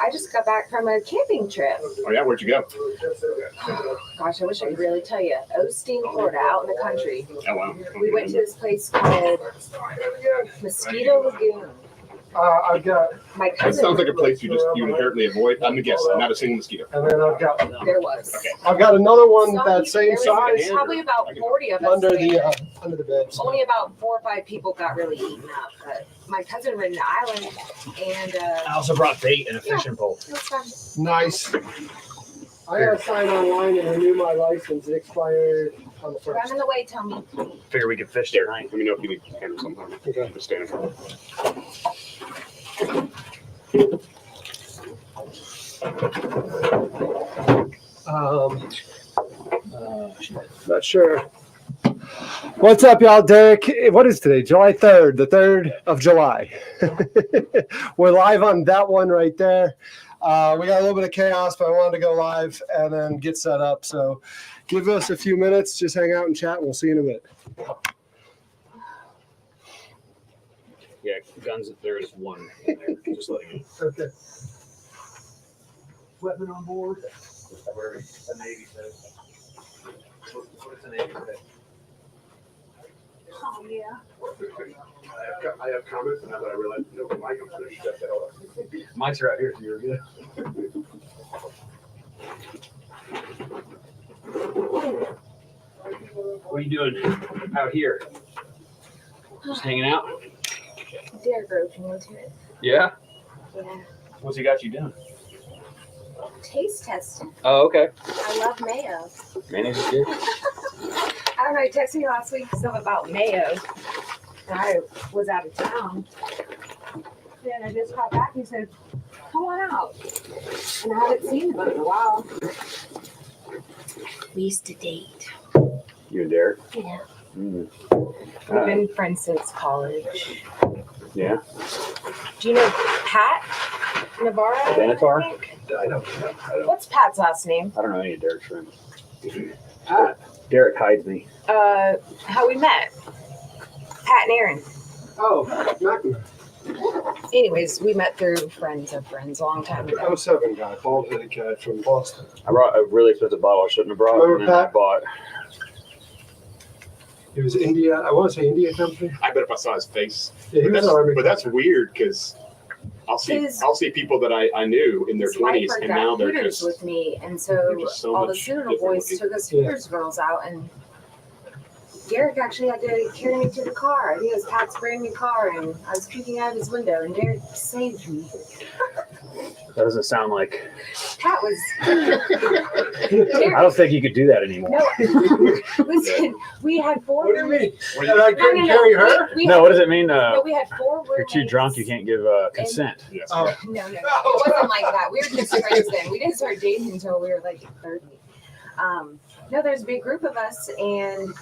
I just got back from a camping trip. Oh yeah, where'd you go? Gosh, I wish I could really tell you. Osteen, Florida, out in the country. Oh wow. We went to this place called Mosquito Lagoon. I've got. My That cousin. sounds like a place you inherently avoid. I'm a guess. Not a single mosquito. And then I've got. There was. Okay. I've got another one There that same was size probably about 40 of us under there. the bed. So. Only about 4 or 5 people got really eaten up. But my cousin ran the island, and I also brought bait and a fishing pole. it was fun. Nice. I got to sign online and renew my license. It expired on the If I'm 1st. in the way, tell me. Figure we could fish there tonight. Let me know if you need to handle something. Okay. Just stand in. Not sure. What's up, y'all? Derek, what is today? July 3rd, the 3rd of July. We're live on that one right there. We got a little bit of chaos, but I wanted to go live and then get set up. So give us a few minutes, just hang out and chat, and we'll see you in a bit. Yeah, guns. There is one in there. Just letting you know. Okay. Weapon on board. Where the Navy says. What's the Navy say? Oh, yeah. I have comments, and now that I realize no mic, I'm going to shut that all up. Mike's right here, so you're good. What are you doing out here? Just hanging out? Derek roped me into it. Yeah? Yeah. What's he got you doing? Taste testing. Oh, okay. I love mayo. Mayonnaise is good. I don't know, he texted me last week something about mayo. And I was out of town. Then I just got back and he said, come on out. And I haven't seen him in a while. We used to date. You and Derek? Yeah. Mm. We've been friends since college. Yeah. Do you know Pat Navarro? Benatar? I think? I don't. What's Pat's last name? I don't know any of Derek's friends. Derek hides me. How we met. Pat and Aaron. Oh, exactly. Anyways, we met through friends of friends a long time ago. 07 guy, bald-headed cat from Boston. I brought a really expensive bottle I shouldn't have brought. Remember And then I Pat? bought. It was India. I want to say India company. I bet if I saw his face. Yeah, he But was Army. that's weird because I'll see people that I knew in their His wife 20s, worked and at now they're Hooters just. with me, and they're so just so all the much Seminole different boys looking. took us Yeah. Hooters girls out, and Derek actually had to carry me to the car. I think it was Pat's brand new car, and I was peeking out of his window, and Derek saved me. That doesn't sound like. Pat was. I don't think you could do that anymore. No, listen, we had 4 What do you mean? Were And I couldn't carry her? We No, had, what does it mean? no, we had 4 roommates. You're too drunk. You can't give consent. Yes. Oh. No, it wasn't like that. We were just friends then. We didn't start dating until we were like 30. No, there's a big group of us, and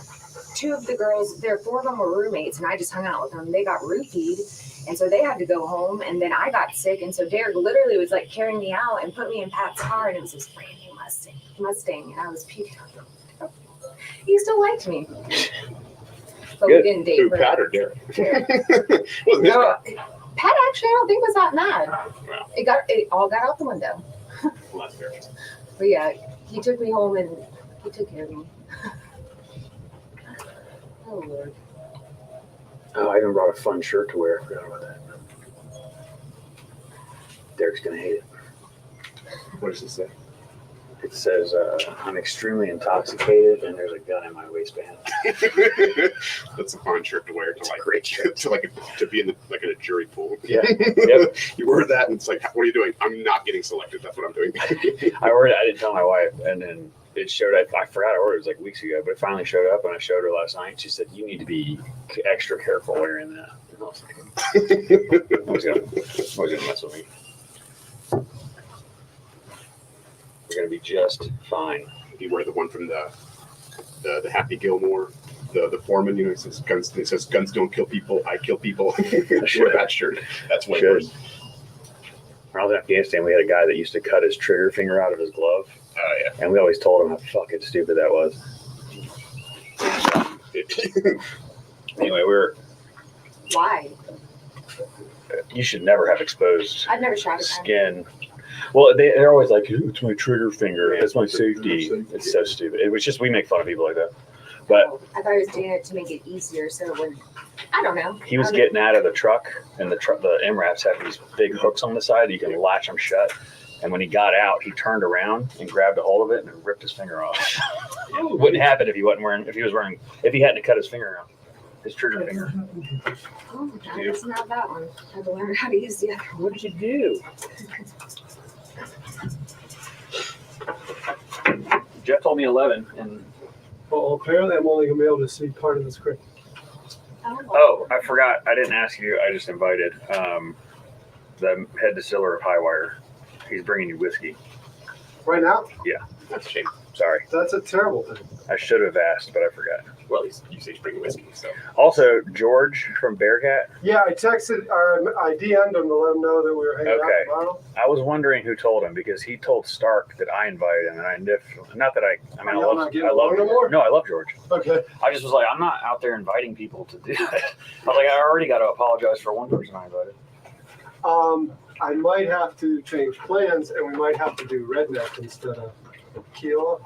2 of the girls, 4 of them were roommates, and I just hung out with them. They got roofied, and so they had to go home, and then I got sick, and so Derek literally was like carrying me out and put me in Pat's car, and it was this brand new Mustang, and I was puking out. He still liked me. But we Good. didn't date. Who, for Pat or Derek? Wasn't his No, guy? Pat actually I don't think was that mad. Wow. It all got out the window. Well, that's fair. But yeah, he took me home and he took care of me. Oh Lord. Oh, I even brought a fun shirt to wear. I forgot about that. Derek's gonna hate it. What does it say? It says, "I'm extremely intoxicated, and there's a gun in my waistband." That's a fun shirt to wear to like Great shirt. to be in a jury pool. Yeah. Yep. You wear that and it's like, what are you doing? I'm not getting selected. That's what I'm doing. I ordered it. I didn't tell my wife, and then it showed up. I forgot I ordered it. It was like weeks ago, but it finally showed up, and I showed her last night. She said, "You need to be extra careful wearing that." And I was like, "I was gonna mess with me. We're gonna be just fine." You wear the one from the Happy Gilmore, the foreman. You know, it says guns don't kill people. I kill people. Wear that shirt. That's way worse. When I was in Afghanistan, we had a guy that used to cut his trigger finger out of his glove. Oh yeah. And we always told him how fucking stupid that was. Anyway, Why? you should never have exposed I've never tried it. skin. Well, they're always like, "Ooh, it's my trigger finger. It's my safety." It's so stupid. It was just we make fun of people like that. But I thought he was doing it to make it easier. So when I don't know, he was getting out of the truck, and the MRAPs have these big hooks on the side. You can latch them shut. And when he got out, he turned around and grabbed a hold of it and ripped his finger off. It wouldn't happen if he hadn't cut his finger off, his trigger finger. Oh, I guess not that one. I had to learn how to use the other one. What did you do? Jeff told me 11, and Well, apparently I'm only gonna be able to see part of the screen. oh, I forgot. I didn't ask you. I just invited the head distiller of Highwire. He's bringing you whiskey. Right now? That's a shame. Sorry, That's a terrible thing. I should have asked, but I forgot. Well, you say he's bringing whiskey, so. Also, George from Bearcat. Yeah, I texted or I DM'd him to let him know that we were hanging Okay. out tomorrow. I was wondering who told him because he told Stark that I invited him, and I not that I mean, Y'all not getting along no more? No, I love George. Okay. I just was like, I'm not out there inviting people to do it. I was like, I already got to apologize for one person I invited. I might have to change plans, and we might have to do redneck instead of Kiowa,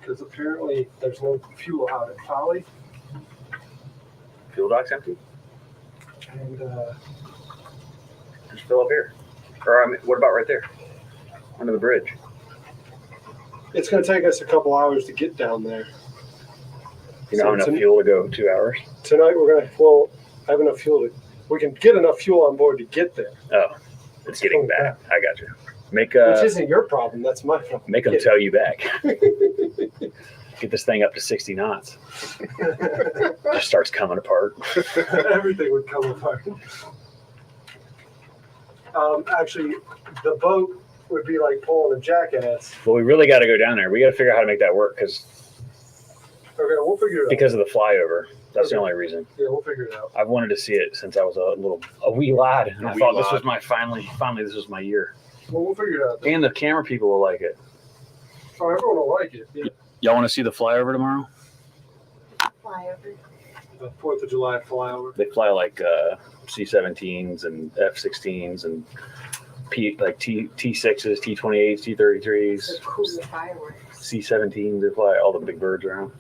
because apparently there's no fuel out at Folly. Fuel dock's empty. And Just fill up here. Or I mean, what about right there, under the bridge? it's going to take us a couple hours to get down there. You don't have enough fuel to go 2 hours. Tonight we're going to, well, I have enough fuel we can get enough fuel on board to get there. Oh, it's getting back. I got you. Make Which isn't your problem, that's my problem. make them tow you back. Get this thing up to 60 knots. Just starts coming apart. Everything would come apart. Actually, the boat would be like pulling a jackass. But we really got to go down there. We got to figure out how to make that work because Okay, we'll figure it out. of the flyover. That's the Okay. only reason. Yeah, we'll figure it out. I've wanted to see it since I was a wee lad, and I wee thought this lad. was my finally this was my year. Well, we'll figure it out. And the camera people will like it. Oh, everyone will like it. Yeah. Y'all want to see the flyover tomorrow? Flyover. The 4th of July flyover. They fly like C-17s and F-16s and T6s, T-28s, T-33s, So cool the fireworks. C-17s. They fly all the big birds around.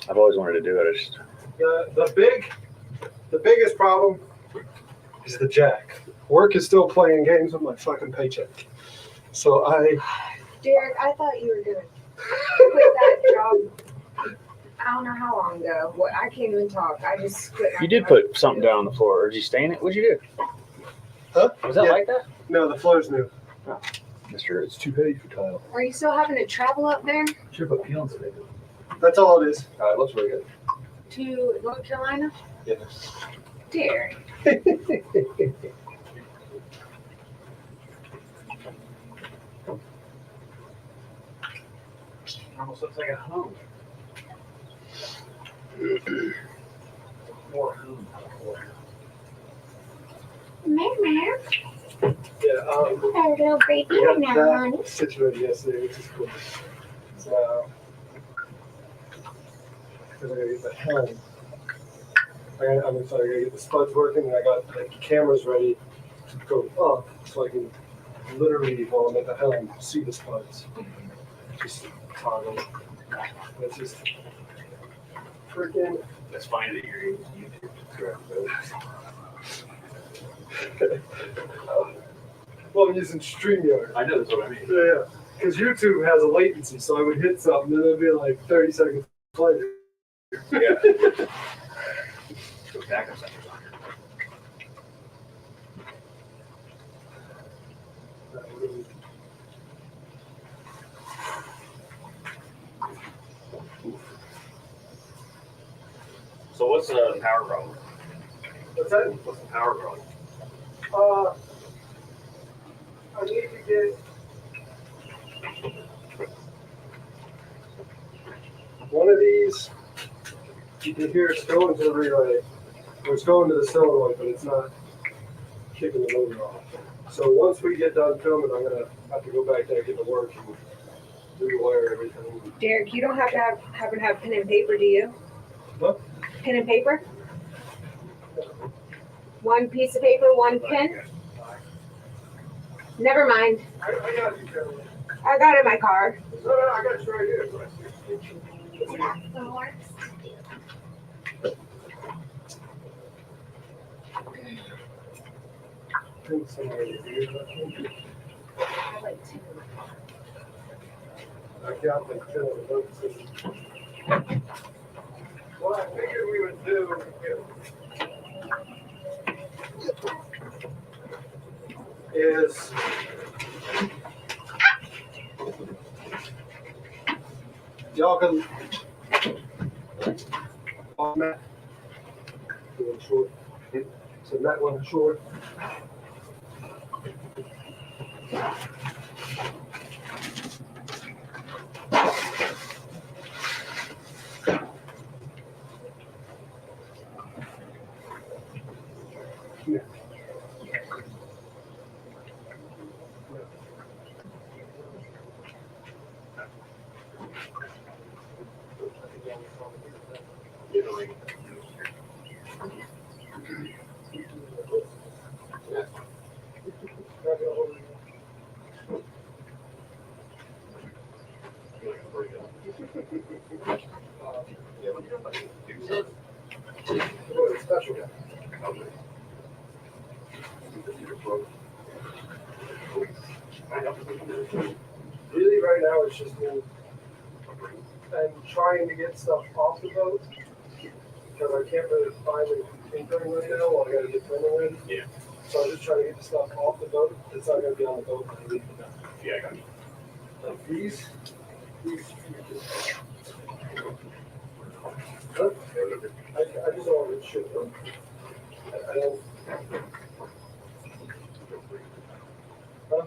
I've always wanted to do it. I just The biggest problem is the jack. Work is still playing games with my fucking paycheck. So Derek, I thought you were gonna quit that job. I don't know how long ago. What I can't even talk. I just quit. You did put something down on the floor. Or did you stain it? What'd you do? Huh? Was that Yeah. like that? No, the floor's new. Mister, it's too heavy for tile. Are you still having to travel up there Should put peelings in it. That's all it is. It looks really good. to North Carolina? Yeah. Derek. Almost looks like a home. More home. Mama, Yeah, got a little baby we had now, that honey. situation yesterday, which is cool. So, because I gotta get the helm. I gotta get the spuds working, and I got the cameras ready to go up, so I can literally, while I'm at the helm, see the spuds. Just toggle. It's just freaking. It's funny that you're using YouTube to correct those. Well, I'm using StreamYard. I know that's what I mean. Yeah, because YouTube has a latency, so I would hit something and it'd be like 30 seconds later. Yeah. Go back a second. So what's the power problem? What's that? What's the power problem? I need to get one of these. You can hear it's going to the relay, or it's going to the solenoid, but it's not kicking the motor off. So once we get done filming, I'm gonna have to go back there and get to work and rewire everything. Derek, you don't have to happen to have pen and paper, do you? What? Pen and paper? One piece of paper, one pen? Never mind. I got you, Carol. I got it in my car. No, I got you right here. What I figured we would do is y'all can Matt, doing short. So Matt went short. Special guy. Really, right now it's just me and trying to get stuff off the boat because I can't really find anything right now while I got to get filming ready. Yeah. So I'm just trying to get the stuff off the boat. It's not going to be on the boat when I leave it down. Yeah, I got you. Like these. Huh? I just don't want to shoot them. I don't. Huh?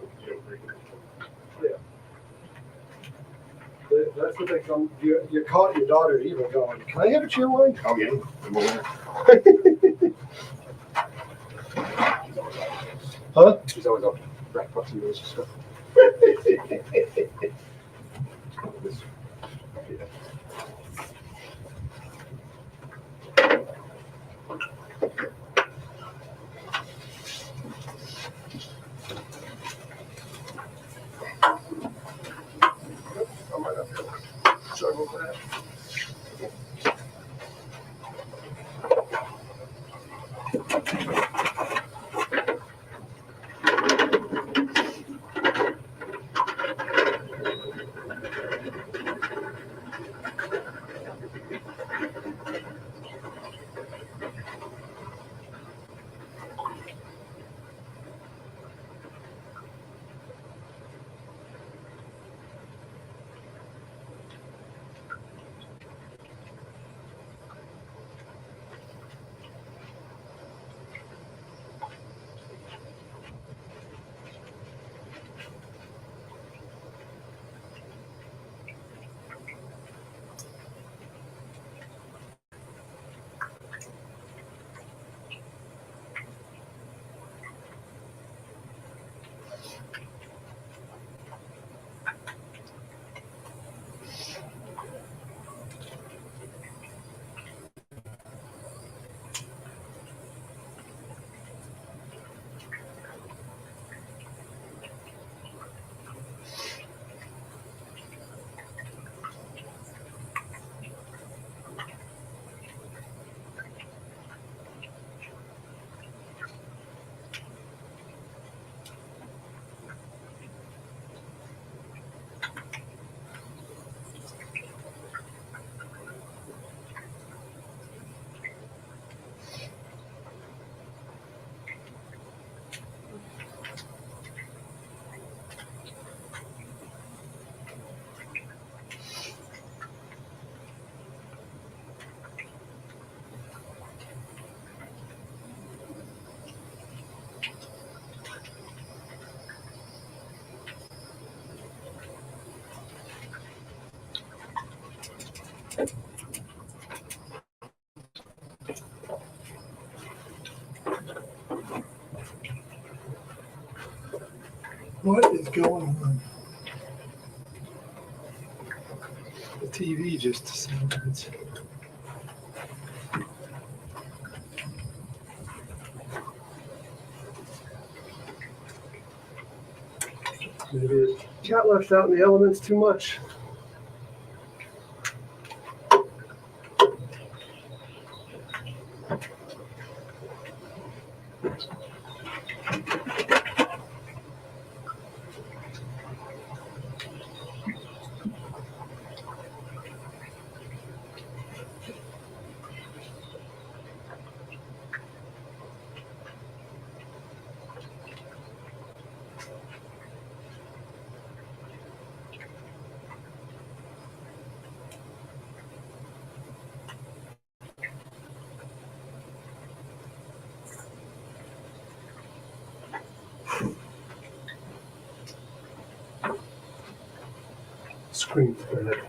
Yeah. That's what they come. You caught your daughter even going, can I have a cheer wine? Oh, yeah. I'm over there. Huh? She's always up. Right, plus you guys stuff. I might have to struggle with that. What is going on? The TV just decided. Maybe the cat left out in the elements too much. Scream for that.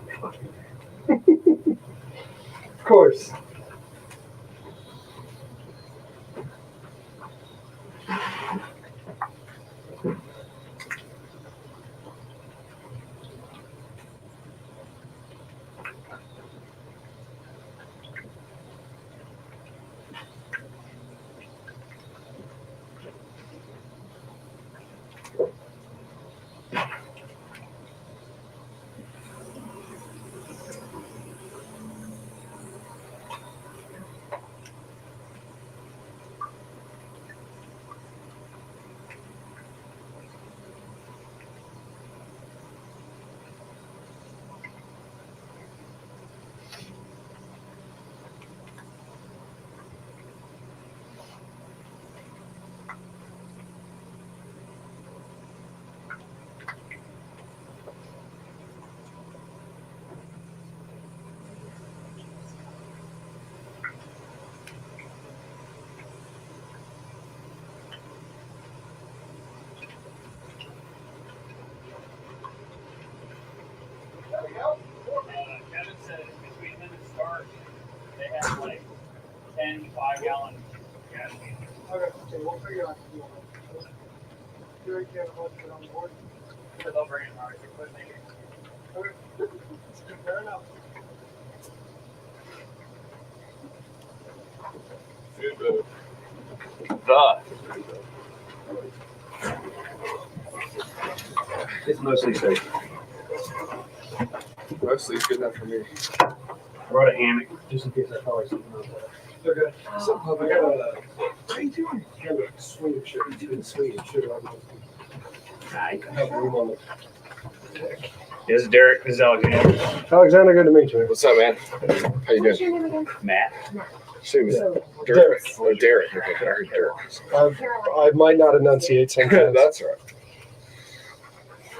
Of course. Kevin said between them and Stark, they have like 10 5-gallon gas cans. Okay, we'll figure it out. Very careful to get on board. They'll bring it hard. Okay. Fair enough. It's mostly safe. Mostly it's good enough for me. I brought a hammock just in case I felt like something else. Okay. So, I got a. How you doing? I got a swing shirt. You didn't swing shirt on. I have room on the. This is Derek. This is Alexander. Alexander, good to meet you. What's up, man? How you What's doing? your name again? Matt. Sue, So, Derek. Oh, Derek. Okay, I heard Derek. I might not enunciate sometimes. That's all right.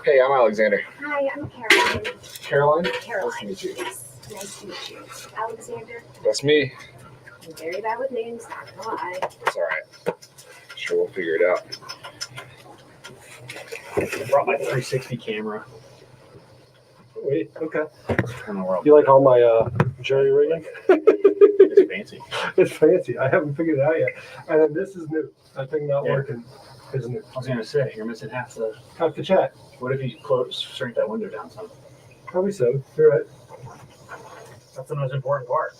Hey, I'm Alexander. hi, I'm Caroline. Caroline? Caroline. Nice to meet you. Yes, nice to meet you. Alexander. That's me. I'm very bad with names, not gonna lie. It's all right. Sure, we'll figure it out. I brought my 360 camera. Wait, okay. I don't know where I'll You like all my jury rigging? It's fancy. It's fancy. I haven't figured it out yet. And then this is new. That thing not working is new. I was gonna say you're missing half the. Have to chat. What if you shrink that window down some? Probably so. You're right. That's the most important part.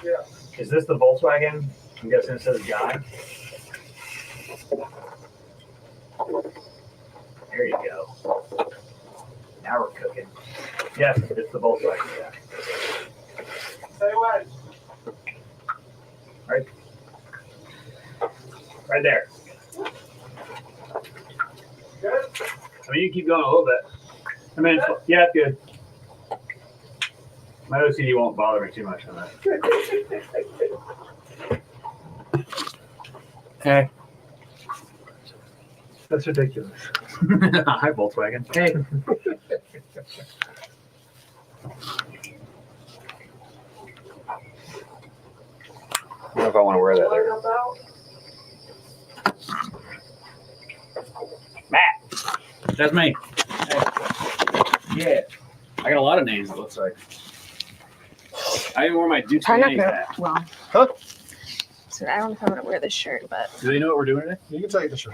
Yeah. Is this the Volkswagen? I'm guessing it says guy. There you go. Now we're cooking. Yes, it's the Volkswagen guy. Say what? Right there. Good. I mean, you can keep going a little bit. I mean, yeah, it's good. My OCD won't bother me too much on that. Hey. That's ridiculous. Hi, Volkswagen. Hey. I don't know if I want to wear that there. Matt. That's me. Yeah. I got a lot of names, it looks like. I even wore my Duke's Try not Mayonnaise to. hat. Well. Huh? So I don't know if I'm gonna wear this shirt, but Do they know what we're doing today? You can take the shirt.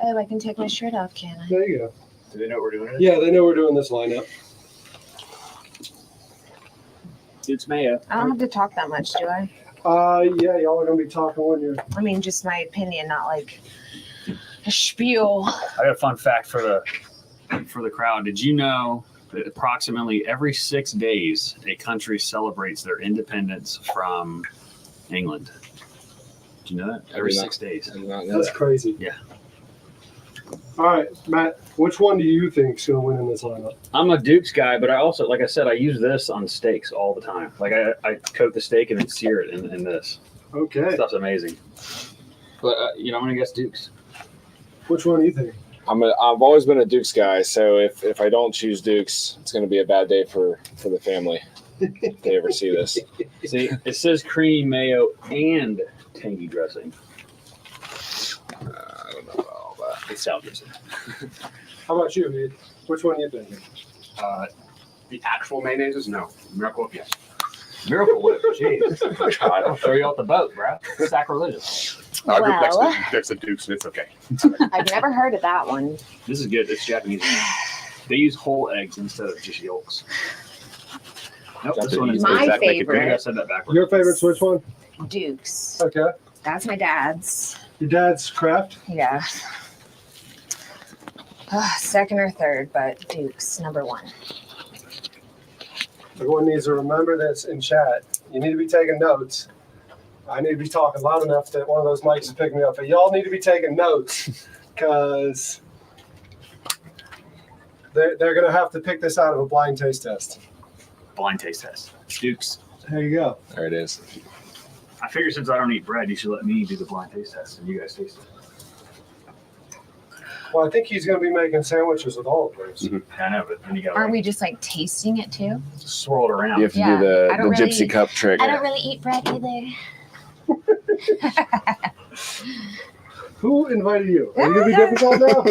oh, I can take my shirt off, can I? There you go. Do they know what we're doing today? Yeah, they know we're doing this lineup. Duke's Mayo. I don't have to talk that much, do I? Yeah, y'all are gonna be talking when you're. I mean, just my opinion, not like a spiel. I got a fun fact for the for the crowd, did you know that approximately every 6 days a country celebrates their independence from England? Did you know that? Every 6 days. I did not know That's that. crazy. Yeah. All right, Matt, which one do you think is going to win in this lineup? I'm a Duke's guy, but I also, like I said, I use this on steaks all the time. Like I coat the steak and then sear it in this. Okay. Stuff's amazing. But I'm gonna guess Duke's. Which one do you think? I've always been a Duke's guy, so if I don't choose Duke's, it's going to be a bad day for the family if they ever see this. See, it says creamy mayo and tangy dressing. I don't know about all that. It's salad dressing. How about you, Reed? Which one are you thinking? The actual mayonnaises, no. Miracle Whip, yes. Miracle Whip, jeez. I'll throw you off the boat, bro. Sacrilegious. I grew up Well. next to Duke's, and it's okay. I've never heard of that one. This is good. It's Japanese. They use whole eggs instead of just yolks. Nope, this one is My Does that make it Maybe I favorite, said that backwards. Your favorite's which one? Duke's. Okay. That's my dad's. Your dad's Kraft? Yeah. Second or third, but Duke's number 1. Everyone needs to remember this in chat. You need to be taking notes. I need to be talking loud enough that one of those mics is picking me up. But y'all need to be taking notes because they're going to have to pick this out of a blind taste test. Blind taste test. Duke's. There you go. There it is. I figure since I don't eat bread, you should let me do the blind taste test and you guys taste it. Well, I think he's going to be making sandwiches with all of those. Mhm. I know, but then you gotta Aren't we just like tasting it too? swirl it around. You have to Yeah, do the I don't really- gypsy cup trick. I don't really eat bread either. Who invited you? Are you going to be difficult now?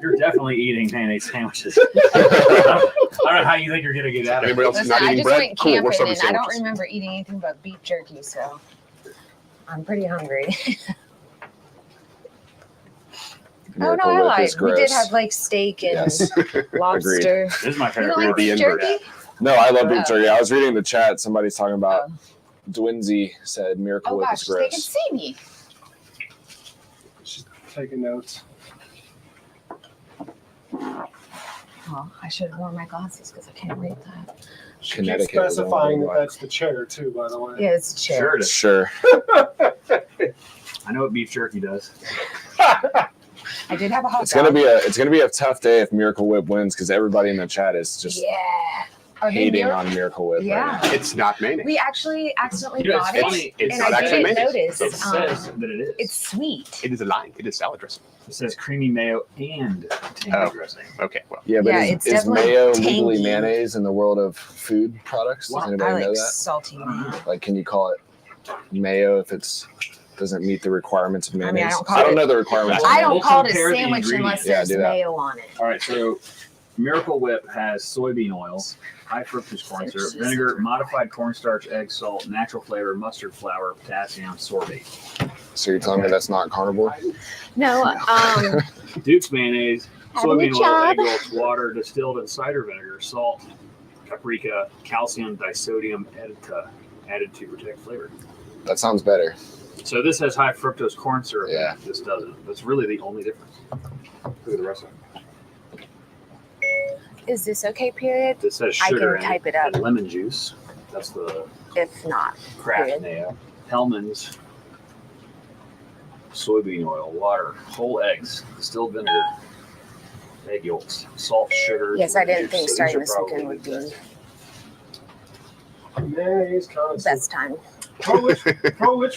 You're definitely eating mayonnaise sandwiches. I don't know how you think you're gonna get out of Anybody it. else Listen, not I eating just bread? went Cool, we're camping serving and I don't sandwiches. remember eating anything but beef jerky, so I'm pretty hungry. Oh no, Miracle I Whip lied. is We did gross. have like steak and Yes. lobster. This is my You favorite. don't like the beef invert. jerky? No, I love Oh. beef jerky. I was reading the chat. Somebody's talking about Oh. Dwinsey said Miracle Oh Whip gosh, is they can gross. see me. She's taking notes. Oh, I should have worn my glasses because I can't read that. She keeps Connecticut was specifying the that one. that's the chair, too, by the way. Yeah, it's a chair. Sure it is. Sure. I know what beef jerky does. I did have a hot It's dog. gonna be a tough day if Miracle Whip wins because everybody in the chat is just Yeah. Are they hating near? on Miracle Whip. Yeah. Right It's not mayonnaise. We actually accidentally You know, bought it's it, funny. It's and not I actually didn't mayonnaise. notice. It says that it is. It's sweet. It is a lie. It is salad dressing. It says creamy mayo and tangy Oh. dressing. Okay, well. Yeah, but Yeah, it's is definitely mayo legally tangy. mayonnaise in the world of food products? Does Wow. anybody I like know that? salty mayo. Like, can you call it mayo if it's doesn't meet the requirements of I mean, I mayonnaise? don't call I don't it- know the requirements. Well, I of don't We'll call it a compare the sandwich unless ingredients. Yeah, there's do that. mayo on it. All right, so Miracle Whip has soybean oil, high fructose corn syrup, vinegar, modified cornstarch, egg, salt, natural flavor, mustard flour, potassium, sorbate. So you're telling me that's not carnivore? No, Duke's mayonnaise, Having a soybean oil, job. egg yolks, water, distilled and cider vinegar, salt, paprika, calcium, disodium added to protect flavor. That sounds better. So this has high fructose corn syrup. Yeah. And this doesn't. That's really the only difference. Look at the rest of it. is this okay? Period. This has I sugar can type it up. and lemon juice. That's the If not, Kraft Period. mayo. Hellman's soybean oil, water, whole eggs, distilled vinegar, egg yolks, salt, sugar. yes, I didn't juice. think So these starting are this probably weekend would be the the Mayonnaise connoisseur. best time. Throw which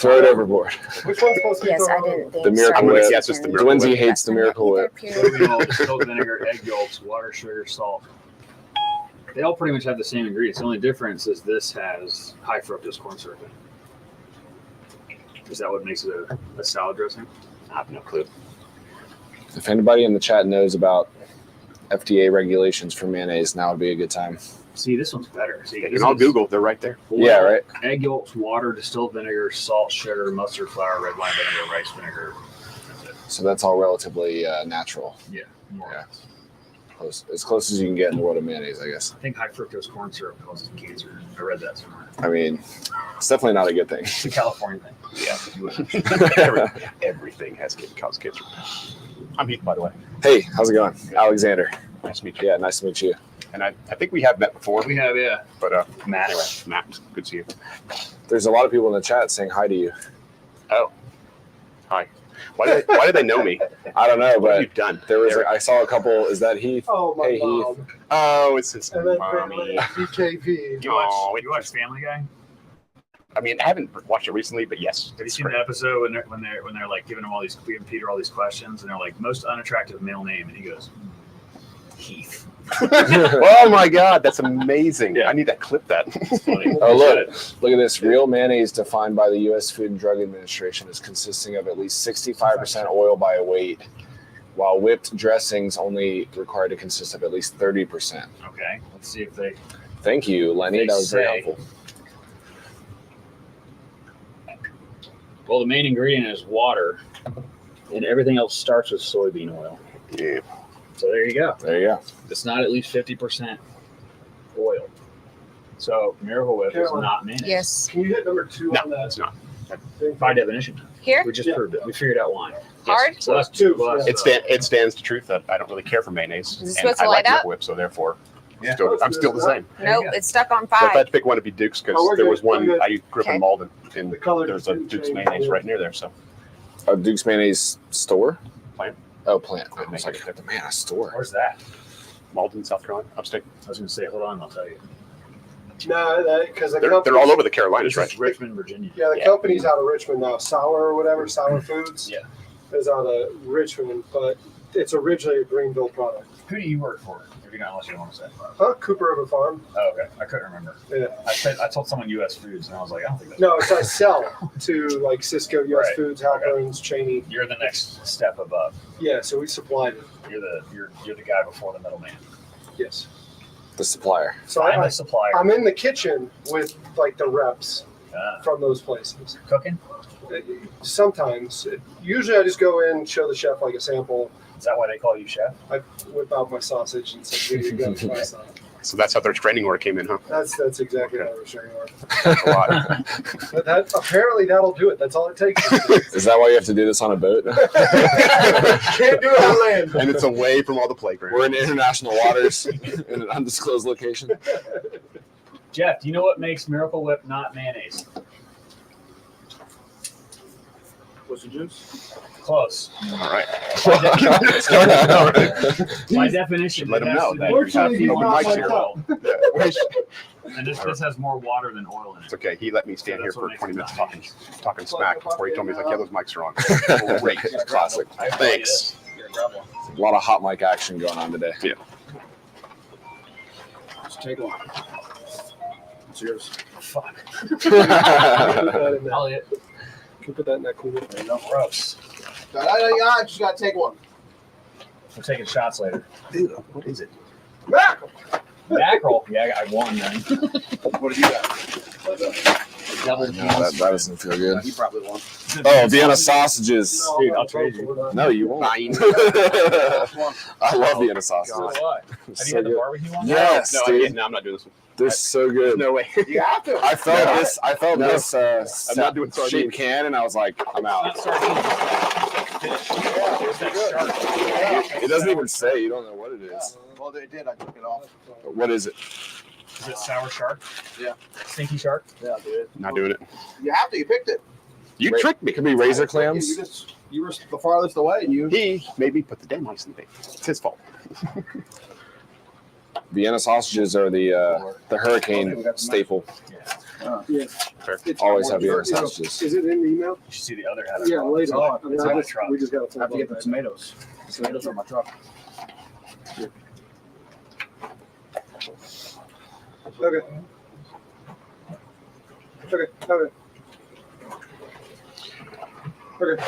Throw it one? overboard. Which one's supposed to be Yes, I thrown over? didn't think The Miracle starting Whip. this Yes, it's the weekend Miracle would Dwinsey be the hates best the time Miracle either, Whip. period. soybean oil, distilled vinegar, egg yolks, water, sugar, salt. They all pretty much have the same ingredients. The only difference is this has high fructose corn syrup in it. Is that what makes it a salad dressing? I have no clue. If anybody in the chat knows about FDA regulations for mayonnaise, now would be a good time. See, this one's better. See, You this can all is Google. They're right there. oil, Yeah, right. Egg yolks, water, distilled vinegar, salt, sugar, mustard flour, red wine vinegar, rice vinegar. That's it. So that's all relatively natural. Yeah. More or Yeah. less. close as you can get in the world of mayonnaise, I guess. I think high fructose corn syrup causes cancer. I read that somewhere. I mean, it's definitely not a good thing. It's a California thing. Yeah. Everything has cause cancer. I'm Heath, by the way. Hey, how's it going? Alexander. Nice to meet you. Yeah, nice to meet you. And I think we have met before. We have, yeah. But Matt. anyway, Matt, good to see you. There's a lot of people in the chat saying hi to you. Oh, hi. Why did they know me? I don't know, What have you but done? there was I saw a couple. Is that Heath? Oh, my Hey, mom. Heath. Oh, it's his And then mommy. BKV. You watch Family Guy? I mean, I haven't watched it recently, but yes. Have you seen the episode when they're like giving him all these, giving Peter all these questions, and they're like, most unattractive male name, and he goes, Heath. Oh my God, that's amazing. Yeah. I need to clip that. It's funny. Oh, look at this. Real mayonnaise defined by the U.S. Food and Drug Administration is consisting of at least 65% oil by weight, while whipped dressings only required to consist of at least 30%. Okay, let's see if they. Thank you, Lenny. They That was very say- helpful. Well, the main ingredient is water, and everything else starts with soybean oil. Yeah. So there you go. There you go. It's not at least 50% oil. So Miracle Whip is Carolyn. not mayonnaise. Yes. Can you hit number 2 No, on that? it's not. thing? By definition. Here? We just Yeah. proved it. We figured out why. Hard? So that's Two. plus, Yeah. It stands to truth that I don't really care for mayonnaise. Is it and supposed to I like light up? Miracle Whip, so therefore, Yeah. I'm still the same. There you Nope, go. it's stuck on So if I had 5. to pick one, it'd be Duke's because Oh, we're there good. was one I'm good. I grew up Okay. in Malden, and The color there's a didn't Duke's change. mayonnaise right near there. So A Duke's mayonnaise store? Plant. Oh, plant. I Plant was maker. like, man, a store. Where's that? Malden, South Carolina, upstate. I was going to say, hold on, I'll tell you. No, because They're all over the Carolinas, This right? is Richmond, Virginia. Yeah, the Yeah. company's out of Richmond now. Sour or whatever, Sour Foods. Yeah. Is out of Richmond, but it's originally a Greenville product. Who do you work for? If you don't, unless you want to say. Huh? Cooper River Farm. Oh, okay. I couldn't remember. Yeah. I told someone U.S. Foods, and I was like, I don't think that's. No, it's I sell to like Cisco, U.S. Right. Foods, Okay. Halperns, Cheney. You're the next step above. Yeah, so we supplied it. You're the guy before the middleman. Yes. The supplier. So I'm the supplier. I'm in the kitchen with like the reps from those places. Cooking? Sometimes, usually I just go in, show the chef like a sample. Is that why they call you chef? I whip out my sausage and say, "Here you go, try some." So that's how their training order came in, huh? That's exactly how we're sharing our. A lot. But that apparently that'll do it. That's all it takes. Is that why you have to do this on a boat? Can't do it on land. And it's away from all the playgrounds. We're in international waters in an undisclosed location. Jeff, do you know what makes Miracle Whip not mayonnaise? What's the juice? Close. All right. By definition, Let it them has know to that be you have Fortunately, no he's not mics like here. that. And this has more water than oil in It's it. okay. He let me stand So here that's for what 20 makes minutes it talking smack before he told me, he's like, yeah, those mics are on. Great. Classic. I have no idea. Thanks. You're a rebel. A lot of hot mic action going on today. Just take one. It's yours. Fuck. Put that in there. Elliot, Can you put that in that cooler? there you go. Gross. I just gotta take one. We're taking shots later. Dude, what is it? Mackerel. Mackerel. Yeah, I won then. What did you got? Double No, that doesn't feel good. You probably won. Oh, Vienna sausages. Dude, I'll trade you. No, you won't. Nine. I love Vienna So sausages. what? Have you So had the good. barbecue one? Yes, No, dude. I'm not doing this one. They're so good. No way. You have to. I felt this. I felt No. this I'm not doing sardines. shaped can, and I was like, I'm Not out. sardines. Fish. It's that shark. It doesn't even say. You don't know what it is. Well, they did. I took it off. What is it? Is it sour shark? Yeah. Stinky shark? Yeah, dude. Not doing it. You have to. You picked it. You Ra- tricked me. It could be razor clams. You were the farthest away, and you. He made me put the damn ice in the bait. It's his fault. Vienna sausages are the hurricane staple. Yeah. Fair. Always have Vienna sausages. Is it in the email? You should see the other hat. Yeah, later. Oh, I mean, it's I in the just- truck. we just got to I have to get the tomatoes. Tomatoes are in my truck. Okay. Okay. Okay. Okay.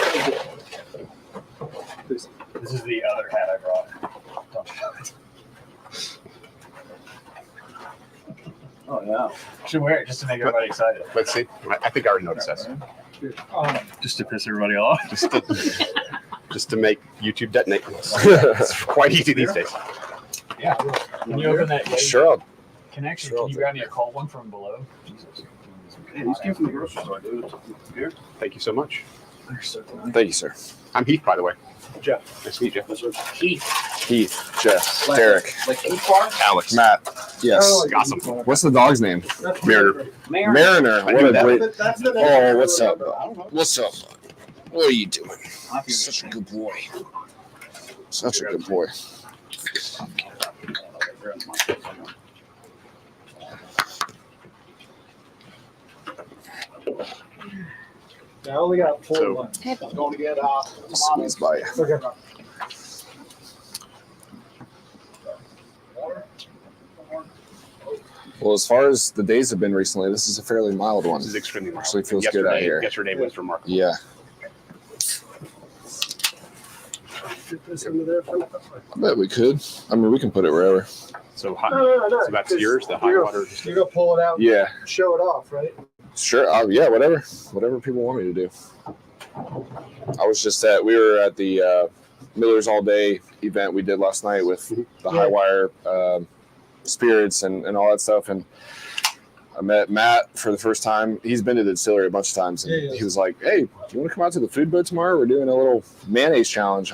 Please. This is the other hat I brought. Don't show it. Oh yeah. Should wear it just to make everybody excited. Let's see. I think I already noticed that. Just to piss everybody off. Just to make YouTube detonate. It's quite easy these days. Yeah. Can you open that Sure. connection? Sure, Can you grab me a cold one from below? Jesus. Hey, these came from the grocery store, dude. Here. Thank you so much. Thank you, sir. I'm Heath, by the way. Jeff. Nice to meet you. Keith, Jeff, Derek, Like Keith Bar? Alex. Matt. Yes. Oh, Awesome. What's the dog's name? Mariner. Mariner. I What knew a that. great. That's the Oh, what's up? I don't know. What's up? What are you doing? I feel Such a good boy. Such a good boy. I only got 4 So- left. Going to get Squeeze by you. Okay. Well, as far as the days have been recently, this is a fairly mild one. This is extremely mild. Actually feels good out here. Yesterday was remarkable. Yeah. Get this into there for I bet we could. I mean, we can put it wherever. So hot. no, So that's 'cause yours, the hot you're water. You're gonna pull it out, and Yeah. show it off, right? Sure. Yeah. Whatever. Whatever people want me to do. I was just we were at the Miller's All Day event we did last night with the high wire spirits and all that stuff. And I met Matt for the first time. He's been to the distillery a bunch of times. And he was like, "Hey, do you want to come out to the food boat tomorrow? We're doing a little mayonnaise challenge."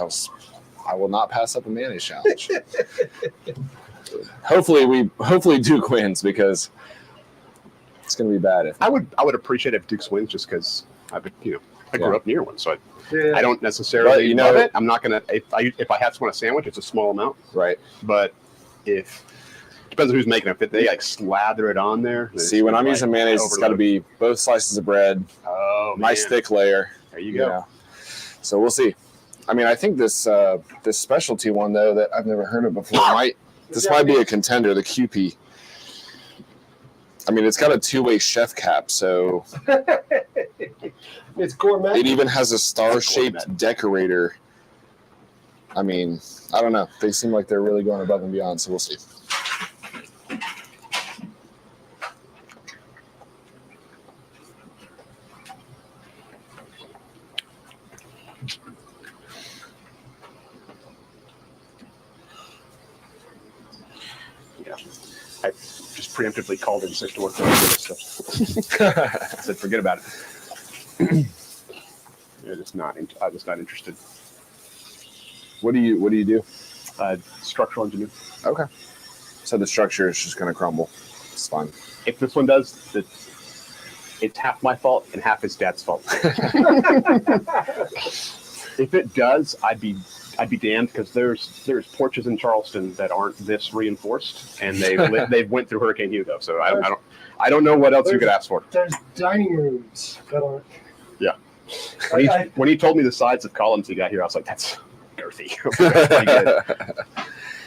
I will not pass up a mayonnaise challenge. Hopefully Duke wins, because it's going to be bad if I would appreciate if Duke's wins, just because I grew up near one, so I don't necessarily But, love it. I'm not gonna if I have to want a sandwich, it's a small amount. right. But if depends on who's making it. If they like slather it on there. then See, it's when I'm like using mayonnaise, it's got to overload. be both slices of bread, Oh, nice man. thick layer. There you go. know. So we'll see. I mean, I think this specialty one though that I've never heard of before might be a contender. The QP. I mean, it's got a 2-way chef cap, so It's gourmet. it even has a star-shaped decorator. I mean, I don't know. They seem like they're really going above and beyond, so we'll see. Yeah. I just preemptively called in sick to work on this stuff. I said, forget about it. I'm just not interested. What do you do? Structural engineer. Okay. So the structure is just going to crumble. It's fine. If this one does, it's half my fault and half his dad's fault. If it does, I'd be damned, because there's porches in Charleston that aren't this reinforced, and they've went through Hurricane Hugo. So I don't know what else you could ask for. There's dining rooms that aren't. Yeah. I- When he told me the size of columns he got here, I was like, that's girthy. That's pretty good.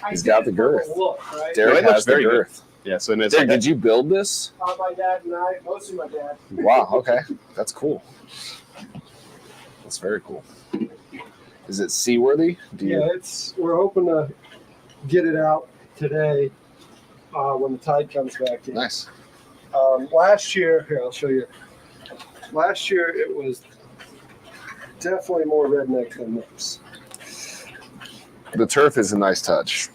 He's got the girth. Look, right? Derek it looks has the very good. girth. Yeah. So it's Derek, like did you build this? My dad and I, mostly my dad. Wow. Okay. That's cool. That's very cool. Is it seaworthy? Yeah, we're hoping to get it out today when the tide comes back in. Nice. Last year, here, I'll show you. Last year, it was definitely more redneck than this. The turf is a nice touch.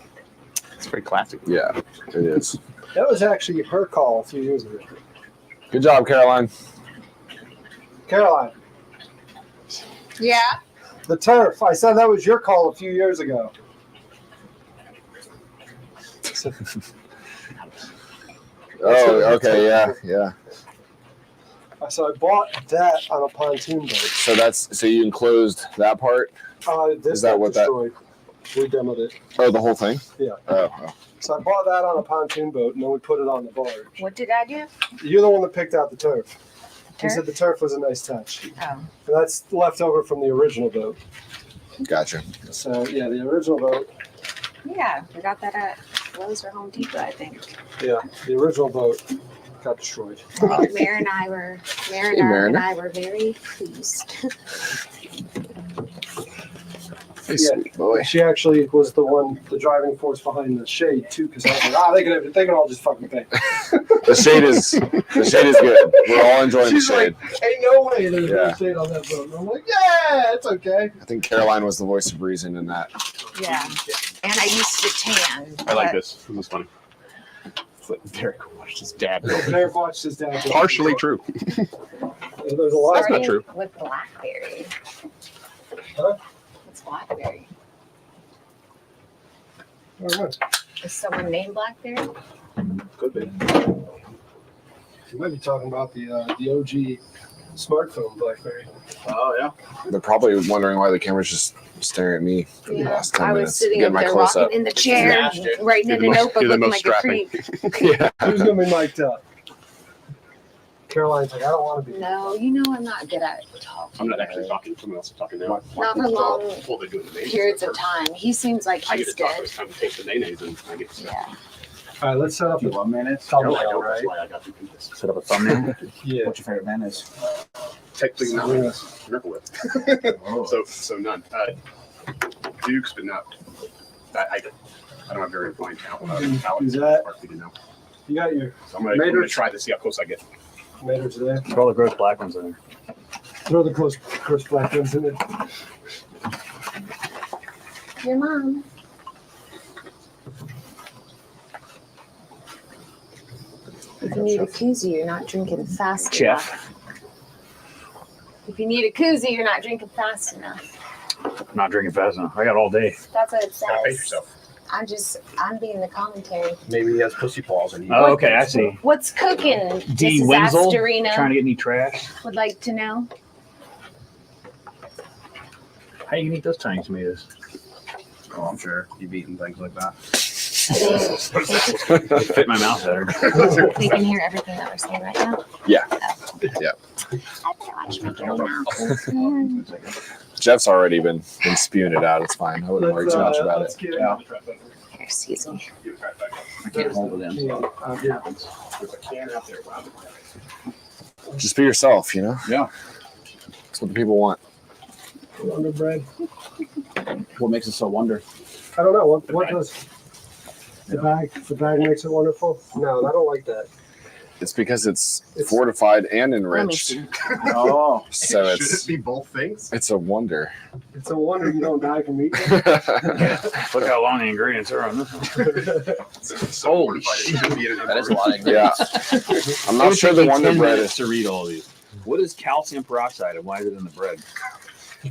it's very classic. Yeah, it is. That was actually her call a few years ago. Good job, Caroline. Caroline, Yeah. the turf. I said that was your call a few years ago. Oh, okay. Yeah. So I bought that on a pontoon boat. So you enclosed that part? This Is that got what that- destroyed. We demoed it. Oh, the whole thing? Yeah. Oh. So I bought that on a pontoon boat, and then we put it on the barge. What did I do? You're the one that picked out the turf. He Turf? said the turf was a nice touch. Oh. And that's left over from the original boat. Gotcha. So yeah, the original boat. Yeah, we got that at Lowe's or Home Depot, I think. Yeah, the original boat got destroyed. Mariner and I were very pleased. Hey, Yeah. sweet boy. She actually was the driving force behind the shade too, because I was like, they can all just fucking pay. The shade is good. We're all enjoying She's the shade. like, ain't no way there's no Yeah. shade on that boat. And I'm like, yeah, it's okay. I think Caroline was the voice of reason in that. Yeah. And I used to tan. I like but this. This is funny. It's like Derek watched his dad. Derek watched his dad. Partially true. There's a lot. That's not starting true. With blackberry. Huh? What's blackberry? I don't know. Is someone named Blackberry? Could be. You might be talking about the OG smartphone BlackBerry. Oh, yeah. They're probably wondering why the camera's just staring at me for the last 10 I was minutes. sitting Getting up my there close up. rocking in the chair, Smashed it. writing in a notebook, You're the looking most like a strapping. creep. Yeah. Who's gonna be mic'd up? Caroline's like, I don't want to be. No, you know I'm not good at talking. I'm not actually talking. Someone else is talking now. Not for long Well, they're doing the mayonnaise periods at of first. time. He seems like I get he's to talk good. this time to taste the mayonnaise and I get to Yeah. All right, let's set up You the love mayonnaise? thumbnail, I know, right? that's why I got to do this. Set up a thumbnail. Yeah. What's your favorite mayonnaise? Technically not Miracle Whip. Oh. So none. Dukes, but not. I don't have very fine palate. Is It's that- hard for me to know. You got your So I'm gonna Maters? try to see how close I get. tomatoes there. Throw all the gross black ones in there. Throw the close black ones in it. Your mom. If you need a koozie, you're not drinking fast Chef. enough. If you need a koozie, you're not drinking fast enough. Not drinking fast enough. I got all day. That's what it Gotta pace says. yourself. I'm being the commentary. Maybe he has pussy paws and he. Oh, okay. I see. What's cooking? D. Mrs. Wenzel Astorino trying to get me trash. would like to know. How you can eat those tiny tomatoes? Oh, I'm sure you've eaten things like that. Fit my mouth better. We can hear everything that we're saying right now. Yeah. I better watch my mouth. Jeff's already been spewing it out. It's fine. I wouldn't worry too much about let's it. get Yeah. Here, excuse me. I can't hold it in. So. Yeah. There's a can out there. Wow. Just be yourself, you know? Yeah. That's what the people want. Wonder bread. What makes it so wonder? I don't know. What does the bag makes it wonderful? No, I don't like that. It's because it's It's- fortified and Let me enriched. see. Oh. So Should it it's be both things? it's a wonder. It's a wonder you don't die from eating. Look how long the ingredients are on this one. So Holy fortified, it should be in an That is a lot of Yeah. I'm not sure the Wonder Bread is. to read all these. What is calcium peroxide and why is it in the bread?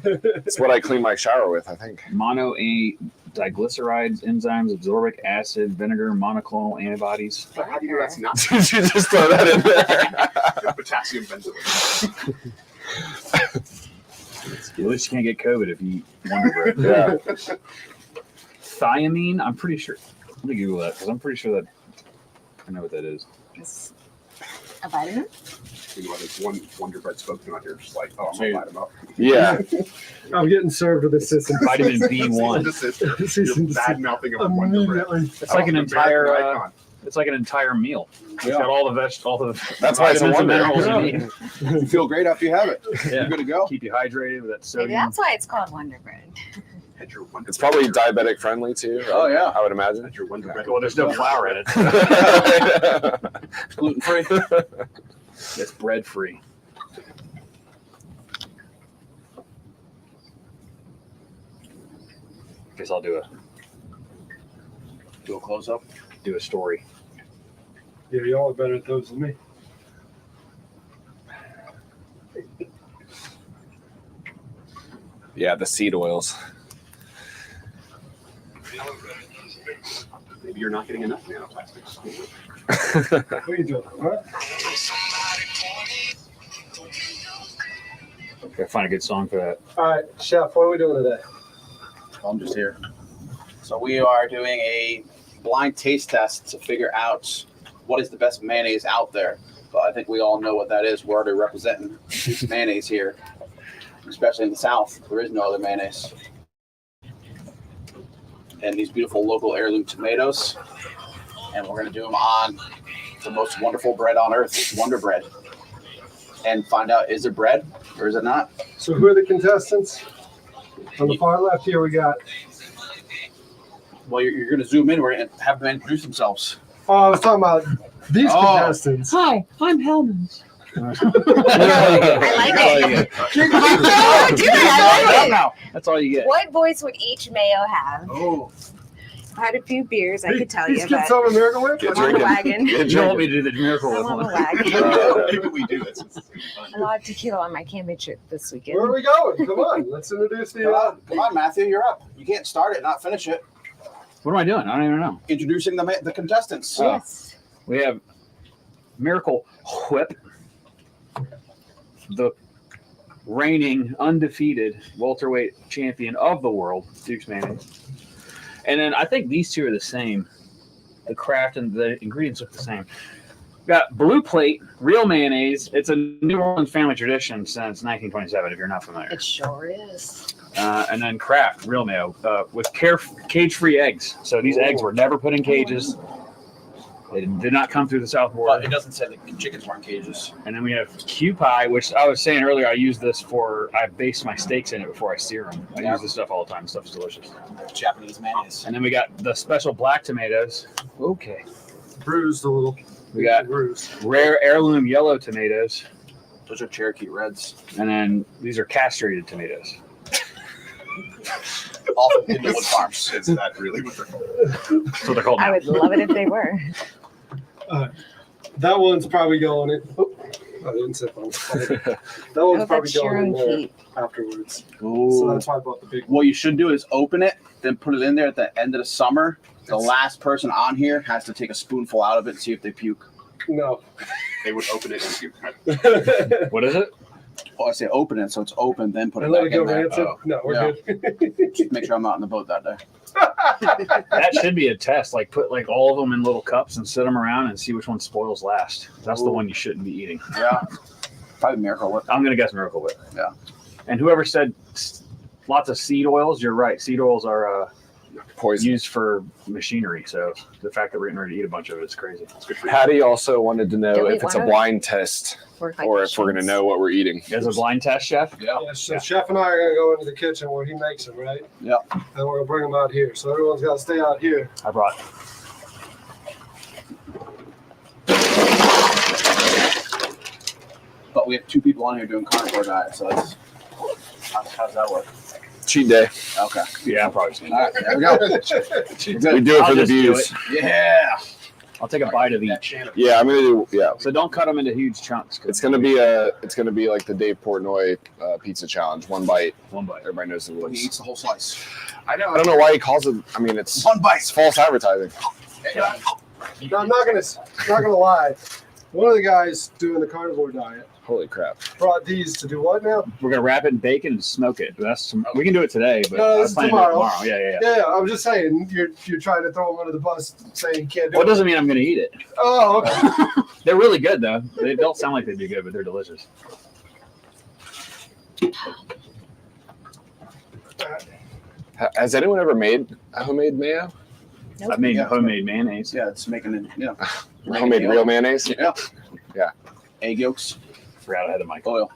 It's what I clean my shower with, I think. Mono A diglycerides, enzymes, absorbic acid, vinegar, monoclonal antibodies. But how do you know that's not Did you just throw that in there? potassium benzoate? At least you can't get COVID if you eat Wonder Bread. Yeah. Thiamine, I'm pretty sure. Let me Google that because I'm pretty sure that I know what that is. It's a vitamin? You know, there's one Wonder Bread spokesman out here just like, oh, I'm gonna light them up. Yeah. I'm getting served with assistance. Vitamin B1. You're bad mouthing of Wonder Bread. Immediately. It's like an entire. Icon. It's like an entire meal. It's Yeah. got all the That's why it's a vitamins and wonder. minerals you need. You feel great after you have it. Yeah. You're good to go. Keep you hydrated with that Maybe sodium. that's why it's called Wonder Bread. Had your Wonder It's probably Bread. diabetic friendly too. Right? Oh, yeah. I would imagine. Had your Wonder Bread. Well, there's no flour in it. It's gluten free. It's bread free. Guess I'll do Do a close up. a story. Yeah, y'all are better at those than me. Yeah, the seed oils. Maybe you're not getting enough nanoplastics. What are you doing? What? Gotta find a good song for that. All right, Chef, what are we doing today? I'm just here. So we are doing a blind taste test to figure out what is the best mayonnaise out there. But I think we all know what that is. We're already representing mayonnaise here, especially in the South. There is no other mayonnaise. And these beautiful local heirloom tomatoes. And we're going to do them on the most wonderful bread on earth, Wonder Bread. And find out, is it bread or is it not? So who are the contestants? On the far left here we got. Well, you're going to zoom in. We're going to have them introduce themselves. Oh, I was talking about these Oh. contestants. Hi, I'm Hellman's. I like it. Kick it. Oh, do it. I like it. Now. That's all you get. What voice would each Mayo have? Oh, had a few beers, I could tell These you, kids but saw a Miracle Whip? Get I'm on the drinking. wagon. Get You don't want me drinking. to do the miracle I'm with on the one. wagon. Maybe we do this. It's gonna be fun. A lot of tequila on my camping trip this weekend. Where are we going? Come on, let's introduce the. Come on, Matthew, you're up. You can't start it, not finish it. What am I doing? I don't even know. Introducing the contestants. Yes. We have Miracle Whip, the reigning undefeated welterweight champion of the world, Duke's Mayonnaise. And then I think these two are the same. The craft and the ingredients look the same. We've got Blue Plate, real mayonnaise. It's a New Orleans family tradition since 1927, if you're not familiar. It sure is. And then Kraft, real mayo, with cage-free eggs. So these eggs were never put in cages. They did not come through the South But border. it doesn't say the chickens weren't cages. And then we have Q pie, which I was saying earlier, I use this I base my steaks in it before I sear them. I use this stuff all the time. Stuff's delicious. Japanese mayonnaise. And then we got the special black tomatoes. Okay. Bruised a little. We got bruised. rare heirloom yellow tomatoes. Those are Cherokee Reds. And then these are castrated tomatoes. All from Hiddenwood Farms. Is that really what they're called? That's what they're called I now. would love it if they were. That one's probably going in. Oh, I didn't sip on it. That I one's hope probably that's your going in own there feet. afterwards. So Ooh. that's why I bought the big one. What you should do is open it, then put it in there at the end of the summer. The last person on here has to take a spoonful out of it and see if they puke. No. They would open it and puke. What is it? Oh, I say open it, so it's open, then put it And let back it go in there. rancid. Oh. No, we're Yeah. good. Just make sure I'm not in the boat that day. That should be a test. Like put like all of them in little cups and sit them around and see which one spoils last. That's the Ooh. one you shouldn't be eating. Yeah. Probably Miracle Whip. I'm gonna guess Miracle Whip. Yeah. And whoever said lots of seed oils, you're right. Seed oils are Poison. used for machinery. So the fact that we're getting ready to eat a bunch of it is crazy. It's good for you. Patty also wanted to know Do we if it's a wanna- blind test We're like or if we're going to machines. know what we're eating. As a blind test, chef. Yeah. Yeah, so Chef and I are going to go into the kitchen where he makes them, right? Yep. And we're going to bring them out here. So everyone's got to stay out here. I brought. But we have 2 people on here doing carnivore diet, so that's how's that work? Cheat day. Okay. Yeah, I'm probably seen All right, there we go. We're good. We do it I'll for the just do views. Yeah. I'll take a bite of each. Yeah, I'm gonna do. Yeah, So don't cut them into huge chunks. 'cause it's gonna be like the Dave Portnoy pizza challenge. One bite. one bite. Everybody knows the But he rules. eats the whole slice. I don't know why he calls it. I mean, it's One bite. false advertising. Now, I'm not gonna lie. One of the guys doing the carnivore diet Holy crap! brought these to do what now? We're gonna wrap it in bacon and smoke it. We can do it today, but No, I this is plan to do it tomorrow. tomorrow. Yeah. Yeah, I'm just saying you're trying to throw him under the bus, saying he can't do Well, it it. doesn't mean I'm gonna eat it. Oh, okay. They're really good though. They don't sound like they'd be good, but they're delicious. Has anyone ever made a homemade mayo? Nope. I've made Yeah. homemade mayonnaise. Yeah, it's making it, Homemade real mayonnaise? Yeah. Egg yolks, Forgot I had a mic. oil.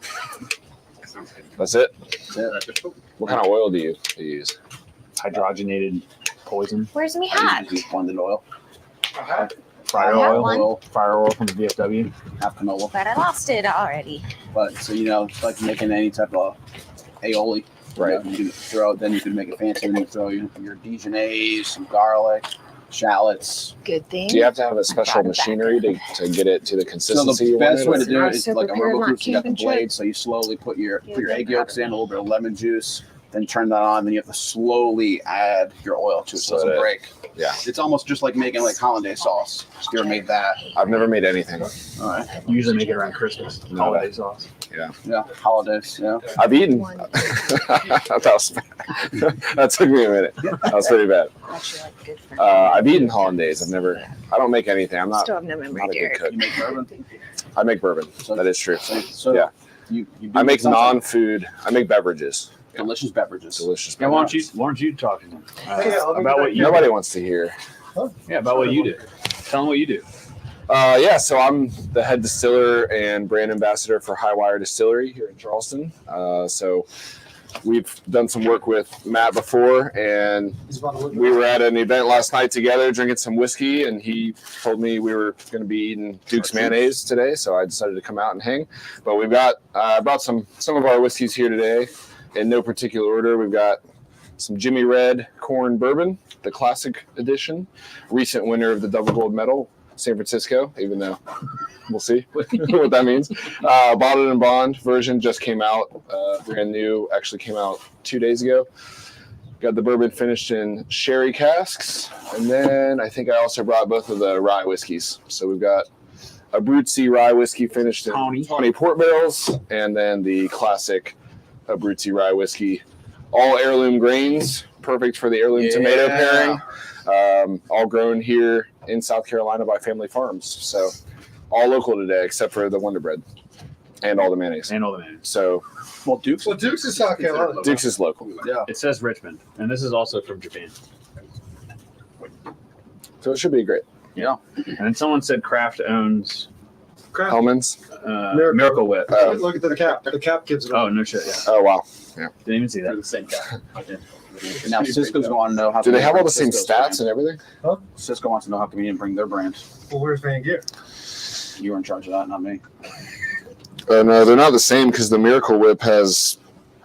Sounds good. That's it. That's it. What kind of oil do you use? Hydrogenated poison. Where's me I hat? usually use blended oil, Fire I have oil. one. oil, Fire oil from the VFW. half canola. But I lost it already. But so it's like making any type of aioli. Right. You can throw. Then you can make it fancy. And you throw your Dijonnaise, some garlic, shallots. Good thing. Do you have to have a special Got it back. machinery to get it to the So consistency the you best way want? to do it I'm is so like a prepared Robo for Coops. You got the camping trip. blade, so you slowly put your Yeah, egg yeah. yolks in, a little bit of lemon juice, then turn that on. Then you have to slowly add your oil to it so it So doesn't that- break. Yeah. It's almost just like making like hollandaise sauce. If you ever made that, I've never made anything. all right? Usually make it around Christmas. No. Holiday sauce. Yeah, hollandaise. Yeah. I've eaten. One. That took me a minute. That was pretty bad. Actually, like good for I've eaten hollandaise. I don't make anything. I'm not Still have no memory, not a good Derek. cook. You make bourbon. I make bourbon. So- That is true. So Yeah. You do I make something. non-food. I make beverages. delicious beverages. Delicious Yeah, beverages. why don't you talk to them I'll about be what you Nobody wants to hear. about what you do. Tell them what you do. Yeah, so I'm the head distiller and brand ambassador for High Wire Distillery here in Charleston. So we've done some work with Matt before, and He's about to look we were at an event last night together drinking some whiskey, and he told me we were going to be eating Duke's Mayonnaise today, so I decided to come out and hang. But we've got brought some of our whiskeys here today in no particular order. We've got some Jimmy Red Corn Bourbon, the classic edition, recent winner of the double gold medal, San Francisco, even though we'll see what that means. Bottled and Bond version just came out, brand new, actually came out 2 days ago. Got the bourbon finished in sherry casks. And then I think I also brought both of the rye whiskeys. So we've got a Abruzzi rye whiskey finished in Tawny port barrels, and then the classic Abruzzi rye whiskey. All heirloom grains, perfect for the heirloom tomato pairing. All grown here in South Carolina by family farms. So all local today, except for the Wonder Bread and all the mayonnaise. So Dukes is South Carolina. Dukes is local. Yeah. It says Richmond, and this is also from Japan. So it should be great. Yeah. And then someone said Kraft owns Hellman's. Miracle Whip. Look at the cap. The cap gives it. Oh, no shit, yeah. Oh, wow. Didn't even see that. The same guy. Now Cisco's going to know how. Do they have all the same stats and everything? Huh? Cisco wants to know how come you didn't bring their brand. Well, where's Van Gear? You were in charge of that, not me. No, they're not the same because the Miracle Whip has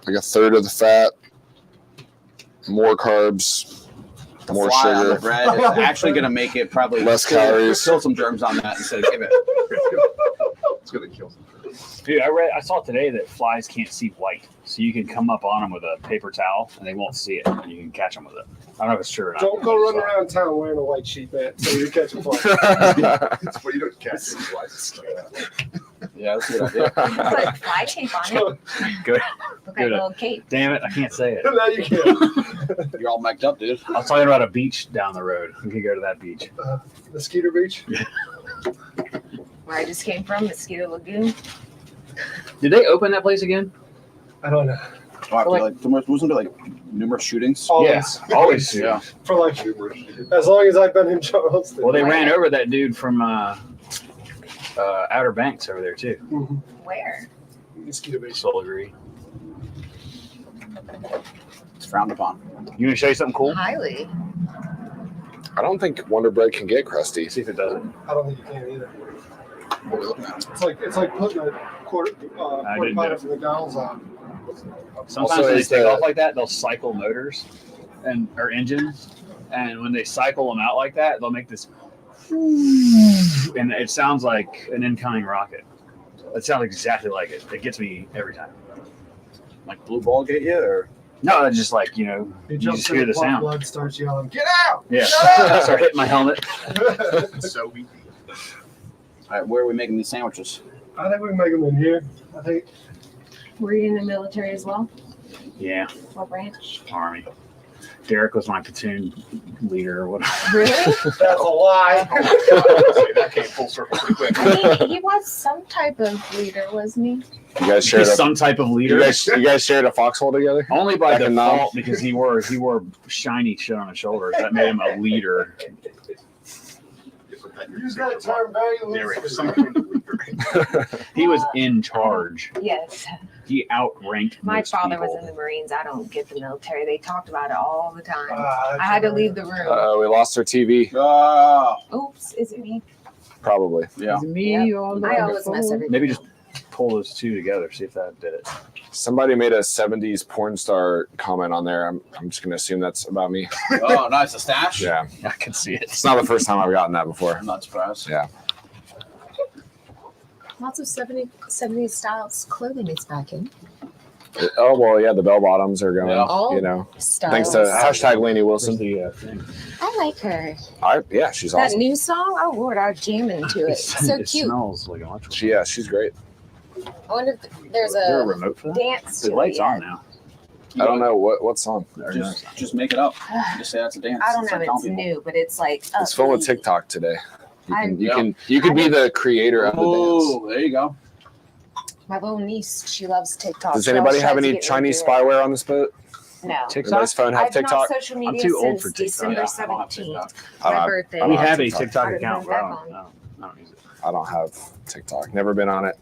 like a third of the fat, more carbs, more Fly on the sugar. bread is actually going to make it probably Less calories. Kill some germs on that instead of give it. It's gonna kill some. Dude, I saw today that flies can't see white, so you can come up on them with a paper towel and they won't see it, and you can catch them with it. I don't know if it's true or not. Don't go running around town wearing a white sheet, man. So you're catching flies. It's what you don't catch any flies. Yeah, that's a good idea. Put fly tape on it. Good. Look like a little cape. Damn it, I can't say it. Now you can. You're all mic'd up, dude. I was talking about a beach down the road. We could go to that beach. Mosquito Beach. Where I just came from, Mosquito Lagoon. Did they open that place again? I don't know. Wasn't there like numerous shootings? Always. Yeah, always. Yeah. For like as long as I've been in Charleston. Well, they ran over that dude from Outer Banks over there too. Where? Mosquito Beach. Soul agree. It's frowned upon. You want to show you something cool? Highly. I don't think Wonder Bread can get crusty. See if it doesn't. I don't think you can either. What are we looking at? It's like putting a quarter didn't pound know. of McDonald's on. Sometimes Also, when they is take the- off like that, they'll cycle motors or engines, and when they cycle them out like that, they'll make this, and it sounds like an incoming rocket. It sounds exactly like it. It gets me every time. Like blue ball get you, or No, it's just like you just hear the sound. Blood starts yelling, "Get out!" Yeah, start hitting my helmet. It's so weak. all right, where are we making these sandwiches? I think we can make them in here. I think. Were you in the military as well? Yeah, What branch? Army. Derek was my platoon leader or whatever. Really? That's a lie. That came full circle pretty quick. I mean, he was some type of leader, wasn't he? You guys shared a, Some type of leader. you guys shared a foxhole together? Only by Back in default Nam. because he wore shiny shit on his shoulders. That made him a leader. Use that term very Derek, loosely. some kind of leader. He was in charge. Yes. He outranked My most father people. was in the Marines. I don't get the military. They talked about it all the time. That's I had to right. leave the room. We lost our TV, Oh, Oops, is it me? probably. yeah. I always mess everything Maybe just up. pull those two together, see if that did it. Somebody made a 70s porn star comment on there. I'm just going to assume that's about me. Oh, nice. A stash? Yeah. I can see it. It's not the first time I've gotten that before. I'm not surprised. Yeah. Lots of 70s styles clothing is back in. Oh, well, yeah, the bell bottoms are going, Yeah. All you know. styles. Thanks to hashtag Lainey Where's Wilson. the thing? I like her. Yeah, she's That awesome. new song, oh Lord, I was jamming to it. So It cute. smells like electrical. She's great. I wonder if there's Is there a a remote for that? dance The to light's it. on now. I don't know what song. Or no, it's Just make it up. Just say that's a dance. I don't It's know like if it's telling people. new, but it's like It's full of upbeat. TikTok today. I'm- You can be the creator of the dance. Oh, there you go. My little niece, she loves TikTok. Does She anybody always have tries to any get me Chinese to do it. spyware on this boat? No. TikTok? Everybody's phone have I've been on TikTok? social media too old since for TikTok. December Yeah, I don't have 17th. TikTok. I don't My have- birthday. I We don't have a TikTok. TikTok I don't account, know but I back don't use it. I don't have TikTok. Never been on it.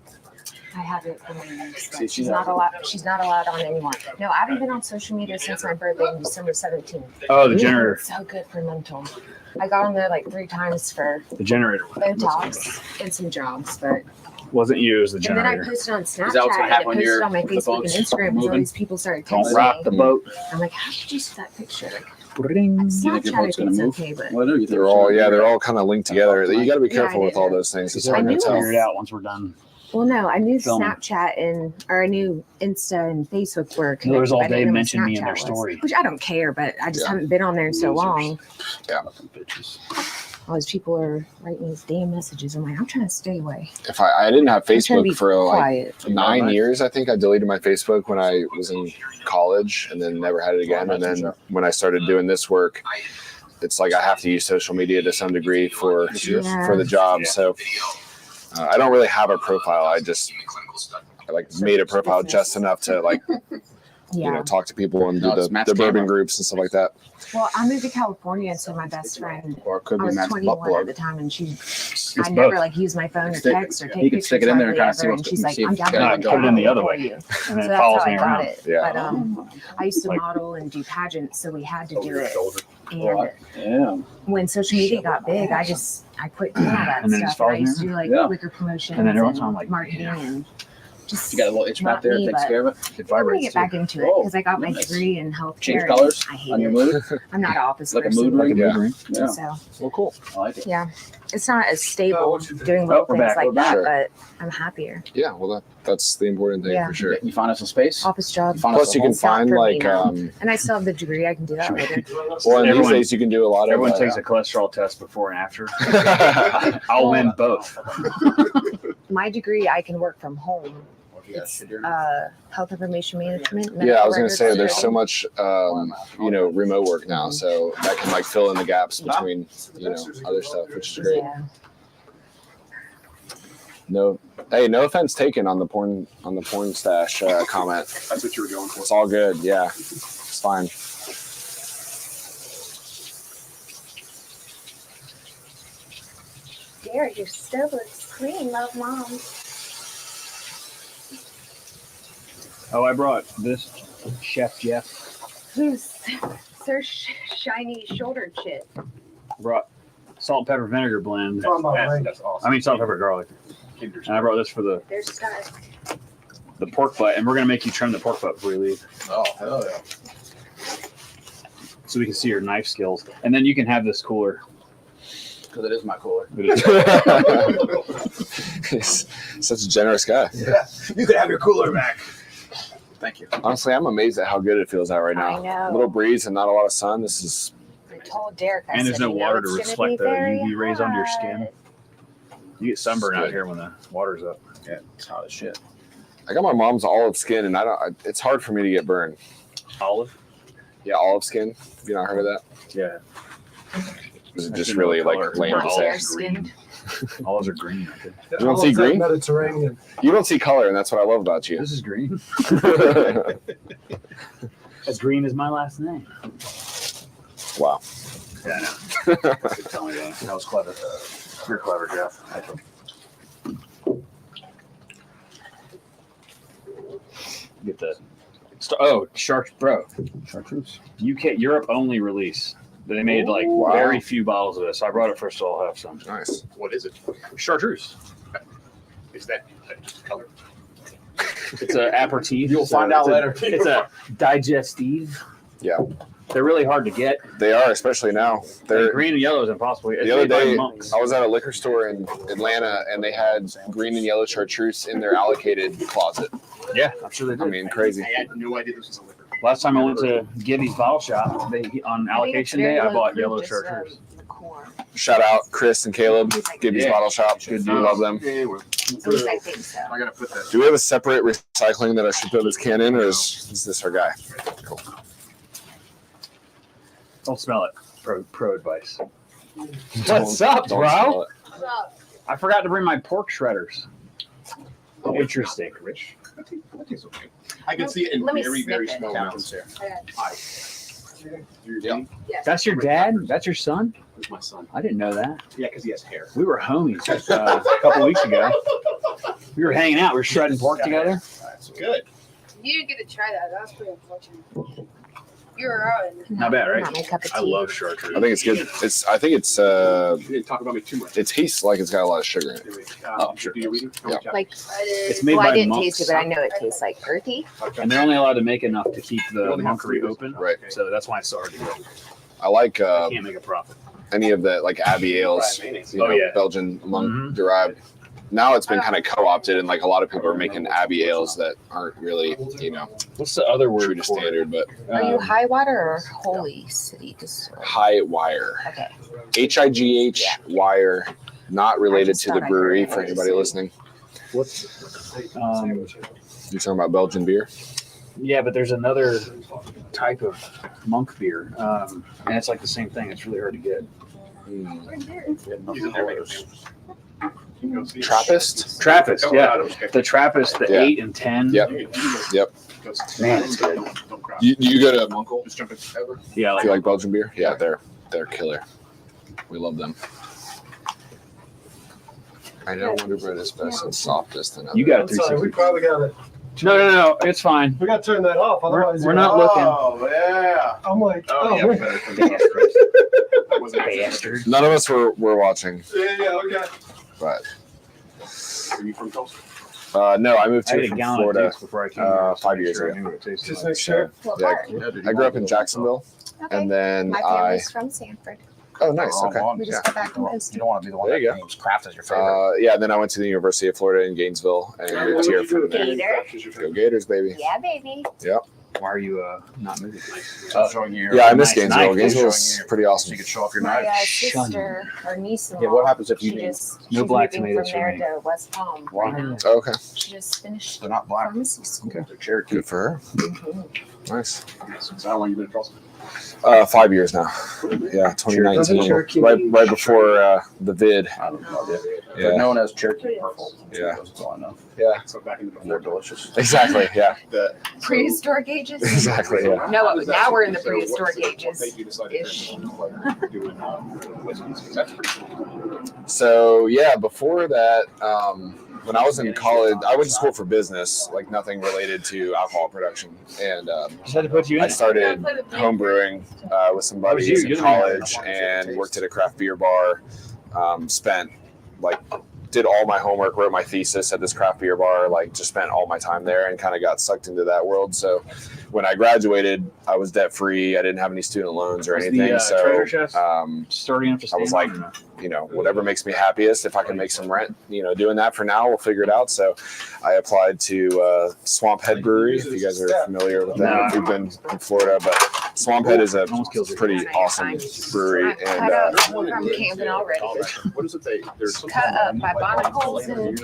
I have it for my niece, but See, she's not allowed. She's not allowed on anyone. No, I haven't been on social media since my birthday on December 17th. Oh, the generator. It's so good for mental. I got on there like 3 times for The generator. Botox and some jobs, but Wasn't you, it was the And then I generator. posted on Snapchat. that what's gonna And happen it when posted you're- on my the Facebook and boat's Instagram because all moving? these people started Don't texting rock me. the boat. I'm like, how did you see that picture? Ring. You think your Snapchat, I boat's think gonna it's move? okay, but Well, I know you think They're all kind of linked together. You got to be Yeah, I careful with didn't all know. those things. It's We're hard gonna to tell. figure it out once we're done. well, no, I knew Filming. Snapchat or I knew Insta and Facebook were connected. Millers all but I didn't day know what mentioned me in their Snapchat was. story. Which I don't care, but I just Yeah. haven't been on there in so long. Fucking bitches. All these people are writing these damn messages. I'm like, I'm trying to stay away. If I didn't have I'm trying to be Facebook for like quiet. 9 years, I think I deleted my Facebook when I was in college, and then never had it again. And then when I started doing this work, it's like I have to use social media to some degree for the job. Yeah. So I don't really have a profile. I made a profile just enough to Yeah. talk to people and do No, it's the Matt's bourbon camera. groups and stuff like that. Well, I moved to California, and so my best friend, Or it could I be was Matt's 21 butt plug. at the time, and I It's never both. use my phone or Stick- text or take he can pictures stick it in there and hardly kinda see ever, what's and she's good- like, see if I'm it's down got there. it. No, put it in the other for way. you. And So then it that's follows how me I got around. it. Yeah. But I used to Like- model and do pageants, so we had to do it. And Yeah. when social media got big, I quit doing all that And then it stuff. follows And I used to me do like Yeah. liquor promotions And then every once in a while I'm like, marketing yeah. and just. You got a little itch back Not there, me, takes but- care of it. It I'm gonna vibrates get too. back into it Oh, because I got my nice. degree in healthcare. Change and colors I hate on your it. mood. I'm not an office Like a person. mood ring. Yeah. Yeah. So Well, cool. I like it. yeah, it's not as stable doing little we're things back, like we're that, back. but I'm happier. Yeah, well, that's the important thing Yeah. for sure. You find us some space. Office job, You find us Plus, a you can home. It's not find for me like, now. and I still have the degree. I can do that later. well, in these Everyone- days you can do a lot of. Everyone takes a cholesterol test before and after. I'll win both. My degree, I can work from home. Yeah, It's shit, you're- health information management. Yeah, I was gonna medical say records there's so writing. much, remote work now, so that can fill in the gaps between, other stuff, which is great. Yeah. No offense taken on the porn stash comment. That's what you were going for. It's all good. Yeah, it's fine. Derek, your stove looks clean. Love, Mom. Oh, I brought this Chef Jeff. Who's Sir Shiny Shouldered Shit? Brought salt and pepper vinegar blend. That's awesome. I mean salt and pepper garlic. And I brought this for There's stuff. the pork butt, and we're gonna make you trim the pork butt before you leave, Oh, hell yeah. so we can see your knife skills. And then you can have this cooler. Because it is my cooler. He's such a generous guy. Yeah. You can have your cooler back. Thank you. Honestly, I'm amazed at how good it feels out right I now. know. A little breeze and not a lot of sun. This is I told Derek. I And there's said, no you know water to it's gonna reflect be the very UV rays onto your hot. skin. You get sunburn out here when the water's up. Yeah, it's hot as shit. I got my mom's olive skin, and it's hard for me to get burned. Olive? Yeah, olive skin. Have you not heard of that? Yeah. Is it I just didn't know really what like color. lame Not to Olive. say? fair skinned. Olives are green. I think. You don't see green? Mediterranean. You don't see color, and that's what I love about you. This is green. As green as my last name. Wow. Yeah, I know. Good telling you that. That was clever. You're clever, Jeff. Get the Chartreuse. UK Europe only release. They made like Wow. very few bottles of this. So I brought it first, so I'll have some. Nice. What is it? Chartreuse. Is that color? It's an aperitif. You'll find out later. It's a digestive. Yeah. They're really hard to get. They are, especially now. They're Green and yellow is impossible. It's the other made by day. monks. I was at a liquor store in Atlanta, and they had green and yellow chartreuse in their allocated closet. Yeah, I'm sure they I did. mean, crazy. I had no idea this was a liquor. Last time I went to Gibby's Bottle Shop, on allocation day, I bought yellow chartreuse. The core. Shout out Chris and Caleb, Gibby's Yeah. Bottle Shop. Good We love them. Yeah, we're, At least I think so. I gotta put that. Do we have a separate recycling that I should throw this can in, or is this our guy? Cool. Don't smell it. Pro advice. What's up, don't bro? smell it. I forgot to bring my pork shredders. Interesting. Rich. That tastes okay. I can see it in Let me very, sniff very it. small amounts. here. Yep. That's your dad? That's your son? That's my son. I didn't know that. Yeah, because he has hair. We were homies a couple weeks ago. We were hanging out. We were shredding pork together. That's good. You didn't get to try that. That was pretty unfortunate. You're on. Not bad, right? Not my cup of tea. I love chartreuse. I think it's good. I think it's You didn't talk about me too much. it tastes like it's got a lot of sugar in it. Oh, sure. Do you read it? Yeah. Like, It's made well, I by didn't monks, taste it, but I know it tastes like earthy. and they're only allowed to make enough to keep the only have monkery three. open. Right. So that's why it's so hard to go. I like I can't make a profit. any of the like Abbey ales, Oh, yeah. Belgian monk Mhm. derived. Now it's been kind of co-opted, and like a lot of people are making Abbey ales that aren't really, What's the other true word to for it? standard, but Are you high water or Holy City Distillery? high wire, Okay. HIGH wire, not related to the thought I brewery heard for it. anybody listening. What's You're talking about Belgian beer? yeah, but there's another type of monk beer, and it's like the same thing. It's really hard to get. Trappist? Trappist, yeah, the Trappist, the Yeah. 8 and 10. Yep. Man, it's good. You go to Munkle? Just jump in. Yeah, Do like you like Belgian beer? Yeah, they're killer. We love them. I know Wonder Bread is best and softest and you got a I'm sorry, we 360. probably got to. No, it's fine. We got to turn that off. Otherwise, We're not looking. Oh, yeah. I'm like, Oh, yeah. man. Better than that. I wasn't Bastard. none of us were watching, Yeah, okay. but Are you from Tulsa? no, I moved I had here a from gallon of Florida. juice before I came here. just to 5 make years sure I ago. knew what it tasted Just like. make sure. What Yeah, part? I grew up in Jacksonville, Okay. and then My I. family's from Sanford. Oh, nice. Okay. We just got back from Houston. You don't want to be the one There you that go. names craft as your favorite. Yeah, then I went to the University of Florida in Gainesville and moved here from there. Gator. Go Gators, baby. Yeah, baby. Why are you not moving? Showing you. Yeah, I miss Nice Gainesville. knife. Gainesville's Showing you- pretty So awesome. you could show off your My knife. sister, or niece-in-law. Yeah, what happens if you She name? just No she's black moving tomatoes from there for me. to West Palm Why? right now. Okay, She just finished They're not black. pharmacy school. Okay. They're Cherokee. good for her. Mhm. Nice. So how long you been in Tulsa? 5 years now. Yeah, 2019. Cherokee. Right before the vid. I don't know. They're Yeah, known as Cherokee purple. Yeah. That's all I know. So back in the And they're delicious. exactly. Yeah, The, Prehistoric ages? exactly. Yeah. No, now we're in the So what- prehistoric what ages. made you decide to Ish. doing whiskeys? 'Cause that's pretty cool. So yeah, before that, when I was in college, I went to school for business, like nothing related to alcohol production, and Just had to put you in. I started home brewing with some buddies you? in You're the college and worked at a craft beer bar. Did all my homework, wrote my thesis at this craft beer bar, just spent all my time there and kind of got sucked into that world. So when I graduated, I was debt free. I didn't have any student loans or Was anything. the, So treasure chest um, starting up to I was stand like, on or no? whatever makes me happiest. If I can make some rent, doing that for now, we'll figure it out. So I applied to Swamp Head Brewery. If you guys are familiar with that, No. we've been in Florida, but Swamp Head is a Almost kills you. pretty awesome brewery. I'm And cut up from camping already. What is it? There's some Cut up by barnacles and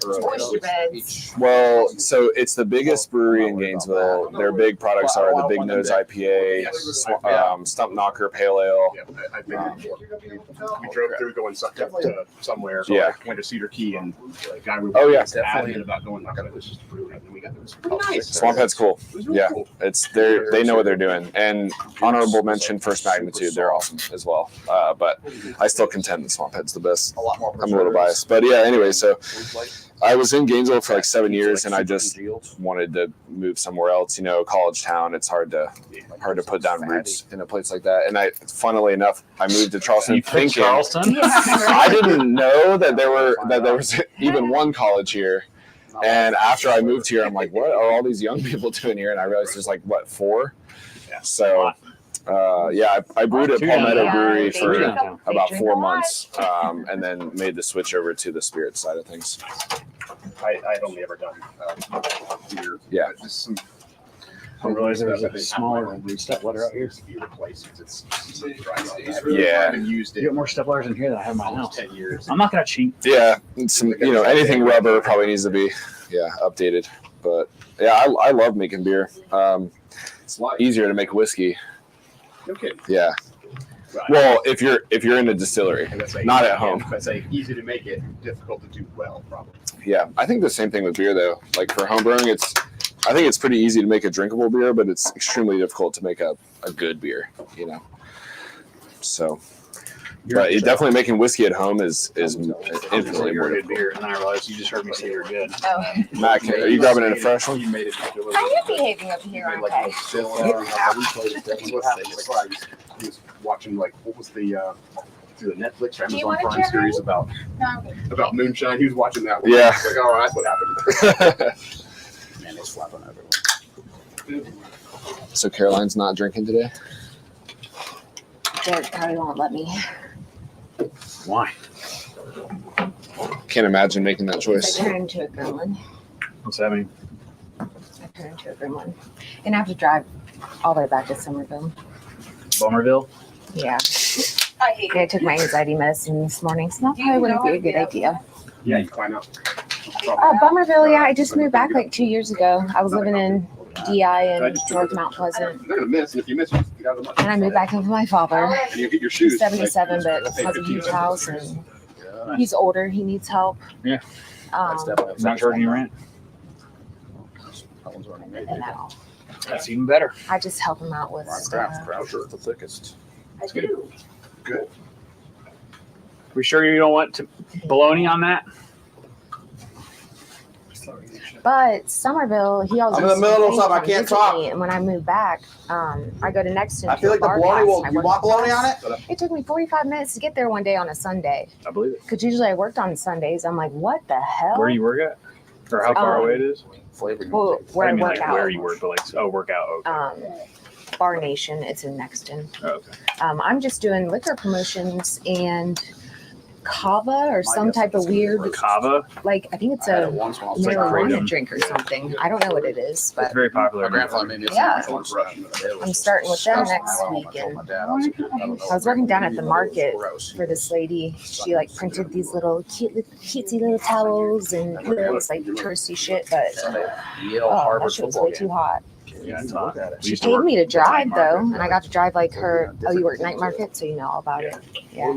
oyster beds. well, so it's the biggest brewery in Gainesville. Their big products are the Big Nose IPA, Stump Knocker Pale Ale. Yeah, I've been there before. We drove through going sucked up to somewhere. So Yeah. I went to Cedar Key and the guy we Oh, yeah. adamant about going like, this is the brewery. And then we got this. Nice. Swamp Head's cool. It was really Yeah. cool. They know what they're doing. And honorable mention, First Magnitude, they're awesome as well. But I still contend that Swamp Head's the best. A lot more. I'm a little biased, but yeah. Anyway, so I was in Gainesville for 7 years, and I just wanted to move somewhere else. College town. It's hard to put down roots in a place like that. And funnily enough, I moved to Charleston You picked thinking Charleston? I didn't know that there was even one college here. And after I moved here, I'm like, what are all these young people doing here? And I realized there's 4. So. I brewed at Palmetto Brewery for about 4 months, and then made the switch over to the spirit side of things. I'd only ever done beer. Yeah. Just some I didn't realize there was a smaller step ladder out here. beer places. It's Yeah. I've used You it got more step ladders in here than I have in my almost house. 10 years. I'm not gonna cheat. Yeah, some anything rubber probably needs to be updated. But yeah, I love making beer. It's like Easier to make whiskey. okay. Yeah. Right. Well, if you're in a distillery, And that's not at home. That's easy to make it, difficult to do well, probably. Yeah, I think the same thing with beer though. Like for home brewing, I think it's pretty easy to make a drinkable beer, but it's extremely difficult to make a good beer. So, But definitely making whiskey at home is infinitely You're more a good difficult. beer, and then I realized you just heard me say you're good. Oh, Mac, are you grabbing in a fresh one? You made it. I am behaving up here, aren't I? That's what happened. That's why he was watching, like, what was the through the Netflix or Do you Amazon want a Prime cherry? series about moonshine. He was watching that one. Yeah. He's like, all right, that's what happened. Man, it's flapping everywhere. So Caroline's not drinking today? Derek probably won't let me. Why? Can't imagine making that I choice. turned into a gremlin. What's that mean? I turned into a gremlin. And I have to drive all the way back to Somerville. Bummerville? Yeah. I took my anxiety medicine this morning, so that probably wouldn't be a good idea. Yeah, you find out. Bummerville, yeah, I just moved back like 2 years ago. I was living in DI in North Mount Pleasant. They're gonna miss, and if you miss, you get out of the mud. And I moved back in with my father. And you get your shoes. He's 77, like, but has a huge house, and he's older. He needs help. Yeah. That's definitely Not charging you rent? That one's already made. And now That's even better. I just help him out with stuff. Croucher, the thickest. It's good. Good. We sure you don't want to bologna on that? But Somerville, he always I'm in the middle of used to something, I come can't visit talk. me, and when I moved back, I go to Nexton. I feel to a like the bar bologna class, will. and I You work want the bologna on class. it? It took me 45 minutes to get there one day on a Sunday. I believe it. Because usually I worked on Sundays. I'm like, what the hell? Where do you work at? Or how far away it is? Flavoring. Well, where I mean, work like, out. where you work, but like, work out. Okay. Bar Nation. It's in Nexton. Oh, okay. I'm just doing liquor promotions and kava or some type of weird, Kava. like I think it's I had a it once when I was like marijuana kratom. drink or Yeah. something. I don't know what it is, It's but very popular. My grandfather made me a Yeah. sandwich once. I'm starting with them next week, and I was working down at the market for this lady. She like printed these little cutesy little towels and it was like touristy shit, but Yale oh, Harvard that shit was football way game. too hot. Yeah, it's hot. We She used to paid work me to the night drive though, market. and I got to drive like her. Oh, you work night market, so you know all about it. Yeah.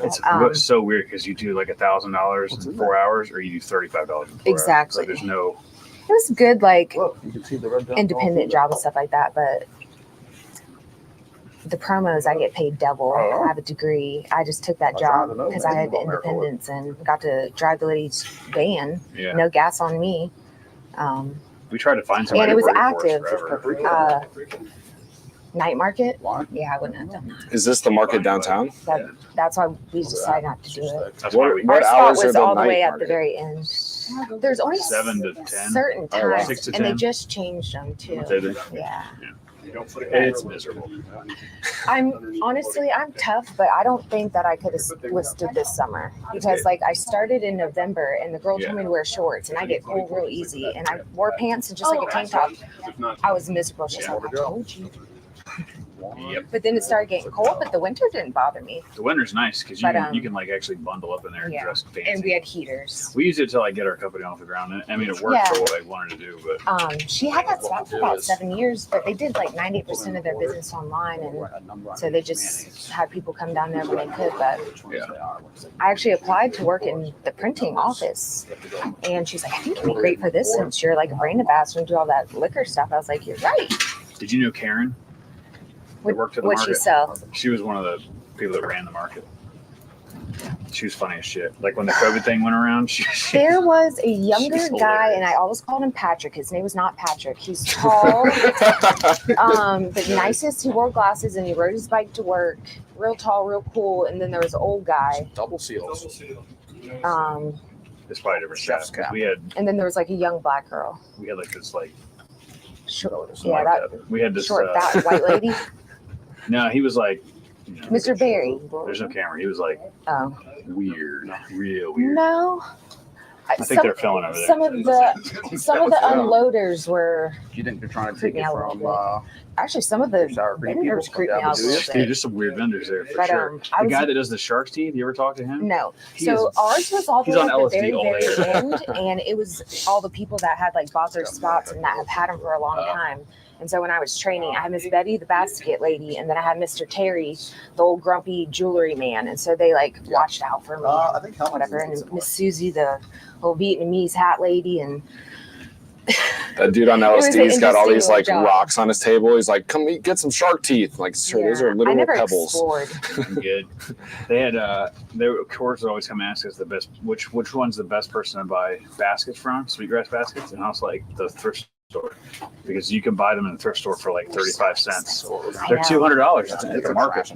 It's so weird because you do like $1,000 in 4 hours, or you do $35 in 4 hours. Exactly. Like, there's no. It was good, like Look, you can see the red dot. independent job and stuff like that, but the promos I get paid double. I have a degree. I just took that job because I had independence and got to drive the lady's van. Yeah. No gas on me. We tried to find somebody. And it was to work for us active. forever. Night market. Why? Yeah, I wouldn't have done that. Is this the market downtown? That's why we decided not to do it. That's why we. What Our spot hours are was the all the night way at the market? very end. There's only 7 to 10. certain Oh, wow. times, 6 to and they 10. just changed them too. Did they? Yeah. It's miserable. I'm tough, but I don't think that I could have withstood this summer because like I started in November and the girl told me to wear shorts and I get cold real easy and I wore pants and just like a tank top. I was miserable. She's like, I told you. Yep. But then it started getting cold, but the winter didn't bother me. The winter's nice because you can like actually bundle up in there and Yeah. dress fancy. And we had heaters. We used it to like get our company off the ground. I mean, it worked Yeah. for what I wanted to do, but She had that spot for about 7 years, but they did like 90% of their business online, and so they just had people come down there when they could. But I actually applied to work in the printing office, and she's like, I think you'd be great for this since you're like a brand ambassador and do all that liquor stuff. I was like, you're right. did you know Karen? That worked at the What'd she market. sell? She was one of the people that ran the market. She was funny as shit. Like when the COVID thing went around, she There was a younger She's guy, and I always called him Patrick. His name was not Patrick. He's tall, but nicest. He wore glasses and he rode his bike to work. Real tall, real cool. And then there was an old guy. Double seals. it's probably a different Chef's staff. cap. We had And then there was like a young black girl. like this like Short, something yeah, like that we had this short, fat white lady. no, he was like Mr. Barry. There's no camera. He was like Oh weird, real weird. no. I think they're filming over there. Some of the unloaders were You think they're trying to Freak take me it out a from? little actually some of the Sour cream vendors people creeped me come down out to a do little this? Dude, bit. there's some weird vendors there for But sure. I The was guy that does the shark's teeth, you ever talk to him? no. He So is- ours was all the he's way on at the very, LSD all day. very end, and it was all the people that had like bought their spots and that have had them for a long time. And so when I was training, I had Miss Betty, the basket lady, and then I had Mr. Terry, the old grumpy jewelry man. And so they like watched out for me, I think Helen whatever. And Miss Susie, the old Vietnamese hat lady, and That dude on was an LSD's got all these interesting like job. rocks on his table. He's like, "Come get some shark teeth." I'm like, sir, those are I literal never pebbles. explored. I'm good. They had their courts would always come ask us the best which one's the best person to buy baskets from, sweetgrass baskets, and I was like the thrift store, because you can buy them in the thrift store for like 35 cents. They're $200. It's a market.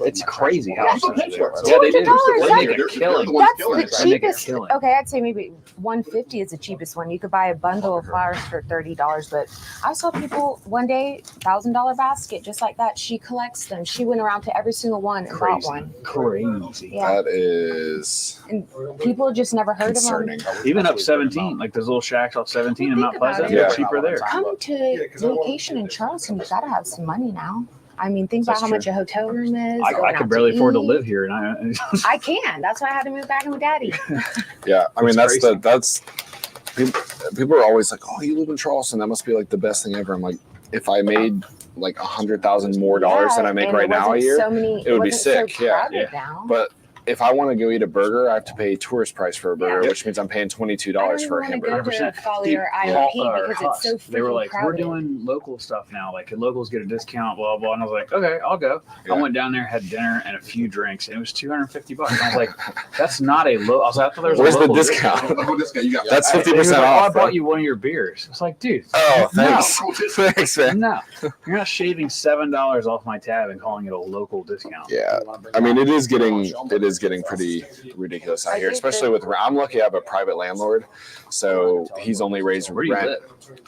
It's crazy how expensive they are. Yeah, they do. $200. They make a killing. That's the They make a cheapest. killing. Okay, I'd say maybe $150 is the cheapest one. You could buy a bundle of flowers for $30, but I saw people one day $1,000 basket just like that. She collects them. She went around to every single one and bought one. Crazy. Yeah, That is and people just never heard concerning. of them. Even up 17, like those little shacks off 17 in Mount Think about Pleasant, it. they're Yeah. cheaper there. Come to vacation in Charleston, you gotta have some money now. I mean, think about That's how true. much a hotel room is. I going out could barely afford to eat. live here, and I can. That's why I had to move back in with Daddy. Yeah, I mean It's that's people are always like, "Oh, you live in Charleston? That must be like the best thing ever." I'm like, if I made like $100,000 more dollars than I make and right it now a wasn't year, so many, it would be wasn't sick, So yeah. crowded now. but if I want to go eat a burger, I have to pay tourist price for a burger, Yeah. which means I'm paying $22 for a hamburger. I don't even want to go to Collier Dude, IOP or because Husk, it's so they were freaking like, crowded. we're doing local stuff now. Like, locals get a discount, blah, blah. And I was like, okay, I'll go. Yeah. I went down there, had dinner and a few drinks, and it was $250. I was like, that's not a low. I was like, I thought there was Where's a the local discount? That's He was 50% like, oh, I off. bought bro. you one of your beers. It's like, dude. Oh, no. thanks. Thanks, man. No, you're not shaving $7 off my tab and calling it a local discount. Yeah, I mean it is getting pretty ridiculous out I here, think especially with. I'm lucky I have a private landlord, so he's only raised Where do you rent.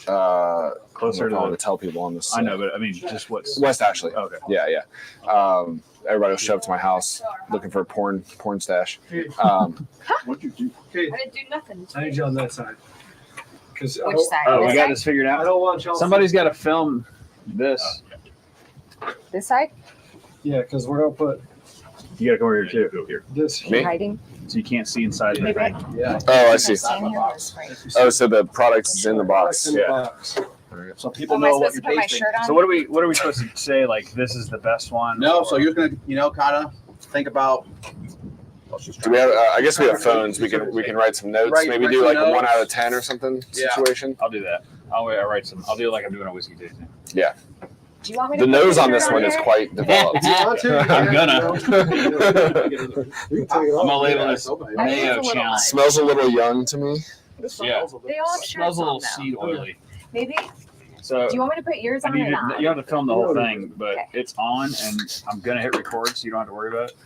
live? Closer I don't want to to tell people on this. I know, but I mean, just what's West Ashley. okay. Yeah. Everybody will show up to my house looking for a porn stash. What'd you do? Okay, I didn't do nothing. I need you on that side. Because Which side? Oh, we This got side? this figured I out. don't want Chelsea. Somebody's got to film this. This side? Yeah, because we're gonna put You got to come over here too. Here, this. Me? Hiding? so you can't see inside the Maybe thing. Yeah. Oh, I see. Stand here or straight? Oh, so the product is in the box. In the Yeah. box. So people Am I know what supposed you're to put my tasting. shirt on? So what are we supposed to say? Like, this is the best one? No, so you're gonna, kind of think about. Do we have? I guess we have phones. We can write some notes. Maybe Write do some like a 1 notes. out of 10 or something Yeah. situation. I'll do that. I'll write some. I'll do it like I'm doing a whiskey tasting. Do you want me to The put nose the on shirt this one is here? quite developed. Do you want to? I'm gonna. You can take it I'm off. gonna label this That is Mayo a little challenge. much. Smells a little young to me. Yeah. They all have It shirts smells a little on, though. seed oily. Maybe. So Do you want me to put yours I on need or not? you have to film the whole thing, but Okay. it's on, and I'm gonna hit record, so you don't have to worry about it.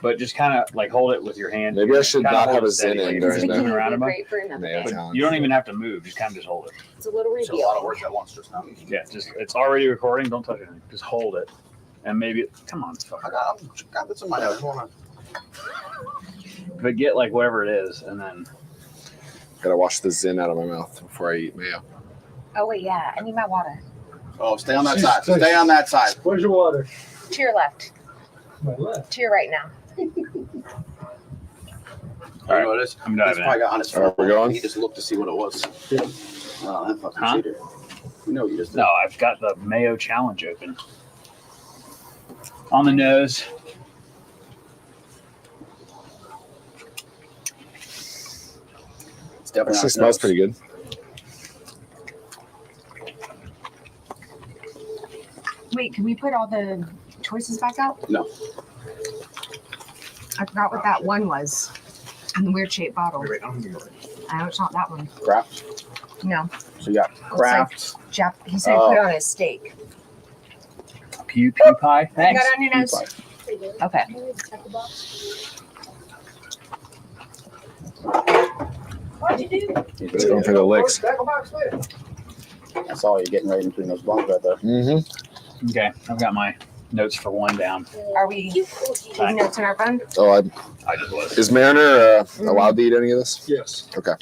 But just kind of like hold it with your hand. Maybe I should Kinda not hold have it a Zen steady, in like during This you're the bikini moving around would be them. great for another Mayo day. challenge. You don't even have to move. Just kind of just hold it. It's a little There's a lot of revealing. words at once just now. Yeah, just it's already recording. Don't touch anything. Just hold it, and maybe come on, I fucker. got this in my head. Hold on. But get like whatever it is, and then Gotta wash the Zen out of my mouth before I eat mayo. Oh, wait, yeah. I need my water. Oh, stay on that side. Stay on that side. Where's your water? To your left. My left. To your right now. You know what it is? I'm He's diving probably in. got on his All right, phone. we're going? He just looked to see what it was. Yeah. Oh, that fucking Huh? cheater. You know what you just did. No, I've got the Mayo challenge open. On the nose. It's definitely Actually smells pretty good. Wait, can we put all the choices back out? No. I forgot what that one was. In the weird shaped bottle. I know it's not that one. Craft. No. So you got craft. He said put it on his steak. Pew pew pie. You Thanks. got it on your nose? Okay. It's going for the licks. That's all you're getting right in between those buns right there. Mm-hmm. Okay, I've got my notes for one down. Are we taking notes in our phone? Oh, I just was. is Mariner allowed to eat any of this? Yes. Okay.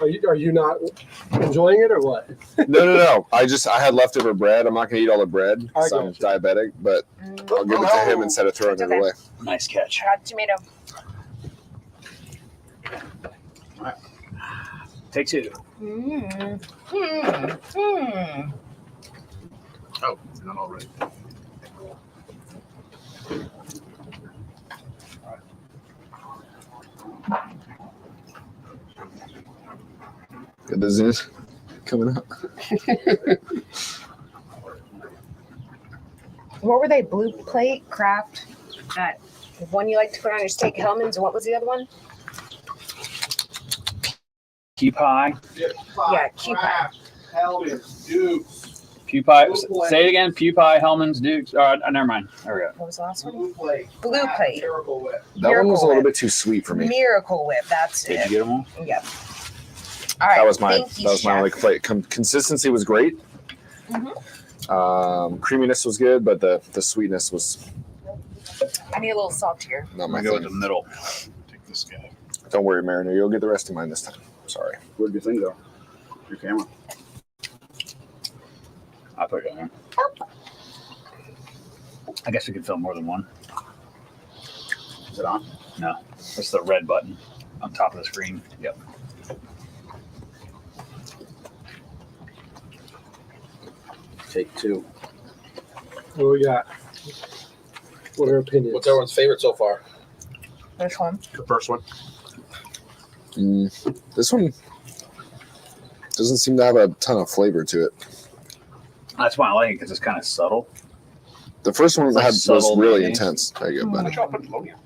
Are you not enjoying it or what? No. I had leftover bread. I'm not gonna eat all the bread. I So I'm got diabetic, but I'll give it to him instead of throwing it Okay. away. Nice catch. I got tomato. Take two. Oh, not already. Good disease. coming up. What were they? Blue plate, Kraft, that one you like to put on your steak, Hellman's, and what was the other one? Key pie. Yeah, Q pie. Hellman's, Dukes, Pew pie. Say it again. Pew pie, Hellman's, Dukes. Never mind. There we go. What was the last one? Blue Plate, Blue plate. Miracle Whip. That one was a little Whip. bit too sweet for me. Miracle Whip. That's Did it. you get them all? Yep. All right. That was my Thank you, only chef. complaint. Consistency was great. Creaminess was good, but the sweetness was I need a little saltier. not I'm my gonna go with the thing. middle. Take this guy. Don't worry, Mariner. You'll get the rest of mine this time. Sorry. Where'd your thing go? Your camera. I'll put it on there. I guess we could film more than one. Is it on? No, it's the red button on top of the screen. Yep. Take two. What we got? What are opinions? What's everyone's favorite so far? Which one? The first one. This one doesn't seem to have a ton of flavor to it. That's why I like it because it's kind of subtle. The first one It's like was subtle really mayonnaise. intense. There you go, buddy. Y'all put ammonia.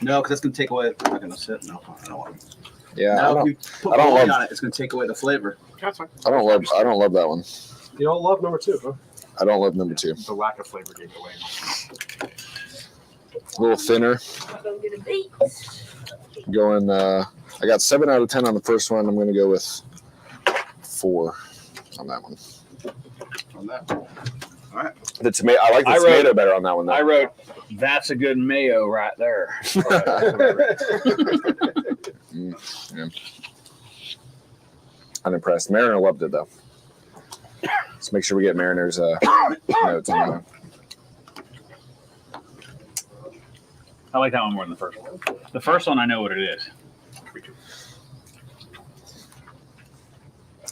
No, because that's gonna take away. I'm not gonna sit. No, I don't want to. Yeah, Now, if you put I don't ammonia love- on it, it's gonna take away the flavor. That's fine. I don't love that one. You don't love number 2, huh? I don't love number 2. The lack of flavor gave it away. A little thinner. Going. I got 7 out of 10 on the first one. I'm going to go with 4 on that one. On that. All right. The tomato. I like the I wrote- tomato better on that one. Though. I wrote, "That's a good mayo right there." Unimpressed. Mariner loved it though. Let's make sure we get Mariner's notes on that. I like that one more than the first one. The first one, I know what it is.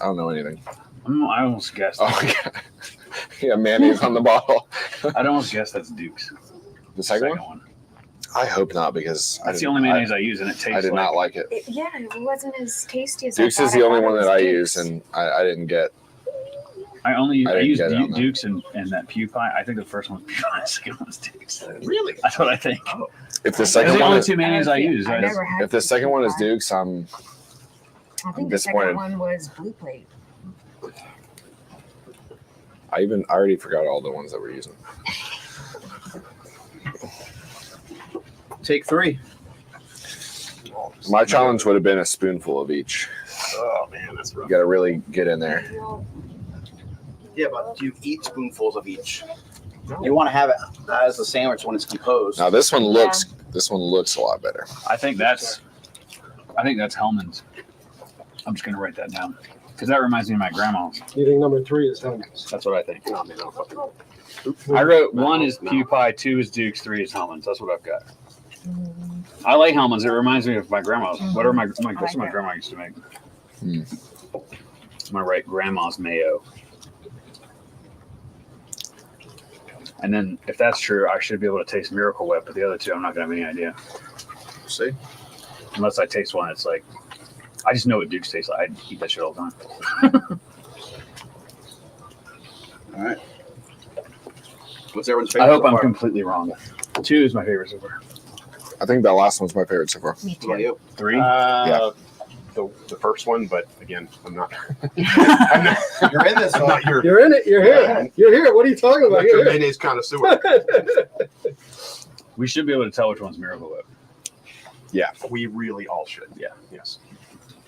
I don't know anything. I almost guessed. Oh yeah, yeah, mayonnaise on the bottle. I'd almost guess that's Duke's. The second one? I hope not because That's the only mayonnaise I use, and it tastes. I did like, not like it. Yeah, it wasn't as tasty as Duke's I is thought. the I only thought one it that was I Duke's. use, and I didn't get. I I didn't use get it on that. Duke's and that pew pie. I think the first one's pew pie, the second one's Duke's. Really? That's what I think. If the Those second are the one, only is, two mayonnaise I use. I never had if the second one is Duke's. Duke's, I'm I think I'm the second disappointed. one was Blue Plate. I already forgot all the ones that we're using. Take 3. My challenge would have been a spoonful of each. Oh man, that's You rough. got to really get in there. Yeah, but you eat spoonfuls of each. You want to have it as a sandwich when it's composed. Now this one looks a lot better. I think that's Hellman's. I'm just gonna write that down because that reminds me of my grandma's. You think number 3 is Hellman's? That's what I think. Oh, man, I don't fucking- I wrote 1 is pew pie, 2 is Duke's, 3 is Hellman's. That's what I've got. I like Hellman's. It reminds me of my grandma's. Whatever that's what my grandma used to make. Hmm. I'm gonna write grandma's mayo. And then, if that's true, I should be able to taste Miracle Whip, but the other two, I'm not gonna have any idea. See? Unless I taste one, it's like I just know what Duke's tastes like. I eat that shit all the time. All right. What's everyone's I favorite? hope so I'm far? completely wrong. 2 is my favorite so far. I think that last one's my favorite so far. Me What about too. you? 3. The first one, but again, I'm not. You're in this I'm one. not your You're in it. You're here. You're here. What are you talking about? You're here. mayonnaise connoisseur. We should be able to tell which one's Miracle Whip. Yeah, we really all should. Yeah. Yes.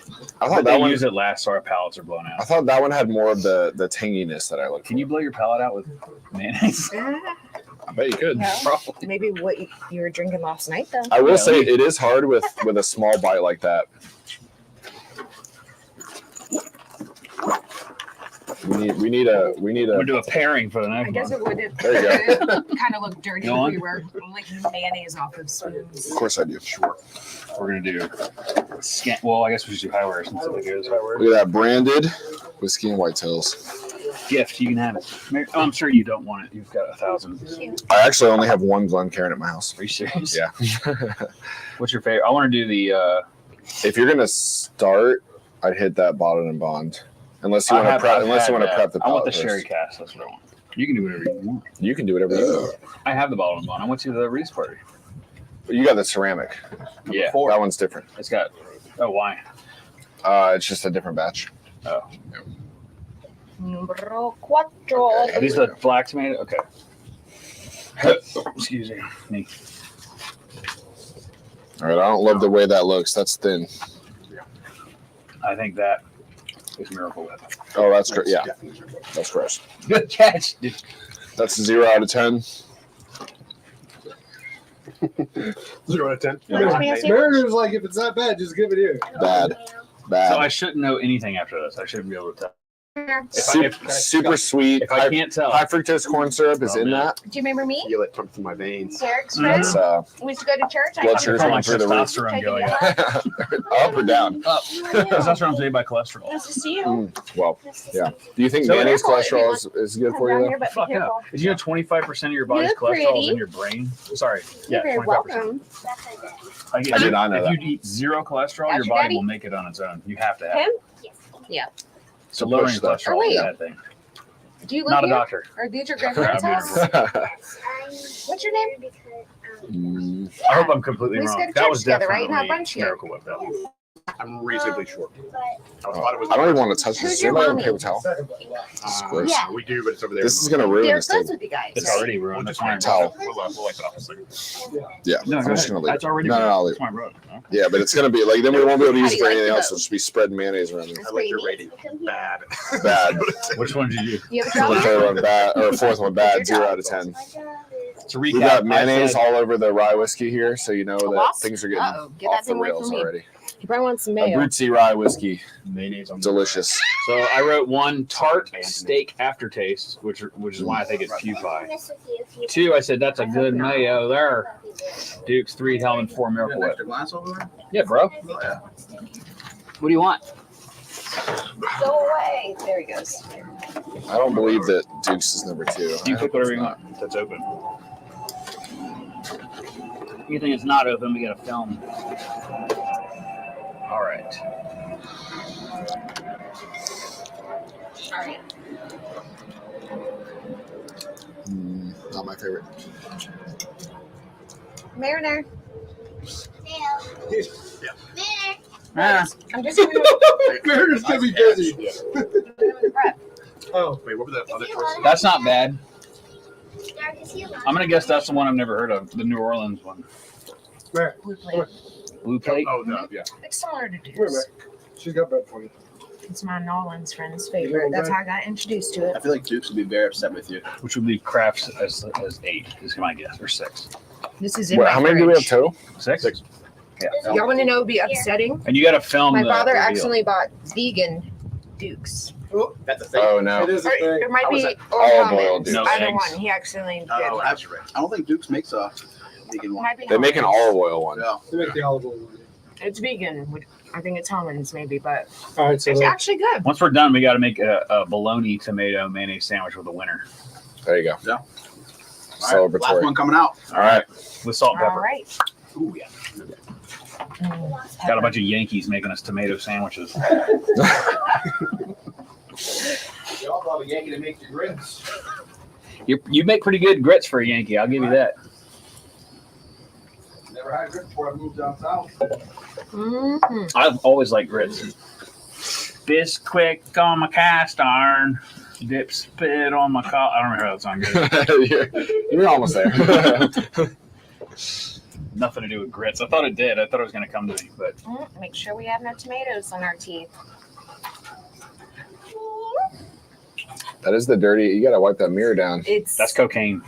I But thought they that one. use it last, so our palates are blown I out. thought that one had more of the tanginess that I looked for. Can you blow your palate out with mayonnaise? I bet you could. No. Probably. Maybe what you were drinking last night, though. I will Yeah, say it is hard with a small bite like that. We need a I'm gonna do a pairing for the I next guess one. it would have There you kind of looked dirty Go if on. we were licking mayonnaise off of spoons. Of course I do. We're gonna do Well, I guess we should do highware since it goes highware. Look at that branded whiskey and whitetails. Gift, you can have it. I'm sure you don't want it. You've got 1,000. I actually only have one Glencairn at my house. Are you serious? Yeah. What's your favorite? I want to do the. If you're gonna start, I'd hit that Bottled and Bond. Unless you want to prep. Unless you want to prep the I want palate the sherry first. cast. That's what I want. You can do whatever you want. You can do whatever you want. I have the bottle of bond. I went to the Reese party. You got the ceramic. Yeah. That one's different. It's got. Oh, why? It's just a different batch. Oh. Numero cuatro. Are these the black tomato? Okay. Excuse me. All right. I don't love the way that looks. That's thin. I think that is Miracle Whip. Oh, that's great. Yeah, that's gross. Good catch. That's 0 out of 10. 0 out of 10. Mariner's like, if it's that bad, just give it here. Bad. So I shouldn't know anything after this. I shouldn't be able to tell. Super sweet. If I can't tell. High fructose corn syrup is in that. Do you remember me? Feel it pumping through my veins. Derek's It's friend? We used to go to church. blood sugar's My going through the roof. testosterone going Up or down? up. Testosterone's made by cholesterol. Nice to see you. Well, yeah. Do you think So mayonnaise careful, cholesterol is good for you? Here, but be Fuck careful. up. Did you know 25% of your body's look cholesterol is pretty. in your brain? Sorry. You're Yeah, very 25%. welcome. I did not know if that. you eat zero cholesterol, That's your your body daddy? will make it on its own. You have to have Him? it. Yeah. So lowering push that. cholesterol Oh, wait. is a bad thing. Do you live Not a here? doctor. Or these are grandparents' house? What's your name? Mm, I hope I'm completely We used to wrong. go to That church was together, definitely right? And have brunch here. Miracle Whip. That was. I'm reasonably short. I oh, thought it was. I don't even want to touch this. Who's Does your anybody have a mommy? paper towel? This is gross. Yeah. We do, but it's over there. This is going to ruin They're this close table. with you guys. It's right? already ruined. That's fine. Towel. We'll wipe it off a second. Yeah, No, I'm go just ahead. going to leave That's it. already No, ruined. I'll leave That's my brother. Okay. Yeah, but it's going to be like, then we won't be able to use it for How do you anything like else. it, It'll just be spread mayonnaise around That's I like your pretty rating. Bad. Bad. Which one did you? You have a The job? third one bad, or fourth one bad, What's your 0 job? out of 10. To We recap, got I mayonnaise said- all over the rye whiskey here, so you know that wasp? things are getting Uh-oh. Get that off the thing away rails from me. already. You probably want some A mayo. Brutzi rye whiskey, mayonnaise on delicious. So I wrote 1 tart steak aftertaste, which is why I think it's pew pie. 2, I said that's a good mayo there. Dukes. 3, Hellman. 4, Miracle Whip. Extra glass over there? Yeah, bro. Oh, yeah. What do you want? Go away. There he goes. I don't believe that Dukes is number 2. You pick whatever you want. That's open. Anything that's not open, we gotta film. All right. Sorry. Not my favorite. Mariner. Ah, I'm just gonna Mariner's going to be busy. prep. Oh, Wait, what were the other choices? that's not bad. I'm gonna guess that's the one I've never heard of, the New Orleans one. Mary, Blue plate. Blue plate. Oh, no, yeah. It's similar to come here, Dukes. Mary. She's got bread for you. It's my New Orleans friend's favorite. That's how I got introduced to I it. feel like Dukes would be very upset with you. Which would be crafts as 8 is my guess, or 6. This is in Wait, my how many do we have fridge. total? 6. Yeah. Y'all want to know? It'd be upsetting. And you got to film. My the father reveal. accidentally bought vegan Dukes. Oh, That's a thing. Oh, no. it is a Or thing. it might How was be that? Olive oil almonds. Dukes. No Either eggs. one. He accidentally did. Oh, that's right. I don't think Dukes makes a vegan one. Might be They make an almonds. olive oil one. Yeah. They make the olive oil one. It's vegan. I think it's almonds, maybe, but All right, so it's the- actually good. Once we're done, we got to make a bologna tomato mayonnaise sandwich with a winner. There you go. Yeah. All right, last Celebratory. one coming out. All right. With salt and All pepper. right. Ooh, yeah. Mm, Got a bunch of Yankees making us tomato sandwiches. Y'all love a Yankee to make your grits. You make pretty good grits for a Yankee. I'll give you that. Never had grits before I moved down south. Mhm. I've always liked grits. Bisquick on my cast iron. Dip spit on my collar. I don't remember how that song goes. You're almost there. Nothing to do with grits. I thought it did. I thought it was going to come to me, but Make sure we have no tomatoes on our teeth. That is the dirty. You got to wipe that mirror down. It's that's cocaine.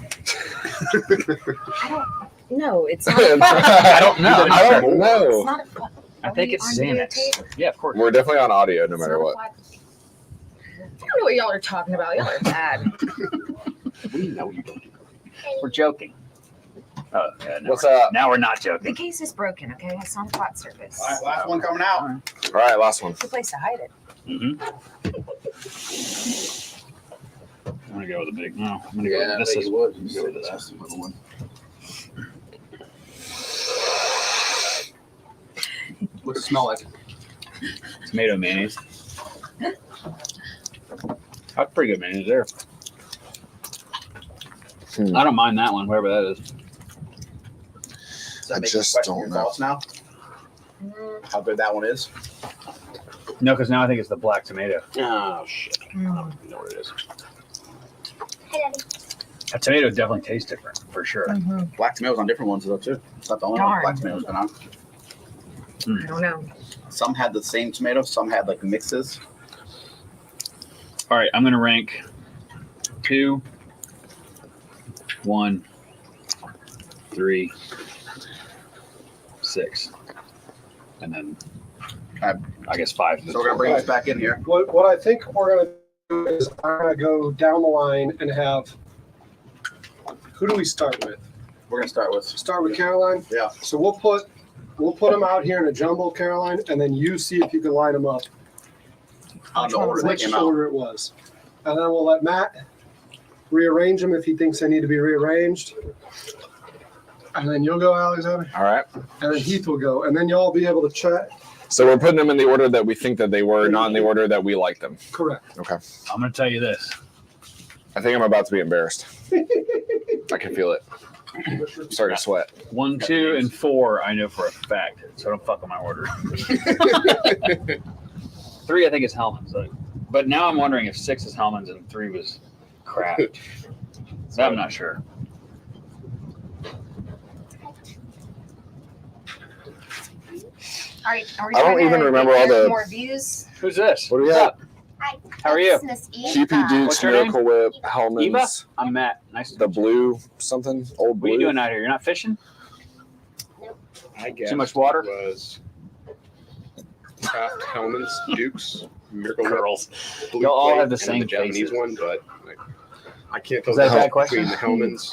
no, it's not. I don't know. I don't It's know. not a fun. I think it's Xanax. Yeah, of course. We're definitely on audio no matter what. I don't know what y'all are talking about. Y'all are bad. We know you don't do We're joking. Oh, yeah, no, What's up? now we're not The joking. case is broken, okay? It's not a flat surface. All right, last one coming out. All right, last one. It's a place to hide it. Mm-hmm. I'm gonna go with the big. No, I'm gonna go with this. Is would. go with this one. What's it smell like? Tomato mayonnaise. That's pretty good mayonnaise there. Hmm. I don't mind that one, whatever that is. Does that I make you just question don't your know. thoughts now? How good that one is? No, because now I think it's the black tomato. Oh shit! I Mm. don't know what it is. That tomato definitely tastes different, for sure. Mhm. Black tomatoes on different ones though too. It's not the only one Darn. black tomatoes been on. I don't know. Some had the same tomato, some had like mixes. All right, I'm going to rank 2, 1, 3, 6. And then I guess 5. So we're gonna bring this back in here. What I think we're gonna do is I'm gonna go down the line and have. Who do we start with? We're gonna start with Start with Caroline. Yeah. So we'll put them out here in a jumble, Caroline, and then you see if you can line them up. on the order they Which came out. order it was, and then we'll let Matt rearrange them if he thinks they need to be rearranged. And then you'll go, Alexander, All right. and then Heath will go, and then you'll all be able to chat. So we're putting them in the order that we think that they were, not in the order that we like them. Correct. Okay. I'm going to tell you this. I think I'm about to be embarrassed. I can feel it. I'm starting to sweat. 1, 2, and 4, I know for a fact. So don't fuck with my order. 3, I think is Hellman's. But now I'm wondering if 6 is Hellman's and 3 was Kraft. That I'm not sure. Are we I don't trying even to remember get all the- more views? Who's this? What do we What's have? up? How are you? QP Dukes, What's your name? Miracle Whip, Eva? Hellman's, I'm Matt. Nice to the meet you. blue something, old What blue. are you doing out here? You're not fishing? I guess Too much water? it was Kraft, Hellman's, Dukes, Miracle Whip, Girls. Blue Y'all all Plate, have the and same the Japanese faces. one, but I can't tell Is that a the bad difference question? between the Hellman's.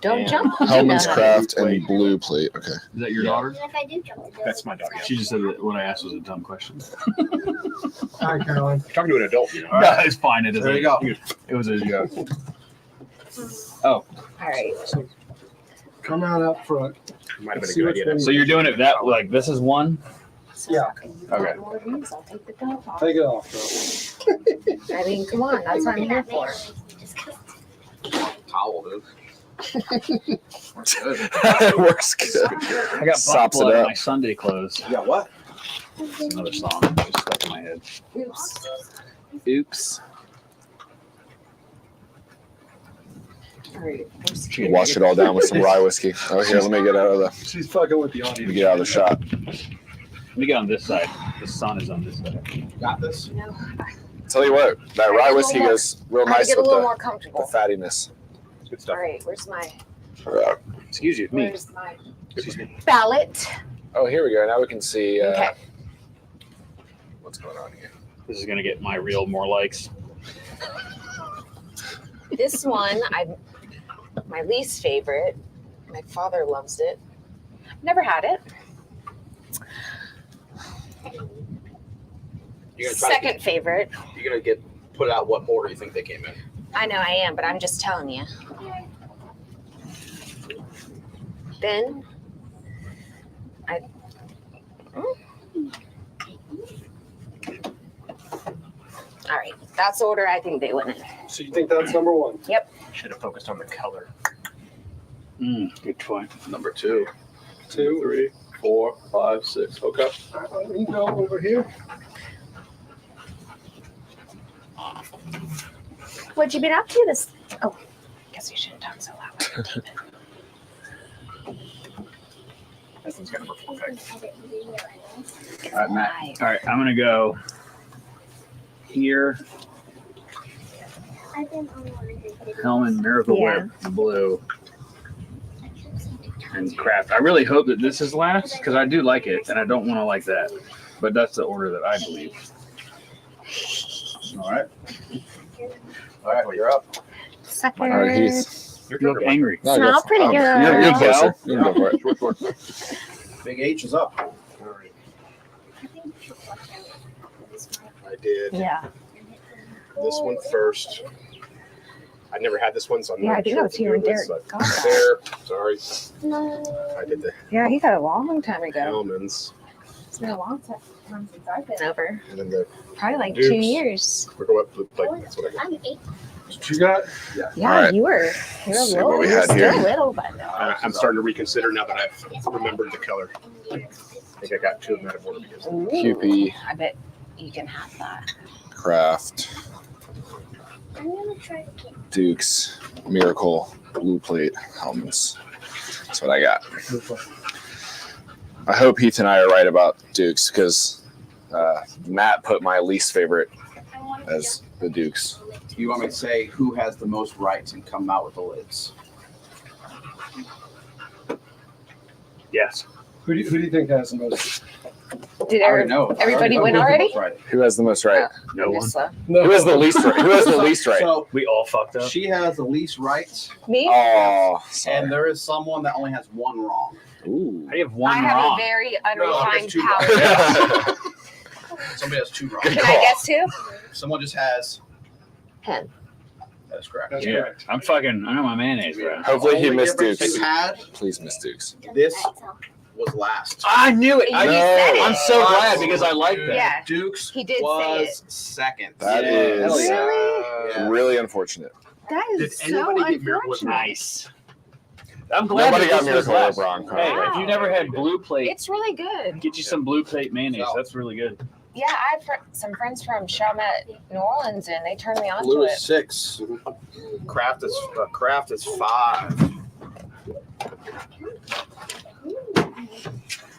Don't Yeah. jump. Hellman's No. Craft and blue plate. Okay. Is that your daughter? If I do jump, it does. That's my dog. She just said that what I asked was a dumb question. All right, Caroline. You're talking to an adult, you know. No, it's fine. It There you go. It was a joke. All right. Come out up front. Might have been a See good which idea. one- So you're doing it that like this is 1? Yeah. Okay. More views, I'll take the top off. Take it off. Though. I mean, come on, that's what I'm here for. Towel, dude. It works good. I got Sops butt blood it in up. my Sunday clothes. You got what? It's another song just stuck in my head. Oops. Oops. All right. Wash it all down with some rye whiskey. Oh, here, let me get out of the She's fucking with the let me audience. get out of the shot. Let me get on this side. The sun is on this side. Got this. No, Tell you what, that rye whiskey goes real trying to nice get a with little the more comfortable. fattiness. Good All stuff. right, where's my Excuse you, me. where's my Excuse me. ballot? Oh, here we go. Now we can see Okay. what's going on here. This is gonna get my real more likes. This one, my least favorite. My father loves it. Never had it. You're gonna try Second favorite. you're gonna get put out what order you think they came in. I know I am, but I'm just telling you. Then all right, that's the order I think they went in. So you think that's number 1? Should have focused on the color. Good point. Number 2, 2. 3, 4, 5, 6. Okay. All right, let me go over here. What you been up to this? Oh, guess we shouldn't talk so loud. This one's gonna work perfect. All right, Matt. All right, I'm gonna go here. Hellman Miracle Yeah. Whip blue and Kraft. I really hope that this is last because I do like it and I don't want to like that, but that's the order that I believe. All right. All right, well, you're up. Sucker. All right, Heath. Your You look turn. angry. No, Smell go- pretty oh, good. You're Go. closer. You can go for it. Big H is up. All right. I did Yeah. this one first. I never had this one, so I'm Yeah, not I think sure that what was to you do and with Derek. this, but got that. There, sorry. I did the Yeah, he got it a long time ago. Hellman's. It's been a long time. time since I've been over. And then the Probably like Dukes. 2 years. we go up with like that's what I got. I'm 8. What you got? Yeah, Alright. you were Let's see little. what we You were had still here. little, but I'm starting to reconsider now that I've remembered the color. I think I got two of them out of order because ooh, QP I bet you can have that. Craft I'm gonna try to get. Dukes Miracle Blue Plate helmets. That's what I got. I hope Heath and I are right about Dukes because Matt put my least favorite as the Dukes. You want me to say who has the most rights and come out with the lids? yes. Who do you think has the most? Did I already know. everybody win who has the already? most right. Who has the most right? No one. No. Who has the least right? Who has the least right? So We all fucked up. she has the least rights, Me? Oh, sorry. and there is someone that only has one wrong. Ooh. I have one I have wrong. a very No, unrefined it's two palate. Somebody has two wrong. Can I guess too? Someone just has. 10. That is correct. That's Yeah. correct. I'm fucking. I know my mayonnaise. Right? Hopefully he Only missed difference Dukes. you had Please miss Dukes. This was last. I knew it. You I, said it. I'm so glad because I like that. Yeah. Dukes He did say was second. That Hell is yeah. Yeah. really unfortunate. That Did is so anybody get Miracle unfortunate. Nice. I'm glad Nobody that got this was Miracle last. Bronc. Hey, if you never had blue plate, It's really good. get you some blue plate mayonnaise. So- That's really good. Yeah, I had some friends from Chalmette, New Orleans, and they turned me on Blue to is it. 6. Craft is 5.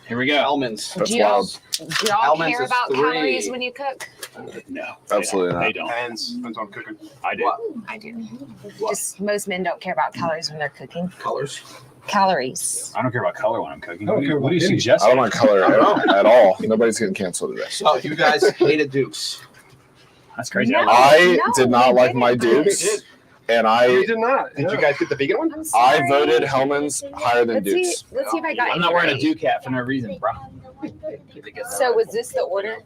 Here we go. Almonds. That's Do y'all, wild. do y'all Almonds care is about 3. calories when you cook? No, Absolutely They not. don't. Depends on cooking. I do. What? I do. What? Just most men don't care about calories when they're cooking. Colors. Calories. I don't care about color when I'm cooking. I don't What do care you, what do you about any. suggest? I don't want color at all. Nobody's getting canceled today. So you guys hated Dukes. That's crazy. No. I No, did not we like my didn't. Dukes, and We I did not. Did you guys get the vegan one? I'm I sorry. voted Hellman's higher than Let's see. Dukes. Let's see if I got. I'm any not wearing a right. Duke hat for no reason, bro. So was this the order?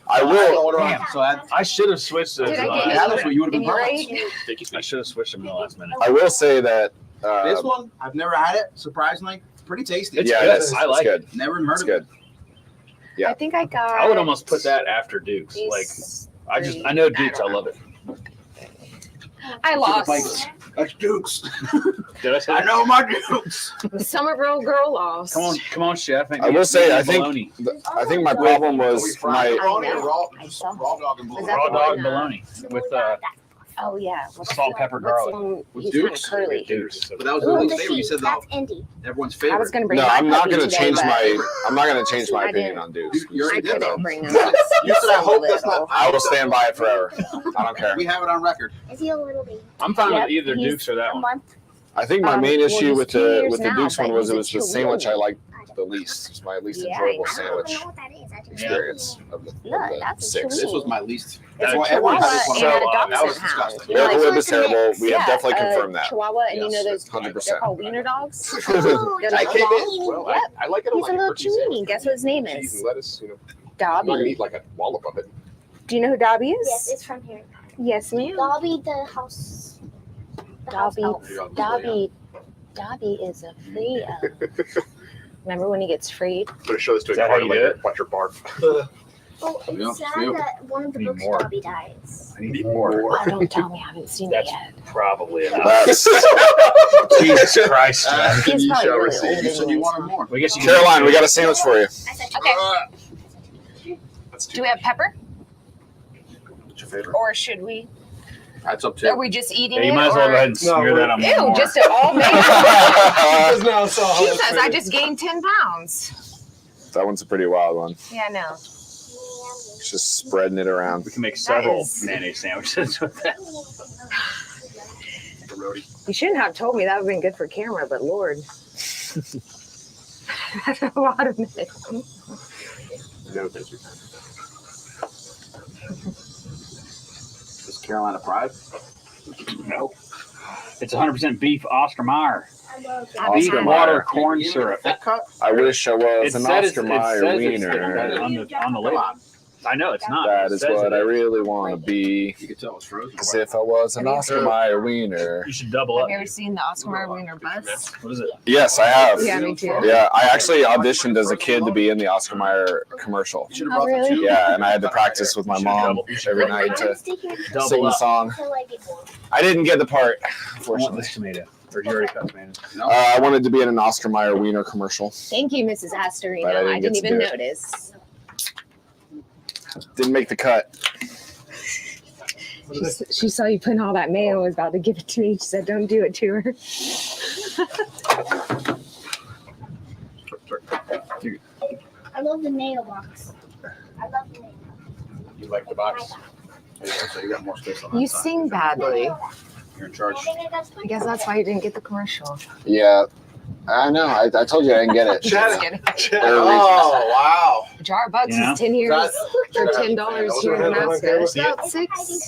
I will. Damn. So I should have switched it. Did I get yeah, any- that's what you would have been any perfect. right? I should have switched them in the last minute. I will say that. This one, I've never had it. Surprisingly, it's pretty tasty. It's yeah, good. it is. I like it's good. Never even heard It's of good. Yeah. I think I got. I would almost put that after Dukes. these Like three. I know Dukes. I don't love it. I it. lost. That's Dukes. Did I say? I know my Dukes. The Somerville girl lost. Come on, chef. I will say, I think- bologna. I think my problem Are we was frying my. it on or raw, I just saw. raw dog and Is blue? that raw the dog one, bologna with Oh yeah. What's salt, pepper, garlic. With He's kind of Dukes? curly. Dukes. But that was Ooh, the the least favorite. You seeds. said That's that Indy. everyone's I favorite. was gonna bring. No, my I'm not puppy going to today, change but my. I'm not going to change my I opinion didn't. on Dukes. You're I already did, though. couldn't bring them. You said I hope that's not. I will stand by it forever. I don't care. We have it on record. Is he a little baby? I'm fine Yep, with either he's Dukes or that A one. month. I think my main well, issue he's with 2 the years with the now, Dukes but one was he's it a was the sandwich I Chihuahua. liked the least. It's my least Yeah, enjoyable I I don't sandwich know what that is. I just experience of the Look, 6. that's a Chihuahua. This was my least. That's It's a why everyone Chihuahua has this one. and a So, That Dachshund was hound. disgusting. You know, Miracle like Whip is terrible. We have yeah, definitely confirmed that. Chihuahua, and you know Yes, those. 100%. They're called wiener dogs. Oh, They're just like a came in- long- Well, Yep. I like it on He's like a a little turkey sandwich. Chihuahua. Guess what his name Cheese is? and lettuce. You know, I'm not gonna Dobby. eat like a wallop of it. Do you know who Dobby Yes, is? it's from here. Yes, ma'am. Dobby the house. The house Dobby. elf. Dobby is a free elf. Remember when he gets freed? I'm gonna show this to Is a that car how you like do it? watch her barf. Oh, it's Yeah, sad yeah. that one of the Need books more. Dobby dies. I need more. Oh, don't tell me I haven't seen it That's yet. probably enough. That's Jesus Christ. After He's you probably shall really receive. old You said you anyways. wanted more. We guess you Caroline. We got a sandwich for you. I said, Okay. That's Do we have pepper, What's your favorite? or should we? That's up Are to we just eating Yeah, you it? might as well or- go ahead and smear that on Ew, more. just an all made. Because now I saw how much Jesus, I better- just gained 10 pounds. That one's a pretty wild one. Yeah, I know. It's just spreading it around. We can make several is- mayonnaise sandwiches with that. The roadie. You shouldn't have told me. That would have been good for camera, but Lord. That's a lot of minutes. No, thank you. Is Carolina Pride? Nope. It's 100% beef Oscar Mayer. I love I've it. Beef, had water, that. corn Give me syrup. a thick cut? I wish I was It an said Oscar it Mayer says it's wiener. on the Come label. on. I know it's not. That It is says what it I is. really want to be. You can tell it's frozen. As if I was an Oscar Mayer wiener. You should double Have up. you ever seen the Oscar Mayer Wiener bus? What is it? Yes, I have. Yeah, me too. Yeah, I actually auditioned as a kid to be in the Oscar Mayer commercial. Oh, really? Yeah, and I had to practice with my mom every night to sing Double the up. song. I didn't get the part, I want unfortunately. this tomato. Or you already cut tomato? I wanted to be in an Oscar Mayer wiener commercial. Thank you, Mrs. Astorino. But I didn't I get didn't to even do it. notice. Didn't make the cut. She saw you putting all that mayo and was about to give it to me. She said, don't do it to her. I love the nail box. I love the nail You like the box? So you got more space on that You side. sing badly. You're in charge. box. I guess that's why you didn't get the commercial. Yeah, I know. I told you I didn't get it. Just kidding. There are reasons. Oh, wow. A jar of bucks Yeah. is 10 years for $10 here in Yeah. Alaska. It's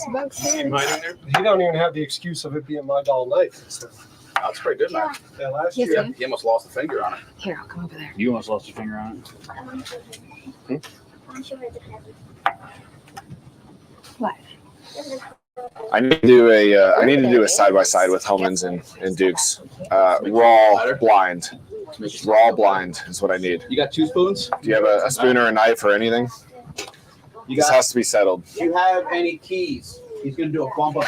about $6 here. You don't even have the excuse of it being my doll knife. So, That's pretty good, man. yeah, last Yes, year. ma'am. You almost lost a finger on it. Here, I'll come over there. You almost lost your finger on it. I'm sure it's heavy. What? I need to do a side by side with Hellman's and Duke's. Raw blind. Raw blind is what I need. You got 2 spoons? Do you have a spoon or a knife or anything? You This got? has to be settled. Do you have any keys? He's gonna do a bump of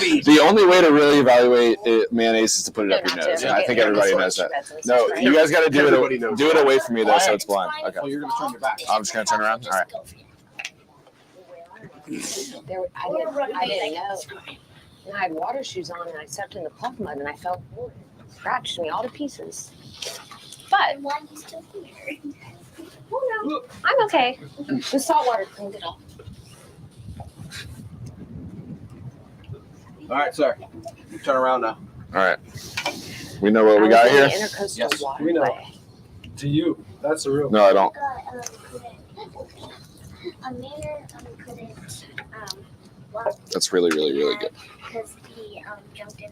each. The only way to really evaluate mayonnaise is to put it up your nose. And I think everybody knows that. No, you guys got to do Everybody it. knows Do it that. away from me though, so it's blind. Okay. Oh, you're gonna turn your back. I'm just gonna turn around. All right. I didn't know. And I had water shoes on and I stepped in the puff mud and I felt it scratched me all to pieces. But Why are you still here? oh no, I'm okay. The salt water cleaned it off. All right, sir. You turn around now. All right. We know what we got here. Intercoastal Yes, waterway. we know. To you, that's the real. No, I don't. A mayor couldn't walk That's really, really, really good. because he jumped in.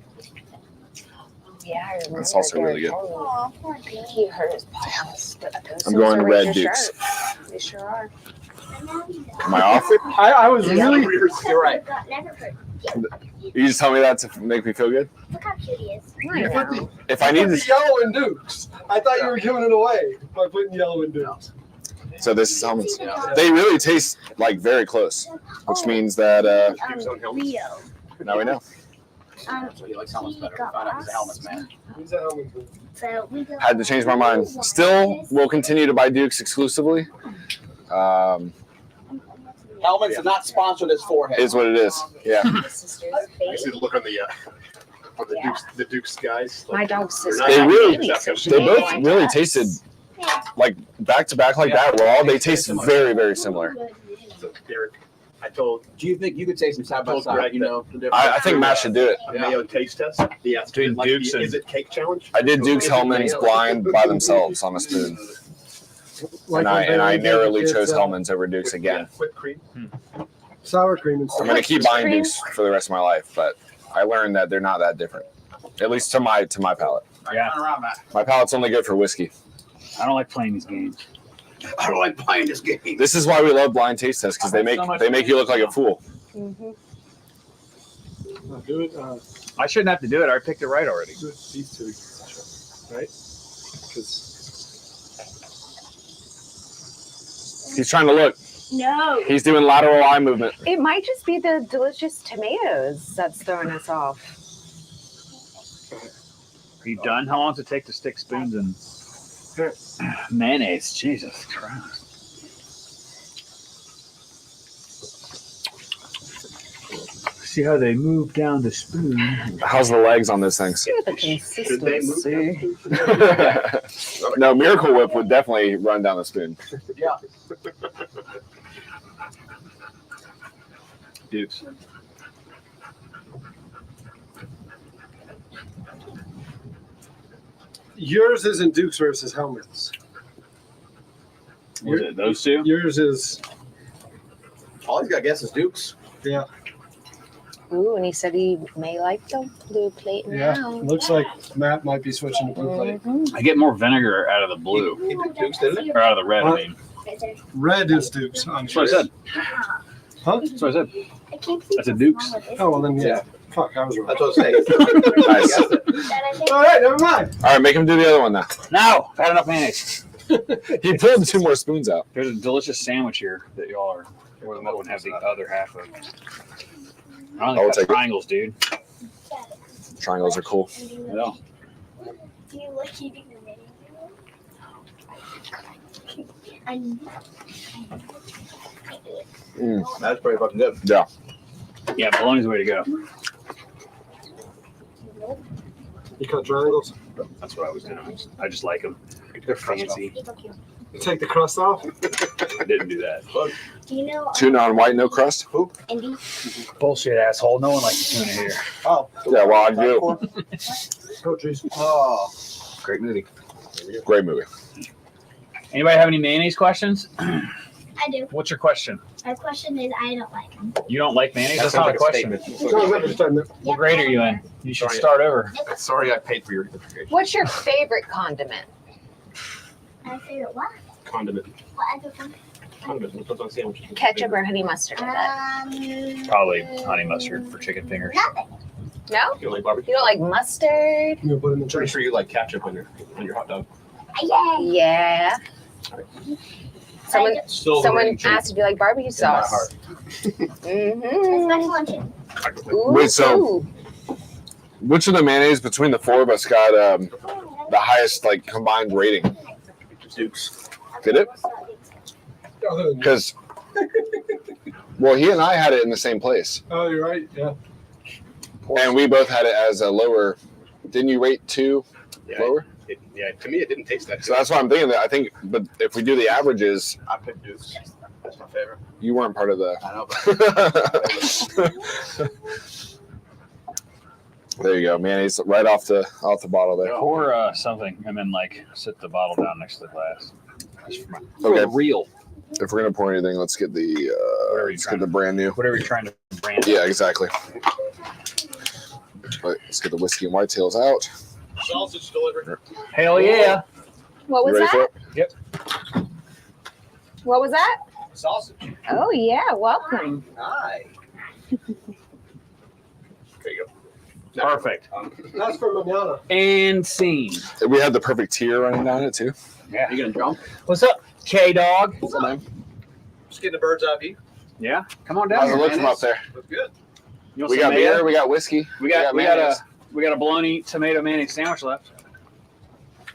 Yeah, I remember. That's also really good. Oh, poor baby. He hurt his paws. I'm going red Dukes. They sure are. Am I off? I was really. You're right. Never hurt. You just tell me that to make me feel good. Look how cute he is. I know. If I need the to, yellow in Dukes. I thought you were giving it away by putting yellow in Dukes. so this is Hellman's. They really taste like very close, which means that Leo. now we know. So he likes helmets better. We found out he's a helmets man. Who's that helmet? So we go. Had to change my mind. Still, will continue to buy Dukes exclusively. Helmets are not sponsored as forehead. Is what it is. Yeah. My sister's I see the baby. look on the Yeah. Duke's guys. My dog's sister. They had a really- baby, so she They made both one really to us. tasted like back to back like that. Raw. They taste very, very similar. So Derek, I told Do you think you could taste them side by Told side? Greg You that- know the difference. I think Matt should do it. a Mayo taste test. Yeah, Between like Duke's the and- Is It Cake Challenge? I did Duke's Hellman's blind by themselves on a spoon, and I narrowly chose Hellman's over Duke's again. Whipped cream. Sour cream and I'm stuff. gonna keep buying Cream. Dukes for the rest of my life, but I learned that they're not that different, at least to my palate. All right, Yeah. turn around, Matt. My palate's only good for whiskey. I don't like playing these games. I don't like playing this game. This is why we love blind taste tests because they make you look like a fool. Mhm. Do it. I shouldn't have to do it. I picked it right already. Do it these two, right? Because He's trying to look. No. He's doing lateral eye movement. It might just be the delicious tomatoes that's throwing us off. Are you done? How long does it take to stick spoons in mayonnaise? Jesus Christ. See how they move down the spoon. How's the legs on those things? Look at the Should they move consistency. No, Miracle Whip would definitely run down the spoon. Yeah. Dukes. yours isn't Dukes versus Hellman's. Was it those two? Yours is, All he's got to guess is Dukes. yeah. Ooh, and he said he may like the blue plate Yeah. now. Looks like Matt might be switching to blue plate. Mhm. I get more vinegar out of the blue. He picked Dukes, didn't he? Or out of the red, I mean. Right there. Red is Dukes. I'm That's what I said. Huh? That's what I said. I can't see That's a what's Dukes. wrong with this. Oh, well then, yeah. Yeah. Fuck, I was wrong. That's what I'm saying. Nice. Guessed it. That I think- All right, never mind. All right, make him do the other one now. No, I've had enough mayonnaise. He pulled 2 more spoons out. There's a delicious sandwich here that y'all are more than welcome to have the other half of. I I'll don't think take it. triangles, dude. Triangles are cool. No. Do you like eating the mayonnaise? That's pretty fucking good. Yeah. Yeah, bologna's the way to go. You cut triangles. That's what I was doing. I just like them. They're fancy. Take the crust off. I didn't do that. Do you know Tuna on white, no crust. Indy? Bullshit, asshole. No one likes the tuna here. Oh. Yeah, well, I do. Oh, jeez. Oh. Great movie. Great movie. Anybody have any mayonnaise questions? I do. What's your question? My question is, I don't like them. You don't like mayonnaise? That's not a question. What grade are you in? You should start over. Sorry, I paid for your education. What's your favorite condiment? My favorite what? Condiment. What other one? Condiment. It puts on sandwiches. Ketchup or honey mustard? with that? Probably honey mustard for chicken fingers. Nothing. No? You don't like barbecue? You don't like mustard? You put it in the I'm pretty trash. sure you like ketchup on your hot dog. Yay! Yeah. Someone Still someone asked if you like barbecue in my sauce. heart. Mm-hmm. That's my luncheon. Wait, so- Which of the mayonnaise between the 4 of us got the highest like combined rating? Dukes. Did it? Because, well, he and I had it in the same place, Oh, you're right. Yeah. and we both had it as a lower. Didn't you rate 2 lower? To me, it didn't taste that So that's why I'm thinking that I think, but if we do the averages, I picked Dukes. That's my favorite. you weren't part of the. I know, but There you go, mayonnaise right off the bottle there. Pour something and then like sit the bottle down next to the glass. Just for Okay. real. If we're gonna pour anything, let's get the let's get the brand new. Whatever you're trying to brand. Yeah, exactly. Right, let's get the whiskey and whitetails out. sausage delivered. Hell yeah. What was You ready that? for it? What was that? Sausage. Oh yeah, welcome. Hi. There you go. Perfect. That's for manana. And scene. We had the perfect tear running down it too. Yeah. You gonna jump? What's up, K-Dog? What's up, man? Just getting the birds eye view. Yeah. Come on How's down it here. look from up there? Looks good. You want We some got mayo? beer, we got whiskey, We got mayonnaise. a bologna tomato mayonnaise sandwich left.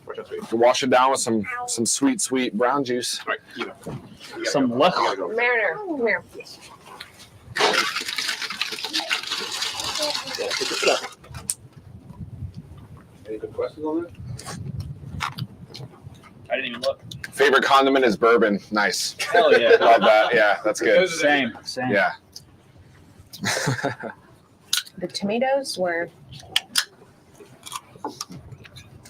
Watch out, sweet. Wash it down with some sweet brown juice. All right, you go. You gotta Some go. luck. You gotta go. Mariner, come here. Yeah, pick it up. Any good questions on that? I didn't even look. Favorite condiment is bourbon. Nice. Hell yeah. Love that. Yeah, that's good. Same. Yeah. The tomatoes were.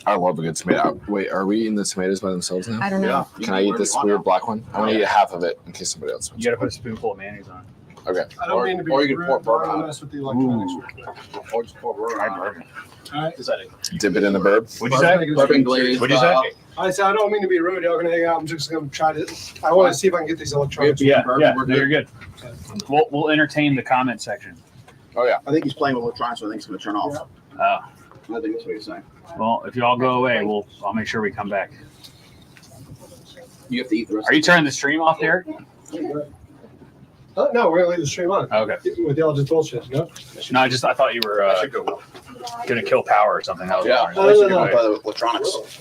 I love a good tomato. Wait, are we eating the tomatoes by themselves now? I don't know. Can I eat this weird black one? I want to eat half of it in case somebody else wants. You gotta put a spoonful of mayonnaise on. Okay. I don't mean to be or you can rude, pour but I bourbon wanna on mess with the electronics. Or just pour bourbon Try on. bourbon. All right. Dip it in the burb. What'd you say? Bourbon glaze. What'd you say? I said I don't mean to be rude. Y'all gonna hang out. I'm just gonna try to. I want to see if I can get these electronics. Yeah, Bourbon, yeah. we're No, you're good. We'll entertain the comment section. Oh yeah. I think he's playing with electronics, so I think it's going to turn off. Oh. I think that's what he's saying. Well, if you all go away, I'll make sure we come back. You have to eat the rest. Are you turning the stream off, Derek? Oh, no, we're gonna leave the stream on. Okay. With y'all just bullshit. No. No, I thought you were I should go. gonna kill power or something. That was Yeah, all right. I should no. go by the electronics.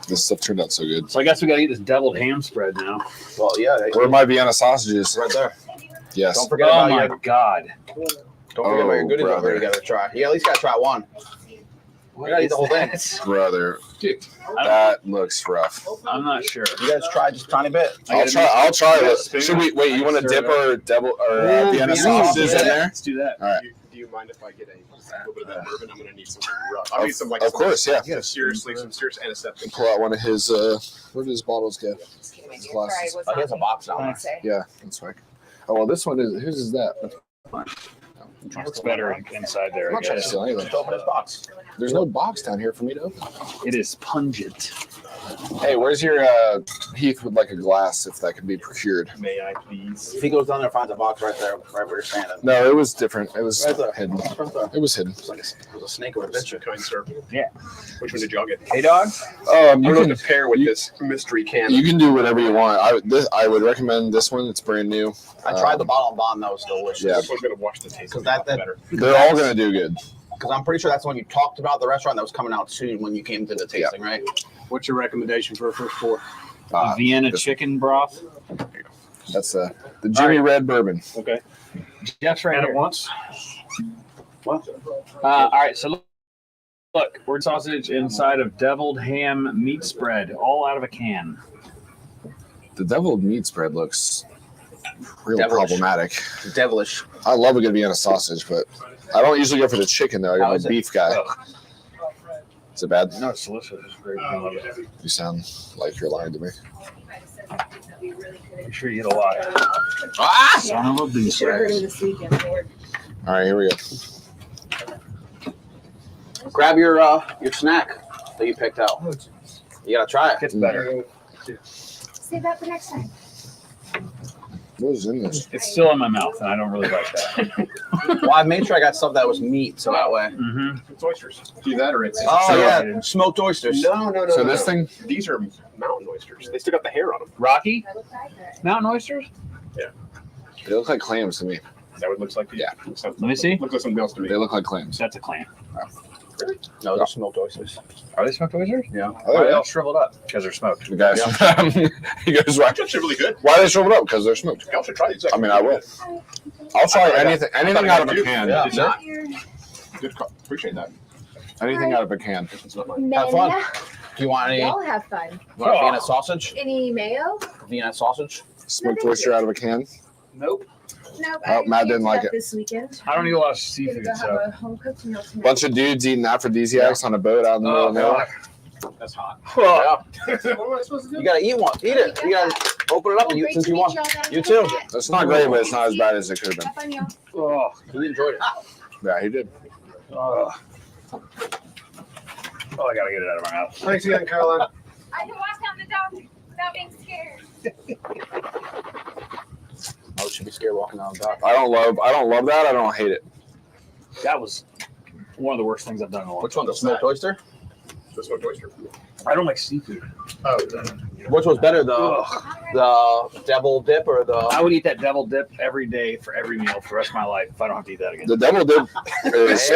This stuff turned out so good. So I guess we gotta eat this deviled ham spread now. Well, yeah, Where are my Vienna sausages? right there. Yes. Don't forget Oh about my your. God. Don't forget about your Oh, goodies over there. brother. You got to try. You at least got to try one. You got to eat the whole thing. Brother, that looks rough. I'm not sure. You guys try just a tiny bit. I'll try got a it. spoon? Should we wait? You want to dip our Vienna Vienna sausages in sausages. there? Let's do that. All right. Do you mind if I get a little bit of that bourbon? I'm gonna need some rough. I'll Of- need some like of course, yeah. Seriously, some serious antiseptic. Pull out one of his. Where did his bottles go? Glasses. Oh, he has a box now. Yeah, that's right. Oh well, this one is. Whose is that? It's better inside there, I'm I not trying to guess. steal anything. Just open his box. There's no box down here for me to open. It is pungent. Hey, where's your Heath would like a glass if that could be procured? May I please? If he goes down there and finds a box right there, right where you're standing. No, it was different. It was Right there. hidden. Right there. It was hidden. It's like it was a snake or a bitch. Kind sir. Yeah. Which one did y'all get? Hey, dog. You I don't know can what to pair with you- this mystery can. you can do whatever you want. I would recommend this one. It's brand new. I tried the bottle and bond. That was delicious. Yeah. Which one's gonna wash the taste? Because that better. They're all gonna do good. because I'm pretty sure that's the one you talked about the restaurant that was coming out soon when you came to the tasting, right? What's your recommendation for a first pour? Vienna this- chicken broth. That's the Jimmy Red Bourbon. Okay. Jeff's right And here. at once. What? All right, so look, word sausage inside of deviled ham meat spread, all out of a can. The deviled meat spread looks real Devilish. problematic. Devilish. I love a good Vienna sausage, but I don't usually go for the chicken though. How I'm is a it? beef guy. Is it bad? No, it's delicious. It's great. I love it. You sound like you're lying to me. Make sure you get a lot. Ah! Son of a beast. Should have heard him this weekend. All right, here we go. Grab your snack that you picked out. You gotta try it. Gets better. Save that for next time. What is in this? It's still in my mouth, and I don't really like that. Well, I made sure I got stuff that was meat, so that way. Mm-hmm. It's oysters. Do that or it's. Oh So- yeah, smoked oysters. No. So this thing, These are mountain oysters. They still got the hair on them. Rocky? Mountain oysters? they look like clams to me. Is that what it looks like? Yeah. Let me see. Looks like something else to me. They look like clams. That's a clam. No, they're smoked oysters. Are they smoked oysters? Yeah. Why Oh, are they yeah. all shriveled up? Because they're smoked. The guys, he goes, why? That's actually really good. Why are they shriveled up? Because they're smoked. Y'all should try these. I mean, I will. I'll try anything out of a can. Yeah. Did not. Good call. Appreciate that. Anything out of a can. It's not mine. Have fun. Do you want any? Y'all have fun. You want Vienna sausage? Any mayo? Vienna sausage? Smoked oyster out of a can. Nope. Nope. Oh, Matt didn't like it. This weekend. I don't eat a lot of Gonna seafood, go have so. a home cooked meal tonight. Bunch of dudes eating aphrodisiacs on a boat out in the middle of nowhere. That's hot. Yeah. What am I supposed to do? You gotta eat one. Eat it. You gotta open it up and you, Great since to you meet want. y'all down You in too. Connecticut. It's not great, but it's not as bad as it could have been. Have fun, y'all. Oh, You enjoyed it. Yeah, he did. oh, I gotta get it out of my mouth. Thanks again, Caroline. I can walk down the dog without being scared. I should be scared walking down the dock. I don't love that. I don't hate it. That was one of the worst things I've done in a long Which one? The smoked oyster? The smoked oyster. time. I don't like seafood. Oh, Which was better, the devil dip or the? I would eat that devil dip every day for every meal for the rest of my life if I don't have to eat that again. The devil dip is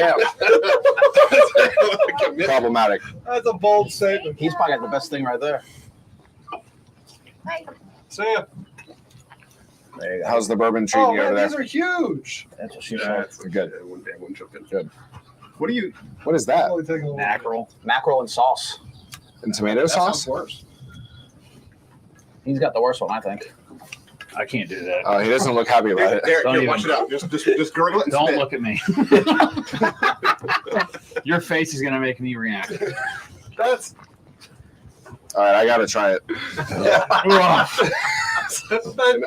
problematic. That's a bold statement. He's probably got the best thing right there. Sam. There you go. How's the bourbon treating Oh you over man, there? these are huge. That's what she yeah, said. Good. One jumped in. Good. What do you? What is that? Only taking a little- Mackerel. Mackerel and sauce. And tomato That sauce? sounds worse. He's got the worst one, I think. I can't do that. Oh, he doesn't look happy about it. Derek, Don't here, even- watch it out. Just gurgle it and Don't spit. look at me. Your face is gonna make me react. That's All right, I gotta try it.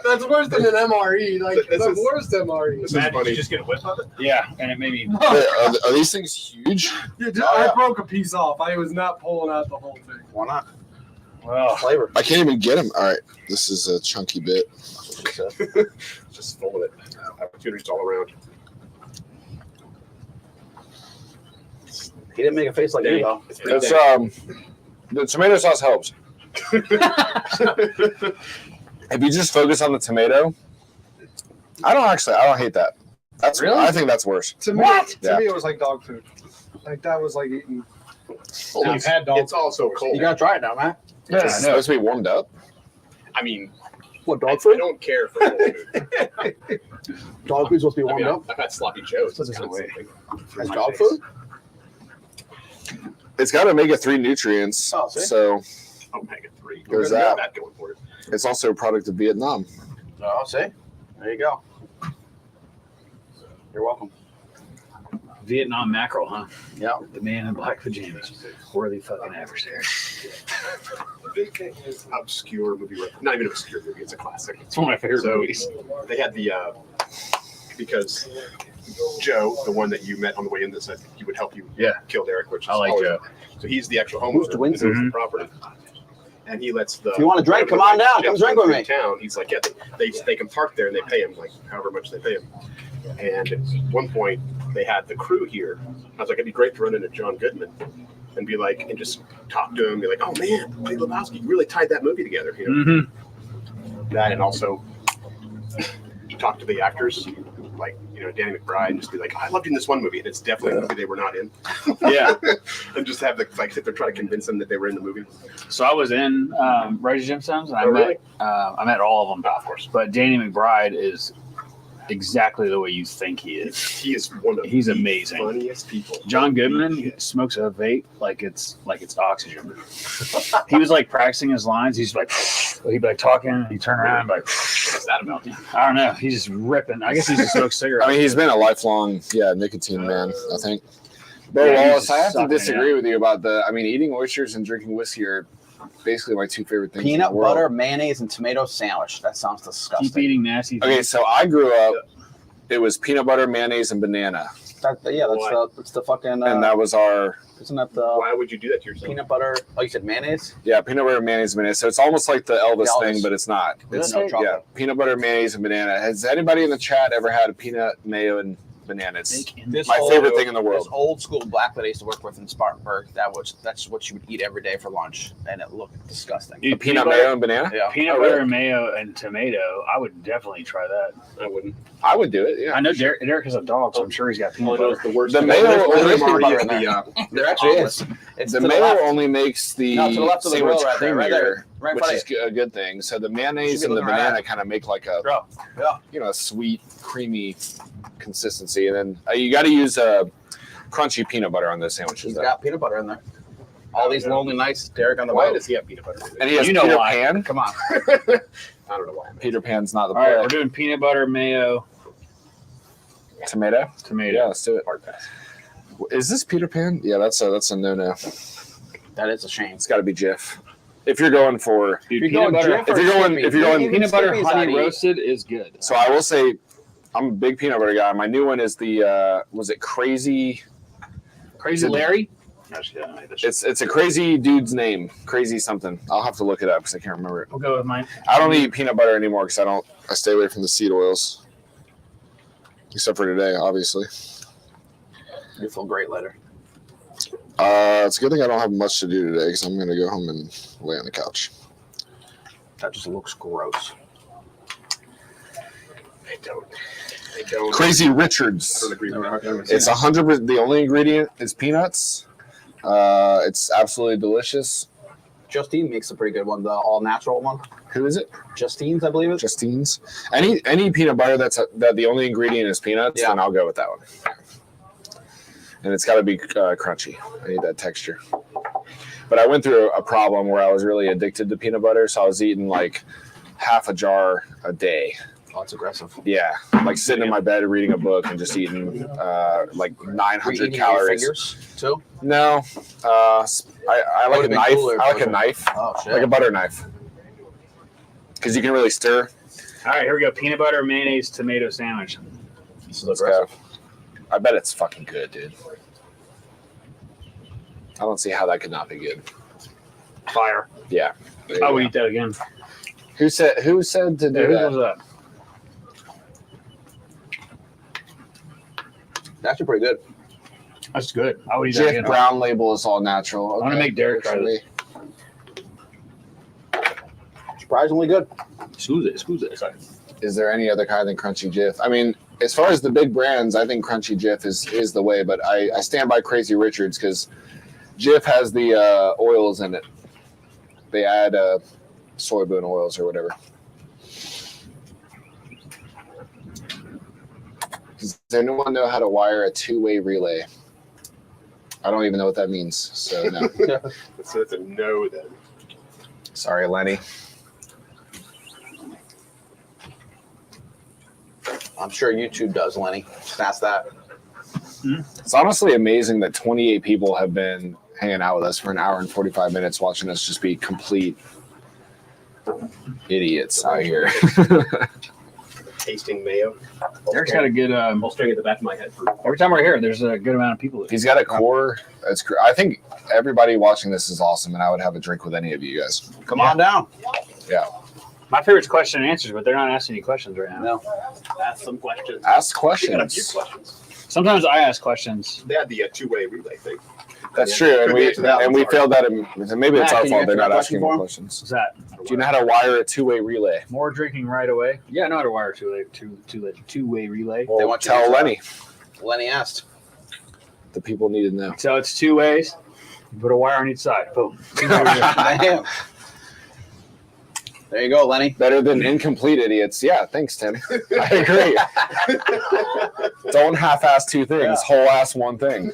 that's worse than an MRE. Like This the is- worst MRE. This is funny. Just get a whiff of it. Yeah, and it made me. Wait, are these things huge? Yeah, Oh, I yeah. broke a piece off. I was not pulling out the whole thing. Why not? Well, Flavor. I can't even get them. All right, this is a chunky bit. That's what she said. Just full of it. Opportunities all around. He didn't make a face like me, though. It's pretty It's dank. the tomato sauce helps. If you just focus on the tomato, I don't hate that. That's Really? I think that's worse. To me, What? to me, it was like dog food. Like that was like eating. Well, You've had dog. It's also cold. You gotta try it now, man. yeah, It's supposed to be warmed up. I mean, What, I dog food? don't care for cold food. Dog food's supposed to be I warmed mean, up? I've had sloppy joes. Put this It's away. That's dog food? It's got omega-3 nutrients, Oh, see? so Omega-3. There's Got that. going for it. it's also a product of Vietnam. Oh, see? There you go. You're welcome. Vietnam mackerel, huh? Yeah. The man in black pajamas. Worthy fucking adversary. The big thing is obscure movie. Not even an obscure movie. It's a classic. It's one of my favorite So- movies. They had the because Joe, the one that you met on the way in, that said he would help you Yeah. kill Derek, which is I like always- Joe. So he's the actual Who's homeowner. the win? This is the property. and he lets the. If you want a drink, come on down. Come drink with me. Town. He's like, yeah, they can park there and they pay him like however much they pay him. And at one point, they had the crew here. I was like, it'd be great to run into John Goodman and be like, and just talk to him, be like, oh man, Big Lebowski really tied that movie together. You know? Mm-hmm. That, and also talk to the actors, like, you know, Danny McBride, and just be like, oh, I loved you in this one movie, and it's definitely a movie they were not in. Yeah. And just have the, like, sit there trying to convince them that they were in the movie. So I was in Righteous Gemstones, and I met all of them, Oh, of course. but Danny McBride is exactly the way you think he is. He is one of He's the amazing. funniest people. John Goodman smokes a vape like it's oxygen. He was like practicing his lines. He'd be like talking, and he'd turn around and be like, What's that about? I don't know. He's just ripping. I guess he just smokes cigarettes. I mean, he's been a lifelong, nicotine man, I think. But Yeah, he's Wallace, just I have to sucking it disagree out. with you about eating oysters and drinking whiskey are basically my two favorite things. Peanut in the world. butter, mayonnaise, and tomato sandwich. That sounds disgusting. Keep eating nasty Okay, things. so I grew up, it was peanut butter, mayonnaise, and banana. That's the fucking. And that was our, Isn't that the Why would you do that to yourself? peanut butter? Oh, you said mayonnaise? peanut butter, mayonnaise, and banana. So it's almost like the Elvis The Elvis. thing, but it's not. It's, No chocolate. yeah, peanut butter, mayonnaise, and banana. Has anybody in the chat ever had a peanut, mayo, and banana? It's my favorite thing in the This world. old school black that I used to work with in Spartanburg. That's what you would eat every day for lunch, and it looked disgusting. Dude, Peanut, mayo, and banana? Yeah. Peanut Oh, butter, really? mayo, and tomato. I would definitely try that. I wouldn't. I would do it, yeah. I know Derek has a dog, so I'm sure he's got peanut All I know is butter. the worst. The mayo only is There actually is. It's The to mayo left. only makes the No, to the left of the sandwich grill right there, right there. creamier, Right in which front is of a good thing. So the mayonnaise Should and be the looking right banana at kind of make like a, Yeah. sweet, creamy consistency. And then you got to use crunchy peanut butter on those sandwiches. He's though. got peanut butter in there. All these lonely nights, Derek on the Why boat. does he have peanut butter? And he has You know Peter why. Pan. Come on. I don't know why. Peter Pan's not the All right, play. we're doing peanut butter, mayo, Tomato? tomato. Yeah, let's do it. Hard pass. Is this Peter Pan? Yeah, that's a no-no. That is a shame. It's got to be Jif. If you're going for, Dude, If you're peanut going butter. Jif or if you're going- Skippy, if you're going even Peanut butter Skippy's honey I'd eat. roasted is good. so I will say, I'm a big peanut butter guy. My new one is the was it Crazy? Crazy Larry. No, just kidding. It's a crazy dude's name, Crazy something. I'll have to look it up because I can't remember it. We'll go with mine. I don't eat peanut butter anymore because I stay away from the seed oils, except for today, obviously. You feel great later. It's a good thing I don't have much to do today because I'm gonna go home and lay on the couch. That just looks gross. I don't. Crazy I Richards. don't agree with that. It's 100%. The only ingredient is peanuts. It's absolutely delicious. Justine makes a pretty good one, the all natural one. Who is it? Justine's, I believe it. Justine's. Any peanut butter that the only ingredient is peanuts, Yeah. then I'll go with that one. And it's got to be crunchy. I need that texture. But I went through a problem where I was really addicted to peanut butter, so I was eating like half a jar a day. Oh, it's aggressive. Yeah, like sitting in my bed reading a book and just eating like Were you 900 eating your calories. fingers too? No, I like Would've a been knife. cooler I if like it a was- knife, Oh shit. like a butter knife, because you can really stir. All right, here we go. Peanut butter, mayonnaise, tomato sandwich. This is Let's go. aggressive. I bet it's fucking good, dude. I don't see how that could not be good. Fire. Yeah. There you I would go. eat that again. Who said to do Hey, who that? was that? Actually pretty good. That's good. I would eat that Jif again. Brown label is all natural. I'm gonna make Derek try this. Surprisingly good. Excuse it. Sorry. Is there any other kind than Crunchy Jif? I mean, as far as the big brands, I think Crunchy Jif is the way, but I stand by Crazy Richards because Jif has the oils in it. They add soybean oils or whatever. Does anyone know how to wire a two-way relay? I don't even know what that means, so no. So it's a no then. Sorry, Lenny. I'm sure YouTube does, Lenny. Just ask that. It's honestly amazing that 28 people have been hanging out with us for an hour and 45 minutes watching us just be complete idiots out here. tasting mayo. Derek's got a good. I'll staring at the back of my head for Every time we're here, there's a good amount of people. He's got a core. I think everybody watching this is awesome, and I would have a drink with any of you guys. Come on down. Yeah. My favorite's question and answers, but they're not asking any questions right now. No. ask some questions. Ask We got a few questions. questions. Sometimes I ask questions. They had the two-way relay thing. That's true, and we failed that. Maybe it's Matt, our can you fault they're answer not that asking question more for him? questions. What's that? Do you know how to wire a two-way relay? More drinking right away. Yeah, I know how to wire two-way relay. Well, want you to tell try. Lenny. Lenny asked. The people need to know. So it's 2 ways. You put a wire on each side. Boom. Damn. There you go, Lenny. Better than incomplete idiots. Yeah, thanks, Tim. I agree. Don't half-ass two things. Whole-ass one thing.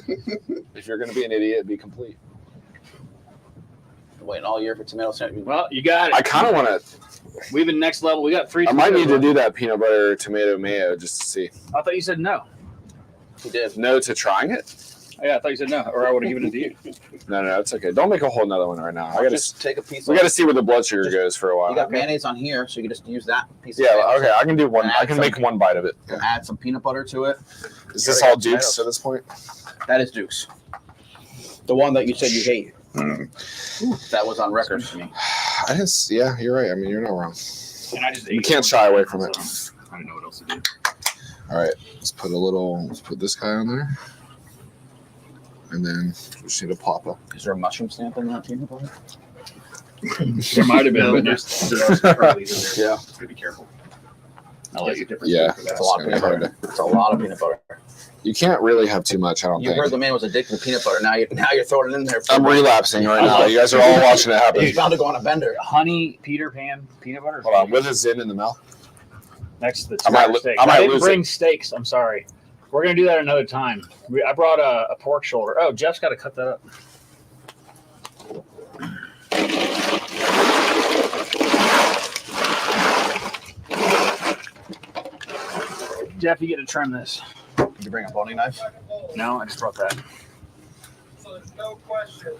If you're going to be an idiot, be complete. Waiting all year for tomato sandwich. Well, you got it. I kind of want to. We've been next level. We got 3. I might need to do that peanut butter tomato mayo just to see. I thought you said no. He did. No to trying it? Oh, yeah, I thought you said no, or I would have given it to you. No, it's okay. Don't make a whole nother one right now. I gotta. Just take a piece. We got to see where the blood sugar goes for a while. You got mayonnaise on here, so you can just use that piece. Yeah, of okay. I can do one. And I add can some- make one bite of it. Add some peanut butter to it. Is this all Duke's at this point? That is Duke's. The one that you said you hate. That was on record for me. I didn't. Yeah, you're right. I mean, you're not wrong. And I just You can't shy away from it. I don't know what else to do. All right, let's put this guy on there, and then we just need a pop-up. Is there a mushroom stamp in that peanut butter? There might have been, but there are some Curly's in there. Yeah. So be careful. I'll let you. Yeah, That's a lot of peanut butter. It's a lot of peanut butter. You can't really have too much. I don't You think. heard the man was addicted to peanut butter. Now you're throwing it in there. I'm relapsing right now. You guys are all watching it happen. He's bound to go on a bender. Honey Peter Pan peanut butter. Hold on, with a zin in the mouth. Next to the I might steaks. I might didn't lose bring it. steaks. I'm sorry. We're gonna do that another time. I brought a pork shoulder. Oh, Jeff's got to cut that up. Jeff, you get to trim this. Did you bring a boning knife? No, I just brought that. No question.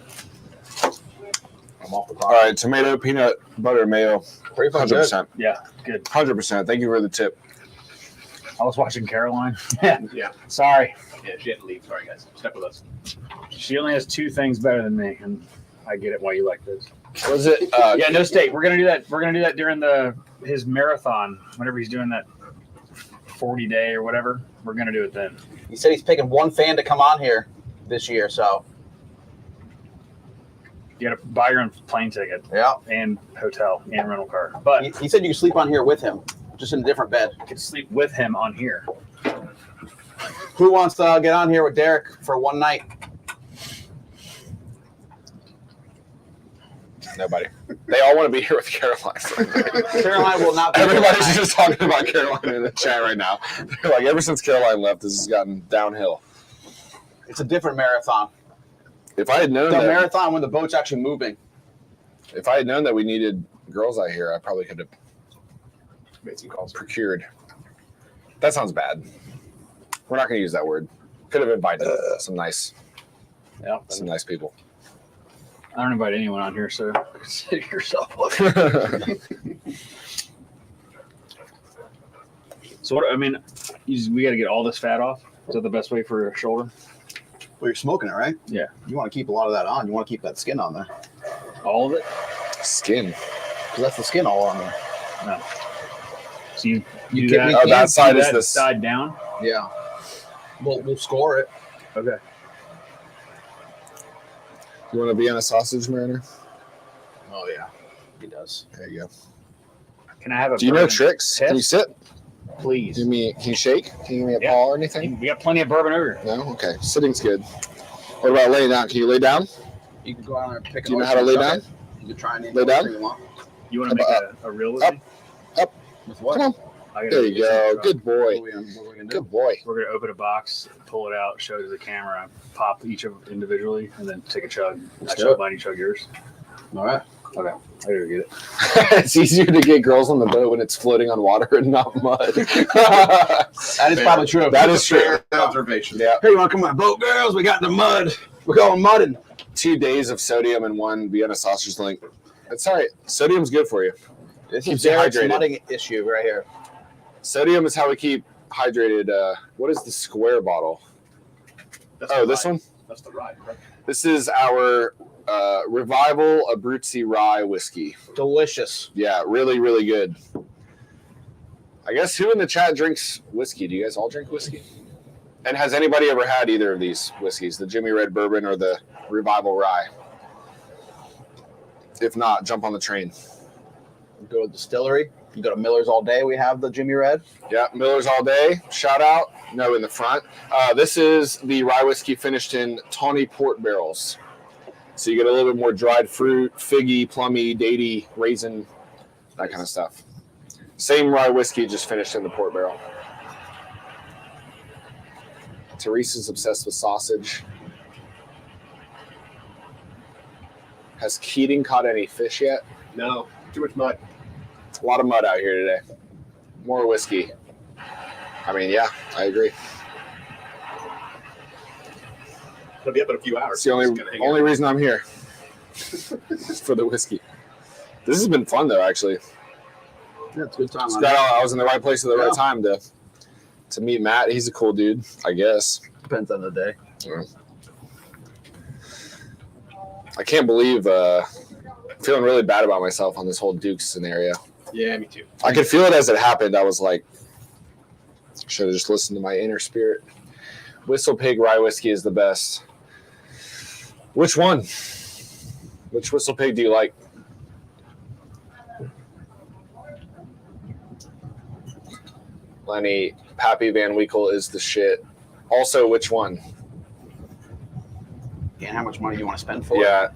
I'm off the All clock. right, tomato, peanut butter, mayo, Pretty fucking good. 100%. Yeah, good. 100%. Thank you for the tip. I was watching Caroline. Yeah. Sorry. Yeah, she had to leave. Sorry, guys. Step with us. She only has 2 things better than me, and I get it why you like this. Was it? Yeah, no steak. We're gonna do that. We're gonna do that during his marathon. Whenever he's doing that 40-day or whatever, we're gonna do it then. He said he's picking one fan to come on here this year, so You gotta buy your own plane ticket yeah. and hotel and rental car. But He said you could sleep on here with him, just in a different bed. you can sleep with him on here. Who wants to get on here with Derek for one night? Nobody. They all want to be here with Caroline. Caroline will not be here Everybody's tonight. just talking about Caroline in the chat right now. They're like, ever since Caroline left, this has gotten downhill. It's a different marathon. If I had known The that, marathon when the boat's actually moving. if I had known that we needed girls out here, I probably could have Made some calls. procured. That sounds bad. We're not going to use that word. Could have invited some nice people. I don't invite anyone on here, so consider yourself. So what? I mean, we got to get all this fat off. Is that the best way for your shoulder? Well, you're smoking it, right? Yeah. You want to keep a lot of that on. You want to keep that skin on there. All of it? Skin. Because that's the skin all on there. No. So you You do can- that. we that can side do is that this. side down. Yeah. We'll score it. Okay. You want to be on a sausage mariner? Oh, yeah. He does. There you go. Can I have a? Do you know bourbon tricks? Can you test? sit? Please. Can you shake? Can you give me a Yeah. paw or anything? We got plenty of bourbon over. No? Okay. Sitting's good. What about laying down? Can you lay down? You can go out there and pick Do you know how to lay down? You can try and Lay down? You want. You want to make a reel with Up. me? With what? Come on. I gotta There you get go. some- Good boy. What are we gonna do? Good boy. We're gonna open a box, pull it out, show it to the camera, pop each of them individually, and then take a chug. Let's I do chug it. mine, you chug yours. All right. Okay, I gotta get it. It's easier to get girls on the boat when it's floating on water and not mud. That is probably true. That is true. Observation. Yeah. Hey, you want to come on my boat, girls? We got the mud. We're going mudding. 2 days of sodium and 1 Vienna sausage link. That's all right. Sodium's good for you. This Keeps is you Derek's hydrated. mudding issue right here. Sodium is how we keep hydrated. What is the square bottle? That's Oh, the this rye. one? That's the rye, correct? This is our Revival Abruzzi Rye whiskey. Delicious. Yeah, really, really good. I guess who in the chat drinks whiskey? Do you guys all drink whiskey? And has anybody ever had either of these whiskeys, the Jimmy Red Bourbon or the Revival Rye? If not, jump on the train. Go to the distillery. You go to Miller's all day. We have the Jimmy Red. Yeah, Miller's all day. Shout out. No, in the front. This is the rye whiskey finished in tawny port barrels. So you get a little bit more dried fruit, figgy, plummy, datey, raisin, that kind of stuff. Same rye whiskey, just finished in the port barrel. Teresa's obsessed with sausage. Has Keating caught any fish yet? No, too much mud. A lot of mud out here today. More whiskey. I mean, yeah, I agree. It'll be up in a few hours. It's the only reason I'm here. For the whiskey. This has been fun, though, actually. Yeah, it's a good time. I was in the right place at the right time to meet Matt. He's a cool dude, I guess. Depends on the day. Yeah. I can't believe feeling really bad about myself on this whole Duke's scenario. Yeah, me too. I could feel it as it happened. I was like, should have just listened to my inner spirit. Whistle Pig Rye Whiskey is the best. Which one? Which Whistle Pig do you like? Lenny, Pappy Van Winkle is the shit. Also, which one? And how much money do you want to spend for it? Yeah.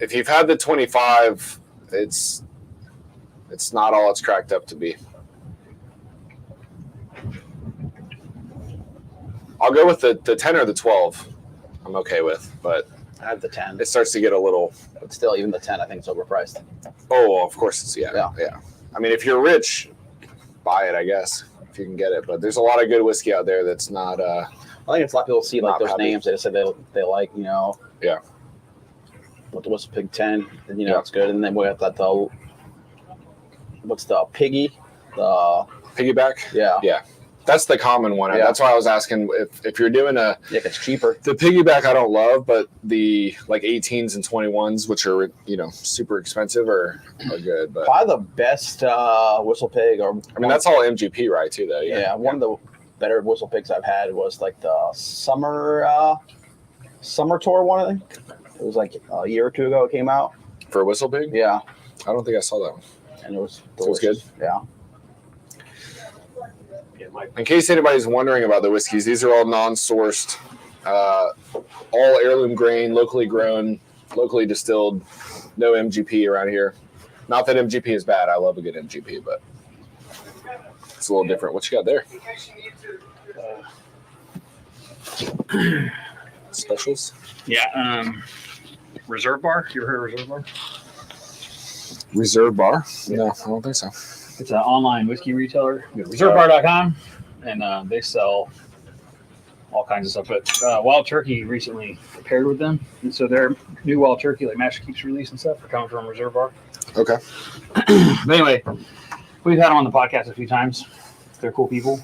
If you've had the 25, it's not all it's cracked up to be. I'll go with the 10 or the 12. I'm okay with, but I have the 10. it starts to get a little. But still, even the 10, I think it's overpriced. Oh, well, of course it's yeah. I mean, if you're rich, buy it, I guess, if you can get it. But there's a lot of good whiskey out there that's not. I think it's a lot of people see like Not those happy. names. They say they like, you know. Yeah. With the Whistle Pig 10, and you know Yeah. it's good. And then we have that what's the Piggy? The Piggyback. yeah. That's the common one. Yeah. That's why I was asking if you're doing a. Yeah, it's cheaper. The piggyback I don't love, but the like 18s and 21s, which are super expensive, are good. But Probably the best Whistle Pig, or I mean that's all MGP, right? Too though. yeah, one of the better Whistle Pigs I've had was like the summer tour one. I think it was like a year or two ago. It came out. For Whistle Pig, Yeah, I don't think I saw that one. and it was So it was good? Yeah. Yeah, my In case anybody's wondering about the whiskeys, these are all non-sourced, all heirloom grain, locally grown, locally distilled. No MGP around here. Not that MGP is bad. I love a good MGP, but it's a little different. What you got there? Specials? Yeah. Reserve Bar. You ever heard of Reserve Bar? Reserve Bar? No, I don't think so. It's an online whiskey retailer. Go to reservebar.com, and they sell all kinds of stuff. But Wild Turkey recently paired with them, and so their new Wild Turkey, like Master Keeps release and stuff, are coming from Reserve Bar. Okay. But anyway, we've had them on the podcast a few times. They're cool people.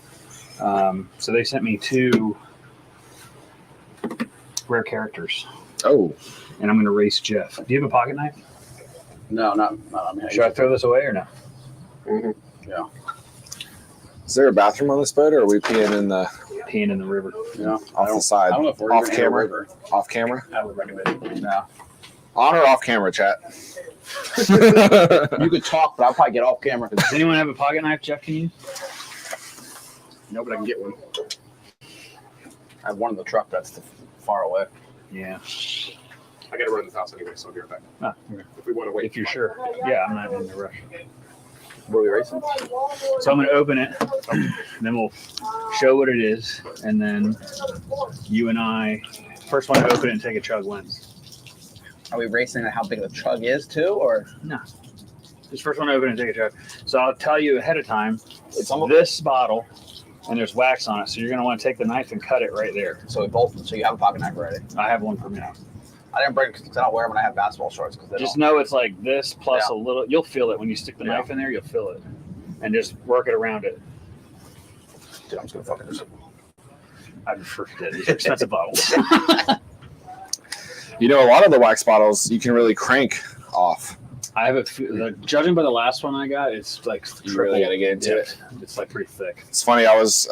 So they sent me 2 rare characters, Oh, and I'm going to race Jeff. Do you have a pocket knife? No, not I mean, Should I throw this away or no? is there a bathroom on this boat, or are we peeing in the Peeing in the river. Yeah, off the side, I don't know if we're off even in a camera, river. off camera, I would recommend it. No. on or off camera, chat? You could talk, but I'll probably get off camera. Does anyone have a pocket knife Jeff can use? no, but I can get one. I have one in the truck that's far away. Yeah. I got to run this house anyway, so I'll be right back. Ah, okay. If we want to wait. If you're sure. Yeah, I'm not in a rush. Were we racing? So I'm going to open it, and then we'll show what it is, and then you and I first want to open it and take a chug wins. Are we racing at how big the chug is too, or Just first one to open and take a chug. So I'll tell you ahead of time, it's almost- this bottle, and there's wax on it, so you're going to want to take the knife and cut it right there. so you have a pocket knife already? I have one for me. I didn't bring it because I don't wear them when I have basketball shorts because they Just don't. know it's like this plus Yeah. a little. You'll feel it when you stick the Yeah. knife in there. You'll feel it. and just work it around it. Dude, I'm just gonna fucking do it. I prefer that. These are expensive bottles. You know, a lot of the wax bottles you can really crank off. I have judging by the last one I got, it's like You really got to get into it. It's like pretty thick. It's funny. I was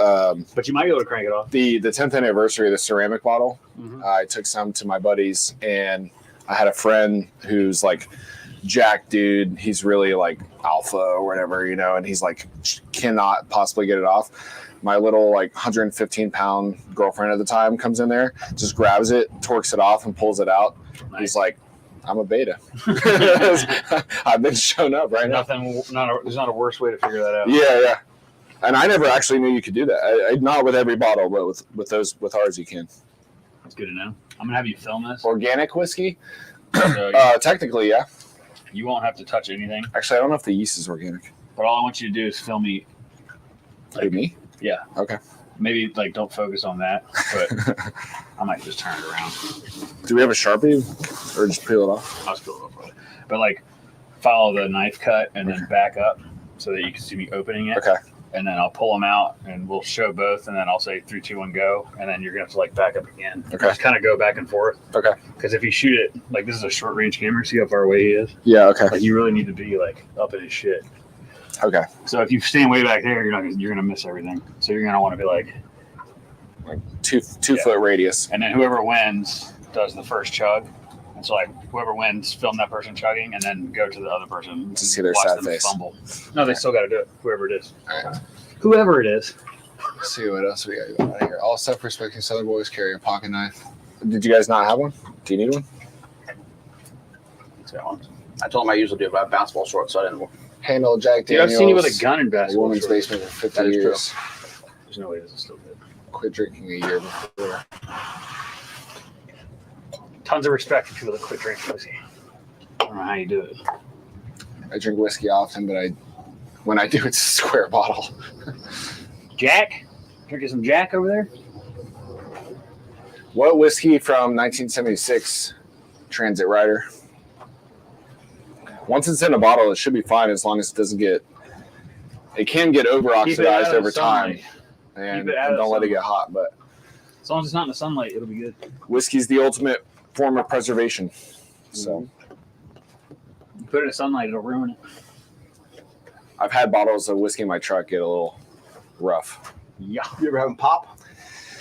But you might be able to crank it off. the 10th anniversary of the ceramic bottle. Mhm. I took some to my buddies, and I had a friend who's like Jack dude. He's really like alpha or whatever, you know, and he's like cannot possibly get it off. My little like 115-pound girlfriend at the time comes in there, just grabs it, torques it off, and pulls it out. Nice. He's like, I'm a beta. I've been shown up right now. There's not a worse way to figure that out. Yeah. And I never actually knew you could do that. Not with every bottle, but with ours you can. That's good to know. I'm gonna have you film this. Organic whiskey? So Technically, yeah. you won't have to touch anything. Actually, I don't know if the yeast is organic. But all I want you to do is film me. Like me? Yeah. Okay. Maybe like don't focus on that, but I might just turn it around. Do we have a Sharpie, or just peel it off? I'll just peel it off. But like follow the knife cut and then back up so that you can see me opening it. Okay. And then I'll pull them out and we'll show both, and then I'll say 3, 2, 1, go, and then you're gonna have to like back up again. Okay. Just kind of go back and forth. Okay. Because if you shoot it, like this is a short range camera, see how far away he is. Yeah. Okay. Like you really need to be like up in his shit. Okay. So if you stand way back there, you're gonna miss everything. So you're gonna want to be like, Two foot radius. and then whoever wins does the first chug. And so like whoever wins, film that person chugging, and then go to the other person To see their watch sad them face. Fumble. No, they still got to do it. Whoever it is. All right. Whoever it is. Let's see what else we got out here. All self-respecting Southern boys carry a pocket knife. Did you guys not have one? Do you need one? I told him I usually do, but I have basketball shorts, so I didn't. Handle Jack Dude, Daniels. I've seen you with a gun in A basketball. woman's shorts. basement for 50 That is true. years. There's no way this is still good. Quit drinking a year before. Tons of respect for people that quit drinking whiskey. I don't know how you do it. I drink whiskey often, but when I do, it's a square bottle. Jack? Drinking some Jack over there? What whiskey from 1976 Transit Rider? Once it's in a bottle, it should be fine as long as it doesn't get. It can get over oxidized over time, and Keep it out of don't let it sunlight. get hot. But As long as it's not in the sunlight, it'll be good. whiskey's the ultimate form of preservation. So You put it in the sunlight, it'll ruin it. I've had bottles of whiskey in my truck get a little rough. Yeah, You ever have them pop?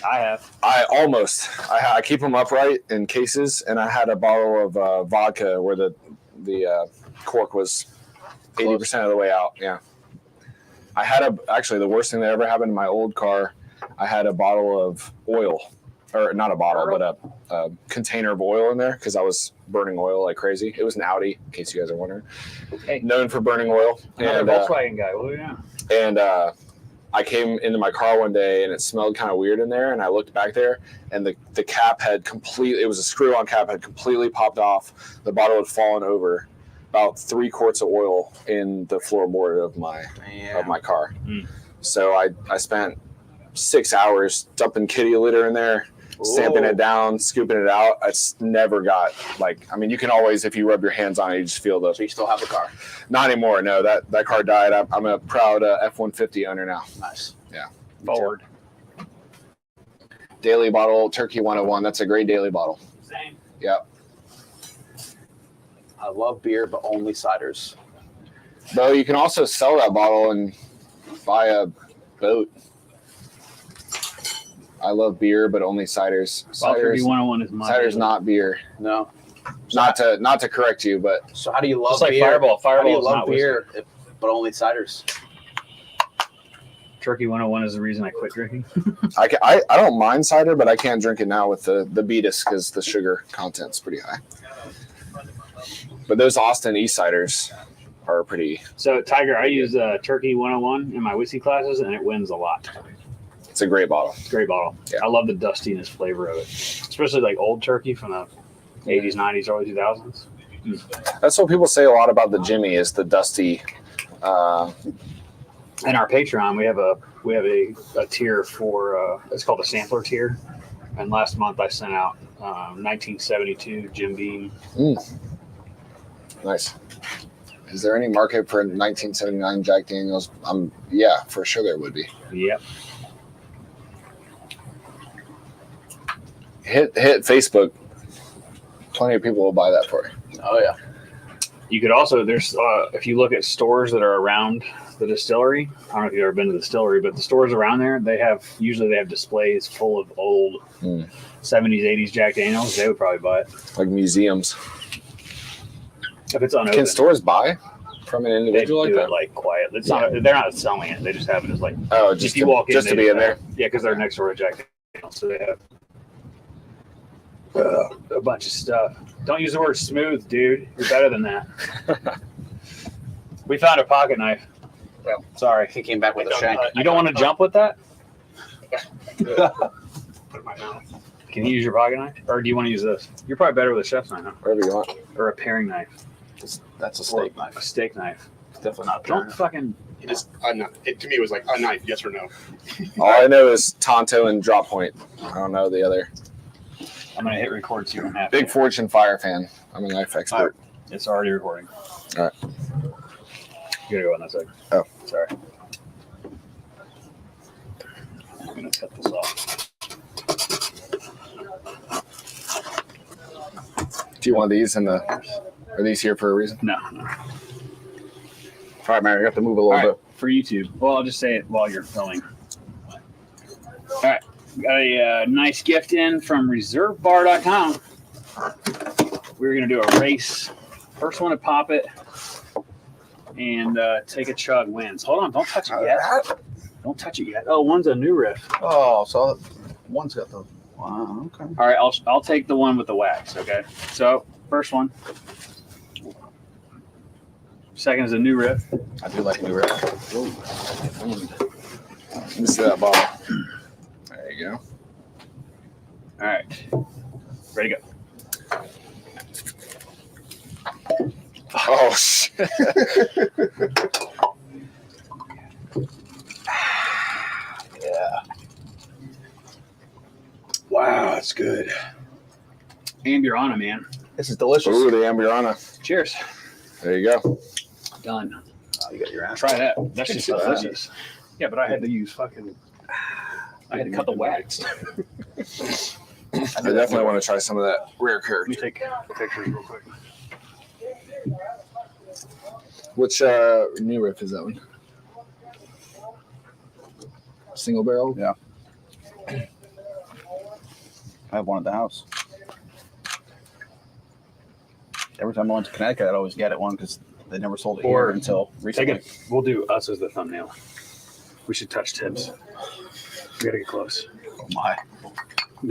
I have. I keep them upright in cases, and I had a bottle of vodka where the cork was 80% of the way out. Yeah. I had actually the worst thing that ever happened in my old car. I had a bottle of oil, or not a bottle, but a container of oil in there because I was burning oil like crazy. It was an Audi, in case you guys are wondering. Hey. Known for burning oil. Another Volkswagen guy. Well, yeah. And I came into my car one day and it smelled kind of weird in there. And I looked back there and the cap had it was a screw-on cap, had completely popped off. The bottle had fallen over. About 3 quarts of oil in the floorboard of my car. Mm. So I spent 6 hours dumping kitty litter in there, stamping it down, scooping it out. It's never got you can always, if you rub your hands on it, you just feel So you still have the car? Not anymore. No, that car died. I'm a proud F-150 owner now. Nice. Yeah. Forward. Daily bottle, Turkey 101. That's a great daily bottle. Same. Yep. I love beer, but only ciders. Though you can also sell that bottle and buy a boat. I love beer, but only ciders. Turkey 101 is my Cider's not beer. No. Not to correct you, but So how do you love Just like beer? Fireball. How do Fireball you is love not beer, but only ciders? Turkey 101 is the reason I quit drinking. I don't mind cider, but I can't drink it now with the Beatus because the sugar content's pretty high. But those Austin ciders are pretty. So, Tiger, I use Turkey 101 in my whiskey classes, and it wins a lot. It's a great bottle. It's a great bottle. Yeah. I love the dustiness flavor of it, especially like old turkey from the 80s, 90s, early 2000s. That's what people say a lot about the Jimmy is the dusty. In our Patreon, we have a tier for it's called a sampler tier, and last month I sent out 1972 Jim Beam. Nice. Is there any market for 1979 Jack Daniels? Yeah, for sure there would be. Yep. Hit Facebook. Plenty of people will buy that for you. Oh yeah. You could also, there's if you look at stores that are around the distillery, I don't know if you've ever been to the distillery, but the stores around there, usually they have displays full of old 70s, 80s Jack Daniels. They would probably buy it. Like museums. If it's unopened. Can stores buy from an They individual do like it that? like quiet. It's not. They're not selling it. They just have it as like. Oh, If just you to, walk in, just to they be in just there. have- Yeah, because they're next door to Jack Daniels, so they have a bunch of stuff. Don't use the word smooth, dude. You're better than that. We found a pocket knife. Well, Sorry. he came back with a shank. You don't want to jump with that? Put it in my mouth. Can you use your pocket knife, or do you want to use this? You're probably better with a chef's knife, huh? Whatever you want. Or a paring knife. That's a steak knife. A steak knife. It's definitely not Don't fucking. It just it to me was like a knife, yes or no. All I know is Tonto and Drop Point. I don't know the other. I'm gonna hit record so you don't have Big to. Fortune Fire fan. I'm a knife expert. It's already recording. All right. You gotta go on that side. Oh. Sorry. I'm gonna cut this off. Do you want these in the? Are these here for a reason? No. All right, man. You have to move a little All right, bit. for YouTube. Well, I'll just say it while you're filming. All right. Got a nice gift in from reservebar.com. We're going to do a race. First one to pop it and take a chug wins. Hold on. Don't touch it yet. Don't touch it yet. Oh, one's a new riff. Oh, so one's got the. Wow. Okay. All right. I'll take the one with the wax. Okay. So, first one. Second is a new riff. I do like new riff. Let me see that bottle. There you go. All right. Ready to go. Oh shit! Yeah. Wow, that's good. Amburana, man. This is delicious. Ooh, the Amburana. Cheers. There you go. Done. Oh, you got your ass. Try that. That's just Try that. delicious. Yeah, but I had to use fucking. I had to cut the wax. I definitely want to try some of that rare Let me character. take a picture real quick. Which new riff is that one? Single barrel? Yeah. I have one at the house. Every time I went to Connecticut, I'd always get it one because they never sold it Or here until Take recently. it. We'll do us as the thumbnail. We should touch tips. We gotta get close. Oh my.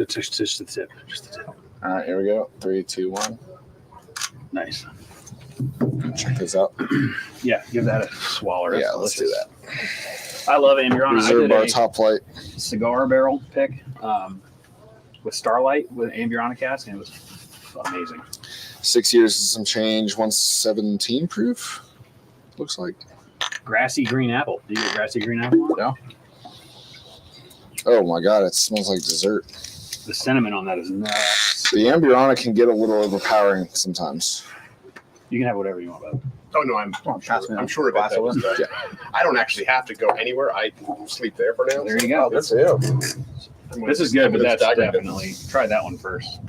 Touch the tip. Just the tip. All right, here we go. 3, 2, 1. Nice. Check this out. Yeah, give that a swallow. That's Yeah, let's do delicious. I love Amburana. I Reserve did bar a top flight. cigar barrel pick with Starlight with Amburana cask, and it was amazing. 6 years and some change. 117 proof. Looks like. Grassy green apple. Do you get grassy green apple? No. Oh my god, it smells like dessert. The cinnamon on that is nuts. The Amburana can get a little overpowering sometimes. You can have whatever you want, bud. Oh no, I'm pass me I'm a sure about glass of that. I don't actually have to go anywhere. I sleep there for now. There you go. Good for you. This is good, but that's staggered. definitely try that one first.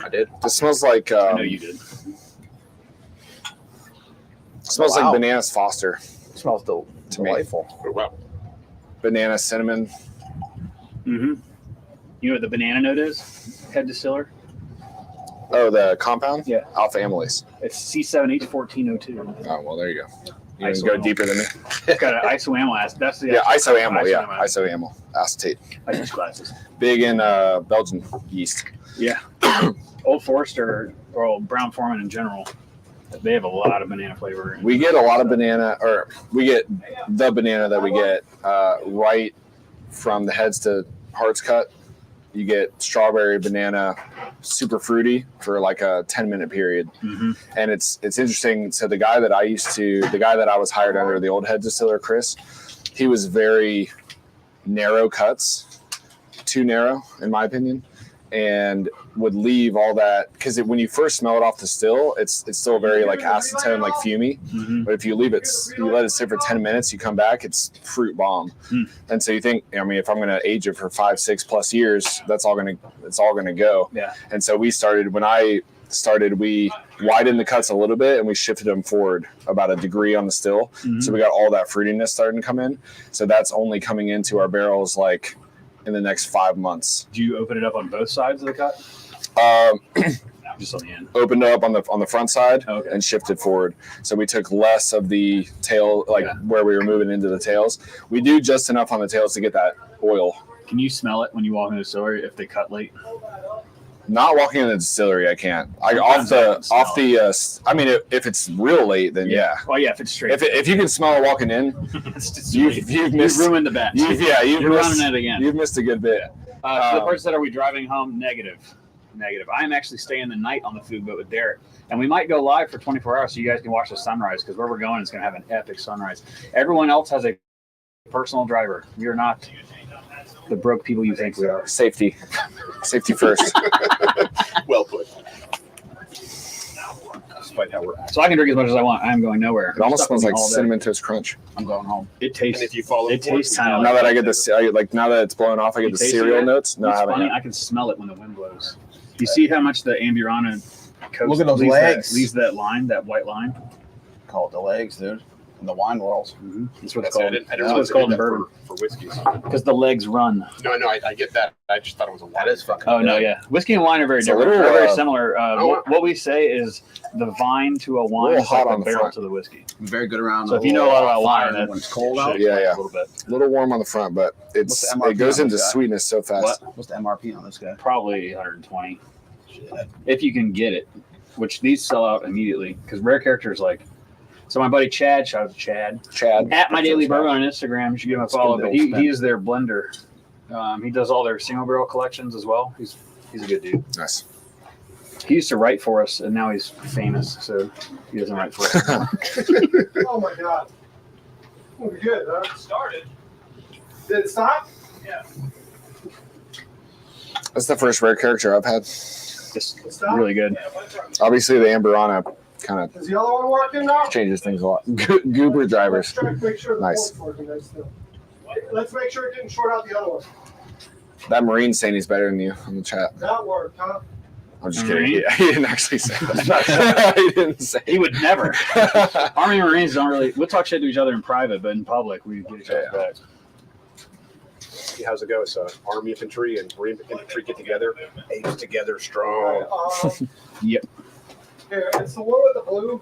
I did. This smells like I know you did. smells Wow. like bananas Foster. It smells To me. delightful. Oh, wow. Banana cinnamon. Mm-hmm. You know what the banana note is? Head distiller. Oh, the compound? Yeah. Alpha amylase. It's C7H1402. Oh well, there you go. You can Isoamyl. go deeper than me. It's got an isoamyl acid. That's the Yeah, isoamyl. Yeah, Isoamyl. isoamyl acetate. I use glasses. Big in Belgian yeast. Yeah. Old Forester or Old Brown Foreman in general, they have a lot of banana flavor. We get a lot of banana, or we get the banana that we get right from the heads to hearts cut. You get strawberry, banana, super fruity for like a 10-minute period. Mm-hmm. And it's interesting. So the guy that I was hired under, the old head distiller, Chris, he was very narrow cuts, too narrow in my opinion. and would leave all that because when you first smell it off the still, it's still very like acetone, like fumey. Mm-hmm. But if you leave it, you let it sit for 10 minutes, you come back, it's fruit bomb. And so you think, I mean, if I'm going to age it for 5-6+ years, it's all going to go. Yeah. And so we started, when I started, we widened the cuts a little bit and we shifted them forward about a degree on the still. So we got all that fruitiness starting to come in. So that's only coming into our barrels like in the next 5 months. Do you open it up on both sides of the cut? Just on the end. Opened up on the front side Okay. and shifted forward. So we took less of the tail, like where we were moving into the tails. We do just enough on the tails to get that oil. Can you smell it when you walk into the distillery if they cut late? Not walking in the distillery, I can't. I mean, if it's real late, then yeah. Oh yeah, if it's straight. If you can smell it walking in, you've missed. You've ruined the bet. You're running it again. You've missed a good bit. The person said, "Are we driving home?" Negative. I'm actually staying the night on the food boat with Derek, and we might go live for 24 hours so you guys can watch the sunrise because where we're going is going to have an epic sunrise. Everyone else has a personal driver. You're not the broke people you think we are. Safety first. Well put. Despite how we're so I can drink as much as I want. I am going nowhere. It almost smells like cinnamon toast crunch. I'm going home. It tastes. And if you follow, it tastes kind of. Now that I get now that it's blowing off, I get the cereal notes. No, I haven't. Funny, I can smell it when the wind blows. You see how much the Amburana coast Look at those leaves legs. leaves that line, that white line. Call it the legs, dude. In the wine world. That's what it's I called. didn't That's what it's called in bourbon. for whiskey. Because the legs run. No, I get that. I just thought it was a That is fucking. Oh no, yeah. Whiskey and wine are very It's a different. little, They're very similar. oh, What we say is the vine to a wine little is hot like on the the barrel front. to the whiskey. Very good around. So if you know a lot about fire wine, when it's cold out. Yeah. A little bit. A little warm on the front, but it MRP goes on into this guy? sweetness so fast. What's the MRP on this guy? Probably 120 if you can get it, which these sell out immediately because Rare Character is like. So my buddy Chad, shout out to Chad at My Daily Bourbon on Instagram. You should give him a follow. But he is their blender. He does all their single barrel collections as well. He's a good dude. Nice. He used to write for us, and now he's famous, so he doesn't write for us anymore. Oh my God. We're good, huh? Started. Did it stop? Yeah. That's the first Rare Character I've had. Just really good. Obviously, the Amburana kind of Is the other one working now? changes things a lot. Goober drivers. Let's try to make sure the Nice. port's working nice too. Let's make sure it didn't short out the other one. That Marine's saying he's better than you in the chat. That worked, huh? I'm just Marine? kidding. He didn't actually say that. He didn't say. He would never. Army and Marines don't really. We'll talk shit to each other in private, but in public, we get each other's back. See how's it go? So Army infantry and Marine infantry get together, age together strong. Yep. Here, it's the one with the blue.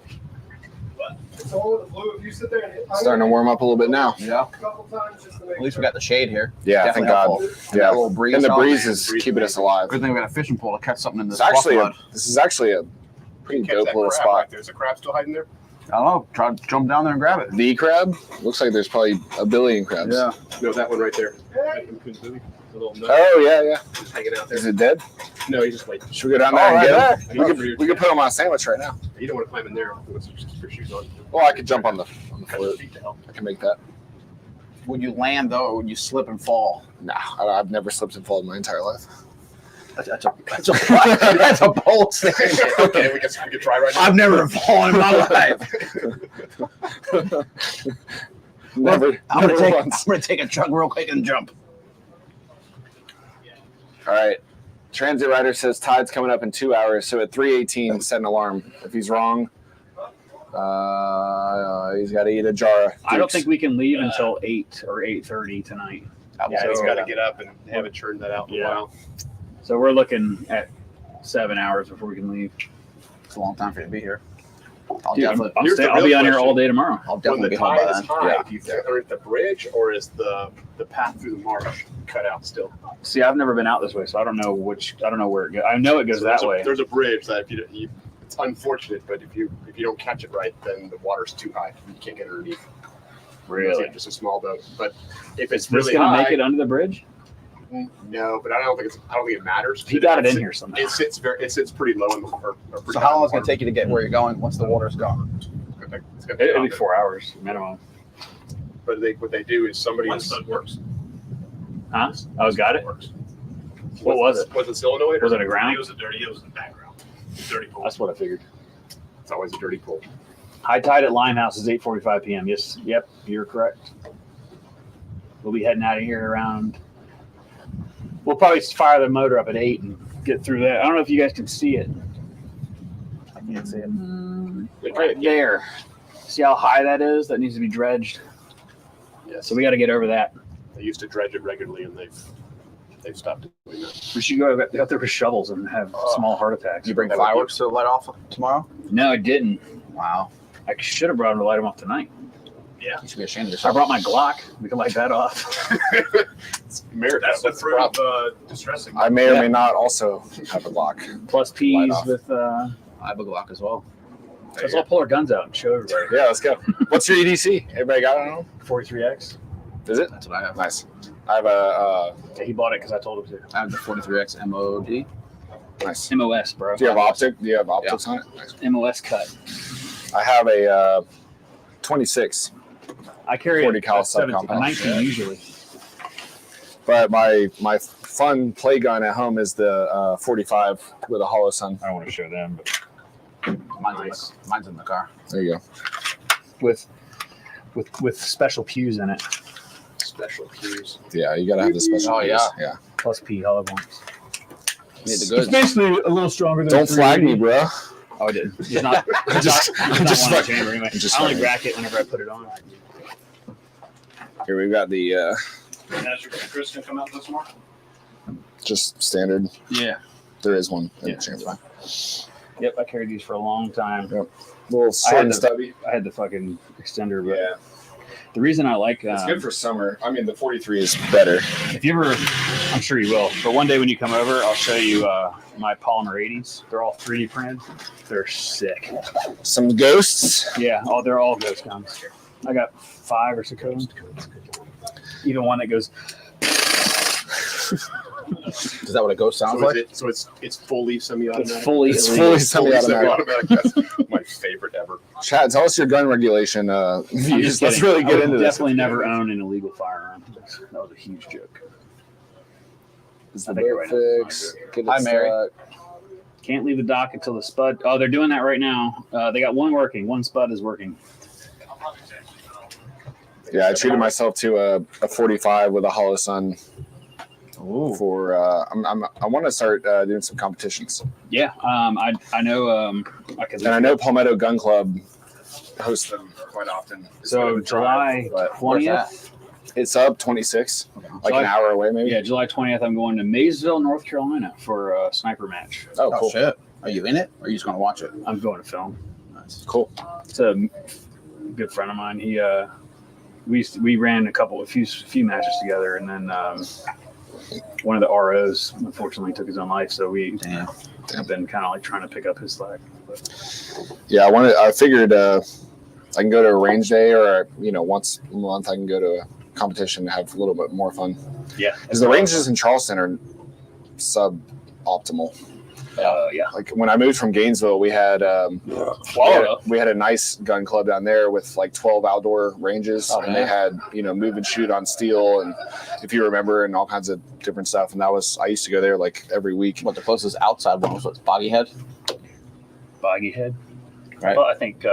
It's the one with the blue. If you sit there and Starting to warm up a little bit now. Yeah. a couple times just to make At least we got the shade here. Yeah, Definitely thank God. helpful. Yeah, That little breeze. and the out. breeze is keeping us alive. Good thing we got a fishing pole to catch something in this. It's actually flood. this is actually a pretty Catch dope that little crab spot. right there. Is the crab still hiding there? I don't know. Try to jump down there and grab it. The crab looks like there's probably a billion crabs. Yeah. No, that one right there. The little nut Oh yeah. just hanging out there. Is it dead? No, he's just waiting. Should we go down there and right get him? there. We could put him on a sandwich right now. You don't want to climb in there with your shoes on. Well, I could jump on the Cut your float. feet to help. I can make that. Would you land though, or would you slip and fall? Nah, I've never slipped and fallen my entire life. That's a bold statement. Okay, we can try right now. I've never fallen in my life. Never. I'm never once. gonna take a chug real quick and jump. All right. Transit Rider says tide's coming up in 2 hours, so at 3:18, set an alarm. If he's wrong, he's got to eat a jar. Of I don't Dukes. think we can leave until 8 or 8:30 tonight. Yeah, he's got to get up and haven't churned that out in a while. So we're looking at 7 hours before we can leave. It's a long time for you to be here. I'll Dude, definitely, I'll, Here's stay, the I'll be real on here question. all day tomorrow. I'll When definitely the be home by tide is then. high, Yeah. do you are at the bridge or is the path through the marsh cut out still? See, I've never been out this way, so I don't know where it goes. I know it goes So that way. There's a bridge that if you it's unfortunate, but if you don't catch it right, then the water's too high. You can't get underneath. Really? It's just a small boat. But if it's Is this really gonna high, make it under the bridge? no. But I don't think it matters. He got it in here somehow. It sits pretty low in the or pretty So how long is it high gonna take you to get where you're going once the water's gone? It's gonna take It'll be longer. 4 hours minimum. But what they do is somebody One stud works. Huh? Oh, got it? works. What was it? Was it solenoid? Was it a ground? It was in the background. Dirty pool. That's what I figured. It's always a dirty pool. High tide at Limehouse is 8:45 p.m. Yes, yep, you're correct. We'll be heading out of here around. We'll probably fire the motor up at 8 and get through that. I don't know if you guys can see it. I can't see it. Right there. See how high that is? That needs to be dredged. Yeah. So we got to get over that. They used to dredge it regularly, and they've stopped doing that. We should go out there with shovels and have small heart attacks. Did you bring fireworks to light off tomorrow? No, I didn't. Wow. I should have brought them to light them off tonight. Yeah. You should be ashamed of I yourself. brought my Glock. We can light that off. America. That's the That's the fruit problem. of distressing. I may or may not also have a Glock. Plus Light peas off. with. I have a Glock as well. Let's all pull our guns out and show everybody. Yeah, let's go. What's your EDC? Everybody got it on? 43X. Is it? That's what I have. Nice. I have a Yeah, he bought it because I told him I have the 43X MOD. nice. to. MOS, bro. Do you have optic? Do you have optics on it? Nice. MOS cut. I have a 26, I carry 40 a cal 17, subcompound. 19 usually. but my fun play gun at home is the 45 with a hollow sun. I don't want to show them, but Mine's in the car. There you go. with special pews in it. Special cues. Yeah, you gotta have the special. Oh, yeah. piece. Yeah. Plus P hollow points. Need the It's goods. basically a little stronger than. Don't flag me, 380. bro. Oh, I didn't. It's not. It's Just- not, it's just not one fuck- chamber anyway. just I only fucking- rack it whenever I put it on. Here we've got the That's your Chris gonna come out this morning. just standard. Yeah. There is one. in Yeah, the chamber. that's Yep, I carried these for a long time. Little short and the- stubby. I had the fucking extender, but Yeah, the reason I like it's good for summer. I mean, the 43 is better. if you ever, I'm sure you will, but one day when you come over, I'll show you my polymer 80s. They're all 3D printed. They're sick. Some ghosts. Yeah, they're all ghost guns. I got 5 or 6 of them. Even one that goes. Is that what a ghost sounds So, like? it's fully semi-automatic. It's fully It's illegal. fully semi-automatic. That's my favorite ever. Chad, tell us your gun regulation I'm views. just Let's kidding. really I get would into this. definitely never own an illegal firearm. That was a huge joke. Is I the think you're boat right. fix? Get it Hi, Mary. stuck. Can't leave the dock until the spud. Oh, they're doing that right now. They got one working. One spud is working. Yeah, I treated myself to a 45 with a hollow sun. Ooh. For I want to start doing some competitions, Yeah, I know. and I know Palmetto Gun Club hosts them quite often. So July but where's 20th. it's up 26, like July- an hour away, maybe. Yeah, July 20th. I'm going to Maysville, North Carolina for a sniper match. Oh, Oh, cool, shit. Are you in it? Or are you just going to watch it? I'm going to film. Nice. cool. It's a good friend of mine. He we ran a few matches together, and then one of the ROs unfortunately took his own life. So we Damn. have been kind of like trying to pick up his slack. But Yeah, I figured I can go to a range day, or once a month I can go to a competition and have a little bit more fun. yeah, Because the ranges in Charleston are suboptimal. yeah. Like when I moved from Gainesville, we had Florida. we had a nice gun club down there with like 12 outdoor ranges, Oh, and they had move and shoot on steel, and if you remember, and all kinds of different stuff. And I used to go there like every week. What, the closest outside one was what's Boggy Head? Boggy Head. Right. Well, I think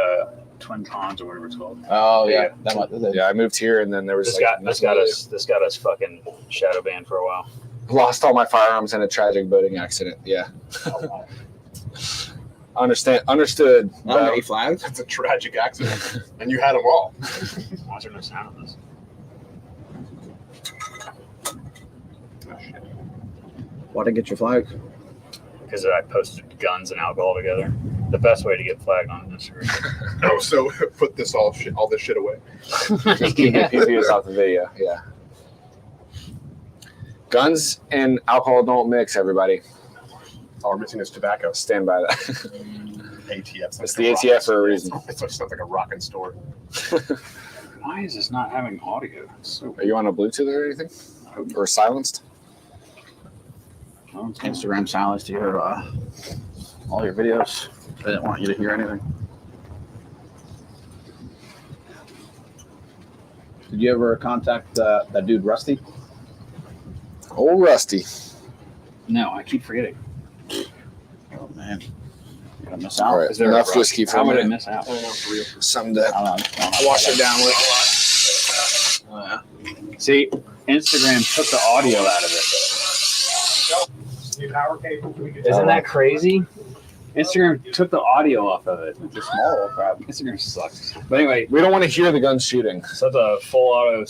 Twin Ponds or whatever it's called. Oh, yeah. That might, Yeah, I moved here, and then there was This like got us fucking shadow banned for a while. lost all my firearms in a tragic boating accident. Yeah, understood. Not many flags. It's a tragic accident, and you had them all. Why is there no sound on this? Why didn't get your flag? Because I posted guns and alcohol together. The best way to get flagged on Instagram. Oh, so put all this shit away. Just keep us off the video. Yeah. Guns and alcohol don't mix, everybody. All we're missing is tobacco. Stand by that. ATF. It's the ATF for a reason. It sounds like a rockin' store. Why is this not having audio? It's so Are you on a Bluetooth or anything? Or silenced? Instagram silenced your all your videos. They didn't want you to hear anything. Did you ever contact that dude Rusty? Old Rusty. No, I keep forgetting. Oh man, you're gonna miss out. All right, Is there enough a rush? whiskey for How a would I minute. miss out? I don't know for real. Something to I don't know. wash it down with. See, Instagram took the audio out of it. Isn't that crazy? Instagram took the audio off of it. It's a small crab. Instagram sucks. But anyway, We don't want to hear the guns shooting. so that's a full auto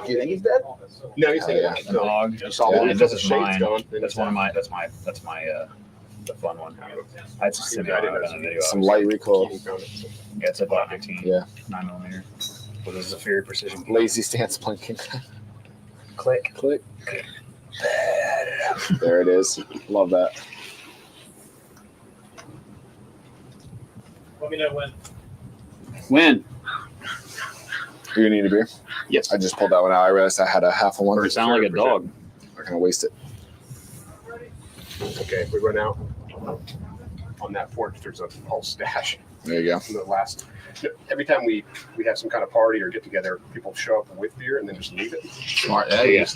Do you think he's dead? No, he's Oh, yeah. no. dog. You saw Yeah, one. this This is is shade's mine. gone. That's one of my. That's my. The fun one. I just sent it out in a video. Some light recoil. Yeah, it's a Glock 19. Yeah. 9mm. With a Zafir precision. Lazy stance blinking. Click. Click. There it is. Love that. Let me know when. When? Do you need a beer? Yes. I just pulled that one out. I realized I had a half of one. Or sound like a dog. I'm gonna waste it. Okay, we run out on that porch. There's a whole stash. There you go. From the last. Every time we have some kind of party or get together, people show up with beer and then just leave it. Smart. Yeah, yeah.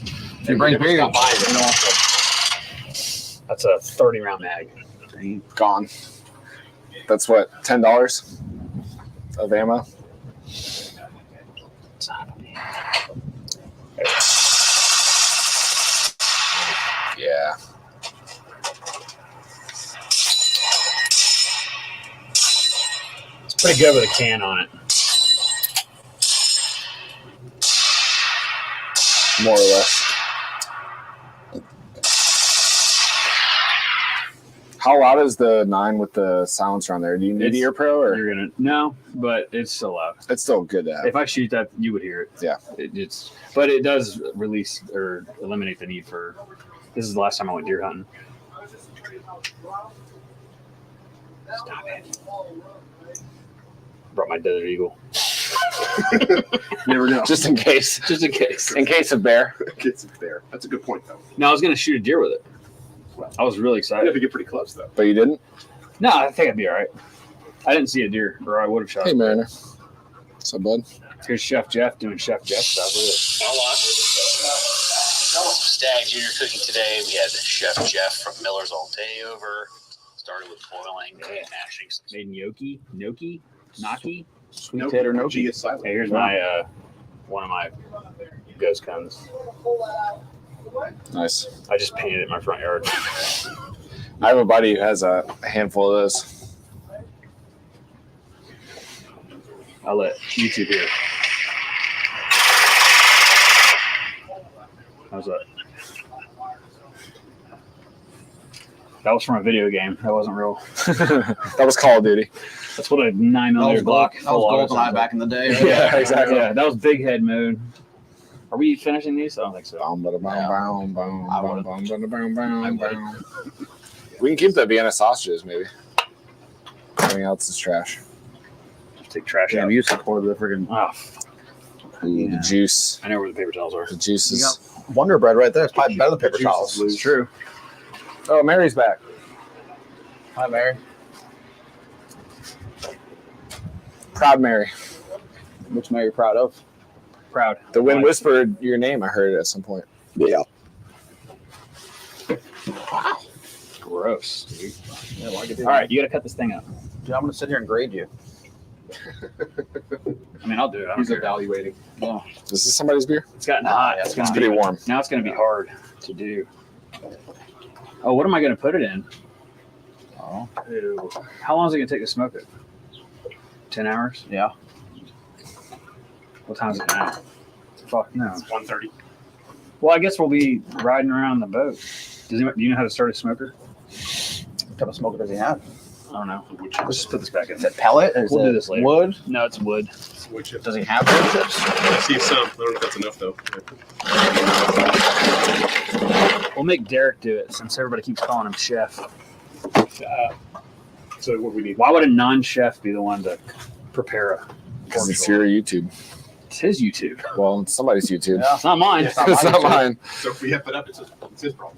You bring never beer. stop buying it. That's a 30-round mag. Gone. That's what, $10 of ammo? Yeah. It's pretty good with a can on it. More or less. How loud is the 9 with the silencer on there? Do you need It's- ear pro or You're gonna no, but it's still loud. it's still good to have? If I shoot that, you would hear it. Yeah. But it does release or eliminate the need for. This is the last time I went deer hunting. Stop it. Brought my Desert Eagle. Never know. Just in case. Just in case. In case of bear. Gets it there. That's a good point, though. No, I was gonna shoot a deer with it. I was really You have excited. to get pretty close, though. But you didn't? No, I think I'd be all right. I didn't see a deer, or I would have shot Hey it. Mariner. What's up, bud? Here's Chef Jeff doing Chef Jeff stuff. Stag Junior cooking today. We had Chef Jeff from Miller's All Day over. Started with boiling, mashing some. Made gnocchi, gnocchi. Sweet Nope. potato no G is silent. Hey, here's my one of my ghost guns. Nice. I just painted it in my front yard. I have a buddy who has a handful of those. I'll let YouTube hear it. How's that? That was from a video game. That wasn't real. That was Call of Duty. That's what a 9mm Glock. That was GoldenEye back in the day. Right? Yeah, exactly. Yeah, that was big head mode. Are we finishing these? I don't think so. We can keep the Vienna sausages, maybe. Everything else is trash. Take trash Damn, out. you supported the freaking. Oh, Ooh, the juice. I know where the paper towels are. The juice You is. Wonder Bread right there. It's probably better than paper towels. It's true. Oh, Mary's back. Hi, Mary. Proud Mary. Which Mary you proud of? Proud. The wind whispered your name. I heard it at some point. Yeah. Gross, dude. Yeah, why All right, you got to cut this thing up. Dude, I'm gonna sit here and grade you. I mean, I'll do it. I don't He's care. evaluating. Yeah. Is this somebody's beer? It's gotten hot. yeah, It's it's gonna It's be pretty warm. Now it's going to be hard to do. Oh, what am I going to put it in? Oh. Ew. How long is it going to take to smoke it? 10 hours? Yeah. What time is it now? Fuck no. It's 1:30. Well, I guess we'll be riding around the boat. Do you know how to start a smoker? What type of smoker does he have? I don't know. Let's just put this back in. Is it pellet? Or is We'll it do this later. Wood? No, it's wood. Wood chip. Does he have wood chips? I see some. I don't know if that's enough, though. We'll make Derek do it since everybody keeps calling him chef. So what we need? Why would a non-chef be the one to prepare a Because pork it's shoulder? your YouTube. It's his YouTube. Well, it's somebody's YouTube. Yeah. It's not mine. Yeah. It's not mine. So if we F it up, it's his problem.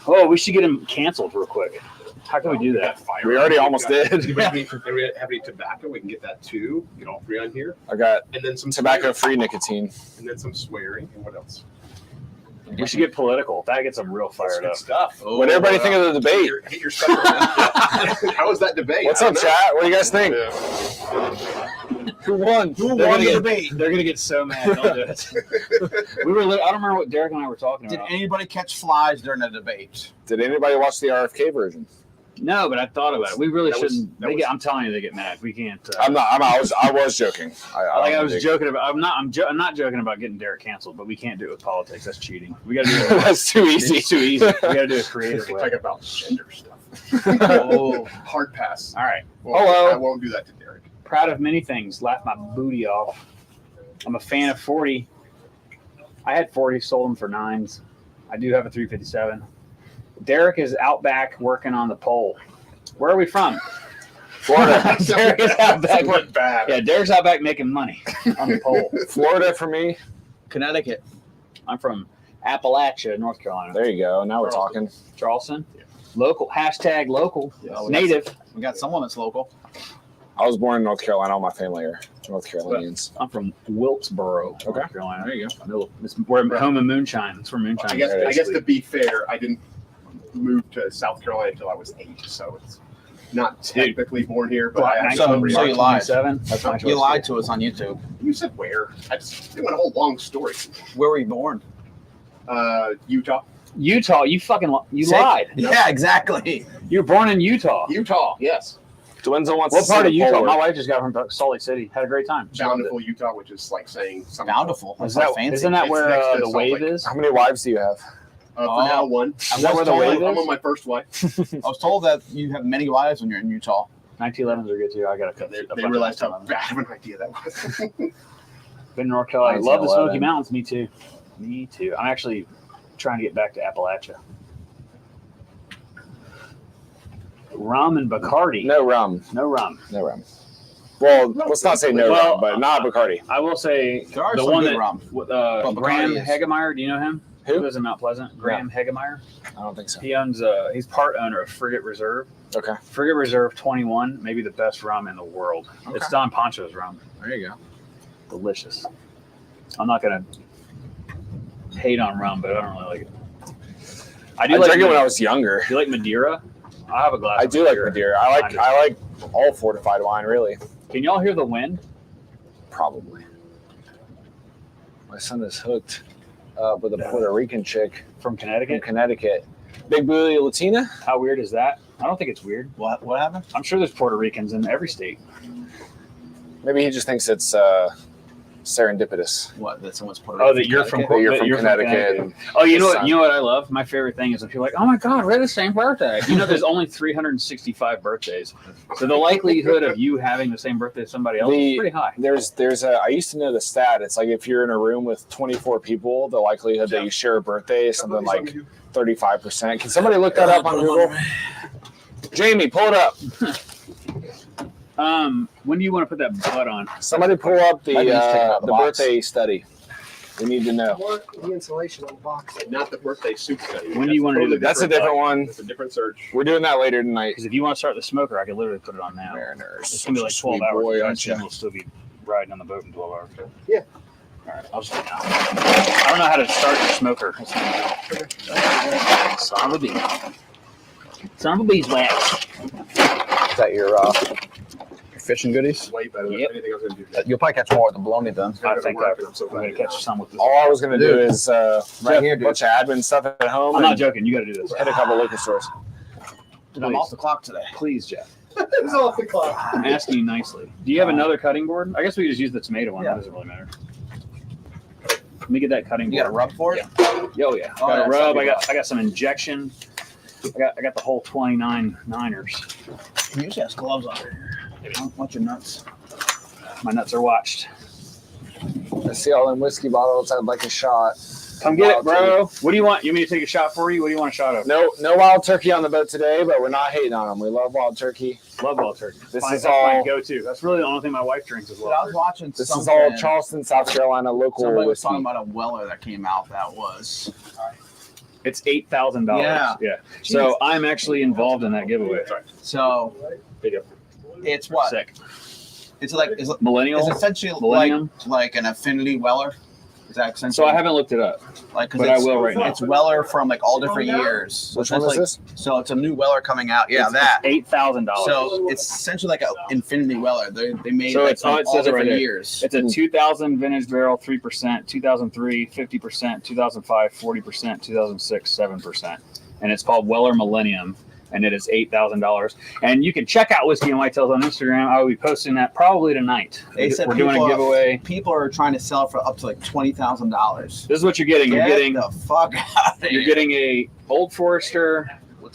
Oh, we should get him canceled real quick. How can we do that? We already almost did. Anybody have any tobacco? We can get that too. Get all three on here, I got and then some tobacco-free nicotine. and then some swearing, and what else? We should get political. That gets them real fired up. Stuff. What did everybody think of the debate? Hit your stuff. How was that debate? What's up, chat? What do you guys think? Yeah. Who won? Who won the debate? They're gonna get so mad. Don't do it. I don't remember what Derek and I were talking Did about. anybody catch flies during the debate? Did anybody watch the RFK version? No, but I thought about it. We really That was- shouldn't. I'm telling you, they get mad. We can't. I was joking. I was joking about. I'm not joking about getting Derek canceled, but we can't do it with politics. That's cheating. We got to do it. That's too easy. It's too easy. We got to do a creative We way. talk about gender stuff. Oh, Hard pass. all right. Well, Hello. I won't do that to Derek. Proud of many things. Laugh my booty off. I'm a fan of 40. I had 40, sold them for 9s. I do have a 357. Derek is out back working on the pole. Where are we from? Florida. Derek is out back. Look bad. Yeah, Derek's out back making money on the pole. Florida for me. Connecticut. I'm from Appalachia, North Carolina. There you go. Now we're talking. Charleston. Local. Hashtag local. Yes. Native. We got someone that's local. I was born in North Carolina. All my family are North Carolinians. I'm from Wilkesboro, Okay. North Carolina. There you go. It's where home of moonshine. That's where moonshine I is. guess to be fair, I didn't move to South Carolina until I was 8, so it's not technically born here. But I So actually you lied. 27. That's my choice. You lied to us on YouTube. You said where? I just it went a whole long story. Where were you born? Utah. Utah, you Say- lied. Yeah, exactly. You were born in Utah. Utah, yes. Dwenzel wants What to part see of the Utah? forward. My wife just got from Salt Lake City. Had a great time. She loved it. Bountiful, Utah, which is like saying something. Bountiful. That's Is that, not fancy. isn't that It's where next to the Salt wave Lake. is? How many wives do you have? For now, one. Is that where the wave I'm on is? my first wife. I was told that you have many wives when you're in Utah. 1911s are good too. I got to cut. They realized how bad of an idea that was. Been in North Carolina. Love the 1911. Smoky Mountains. Me too. Me too. I'm actually trying to get back to Appalachia. Rum and Bacardi. No rum. No rum. No rum. Well, let's not say no Well, rum, but not Bacardi. I will say There are the some one good that rum. Graham Bacardi is- Hegemeyer. Do you know him? Who? He lives in Mount Pleasant. Graham Hegemeyer. I don't think so. He owns. He's part owner of Frigate Reserve. Okay. Frigate Reserve 21, maybe the best rum in the world. Okay. It's Don Poncho's rum. There you go. Delicious. I'm not gonna hate on rum, but I don't really like it. I do I like. drank it when I was younger. Do you like Madeira? I have a glass. I of do like Madeira. I like all fortified wine, really. Can y'all hear the wind? Probably. My son is hooked with a Puerto Rican chick From in Connecticut? Connecticut. Big booty Latina. How weird is that? I don't think it's weird. What happened? I'm sure there's Puerto Ricans in every state. Maybe he just thinks it's serendipitous. What? That someone's put. Oh, that you're from That you're from You're Connecticut. and Oh, you know his what? son- You know what I love? My favorite thing is when people are like, "Oh my God, we're the same birthday." You know, there's only 365 birthdays, so the likelihood of you having the same birthday as somebody else is pretty high. I used to know the stat. It's like if you're in a room with 24 people, the likelihood that you share a birthday is something like 35%. Can somebody look that up on Google? Jamie, pull it up. When do you want to put that butt on? Somebody pull up the Maybe just take it out of the box. birthday study. We need to know. Or the insulation on the box. Not the birthday soup study. When do you want to do that? That's a different one. It's a different search. We're doing that later tonight. Because if you want to start the smoker, I could literally put it on now. Mariners. It's gonna be like 12 Sweet hours. boy, and aren't you? we'll still be riding on the boat in 12 hours. Yeah. All right. I'll just. I don't know how to start the smoker. That's what Son of a bee. Son of a beeswax. Is that your fishing goodies? Way better than Yep. anything I was going to do. You'll probably catch more with the bologna then. I think I'm so I'm glad gonna you catch some with this. All I was gonna do is Right here, a bunch of admin stuff at home. I'm not and joking. You got to do this. hit a couple liquor stores. I'm off the clock today. Please, Jeff. It's off the clock. I'm asking you nicely. Do you have another cutting board? I guess we could just use the tomato one. Yeah. That doesn't really matter. Let me get that cutting You got a board. rub for it? Yo, yeah. Oh, Got yeah, a rub. that'd I got some injection. I got the whole 29 Niners. You usually has gloves on. Watch your nuts. My nuts are watched. I see all them whiskey bottles. I'd like a shot. Come get it, bro. What do you want? You want me to take a shot for you? What do you want a shot of? No wild turkey on the boat today, but we're not hating on them. We love wild turkey. Love wild turkey. This Fine, is that's my all- go-to. That's really the only thing my wife drinks as But I well. was watching This something. is all Charleston, South Carolina local Somebody was whiskey. talking about a Weller that came out that was. It's $8,000. Yeah. So I'm actually involved in that giveaway. So Video. it's what? Sick. It's like it's Millennial. essentially Millennium. like an affinity Weller. Is that essentially? So I haven't looked it up. Like, but I will right now. It's Weller from like all different years. So Which one is this? So it's a new Weller coming out. Yeah, It's that. $8,000. So it's essentially like an infinity Weller. They made So like it's from it all says it right different there. years. It's a 2000 vintage barrel, 3%, 2003, 50%, 2005, 40%, 2006, 7%. And it's called Weller Millennium. And it is $8,000. And you can check out Whiskey and Whitetails on Instagram. I will be posting that probably tonight. They said we're doing a giveaway. People are trying to sell for up to like $20,000. This is what you're getting. You're getting the fuck out of here. You're getting a Old Forester.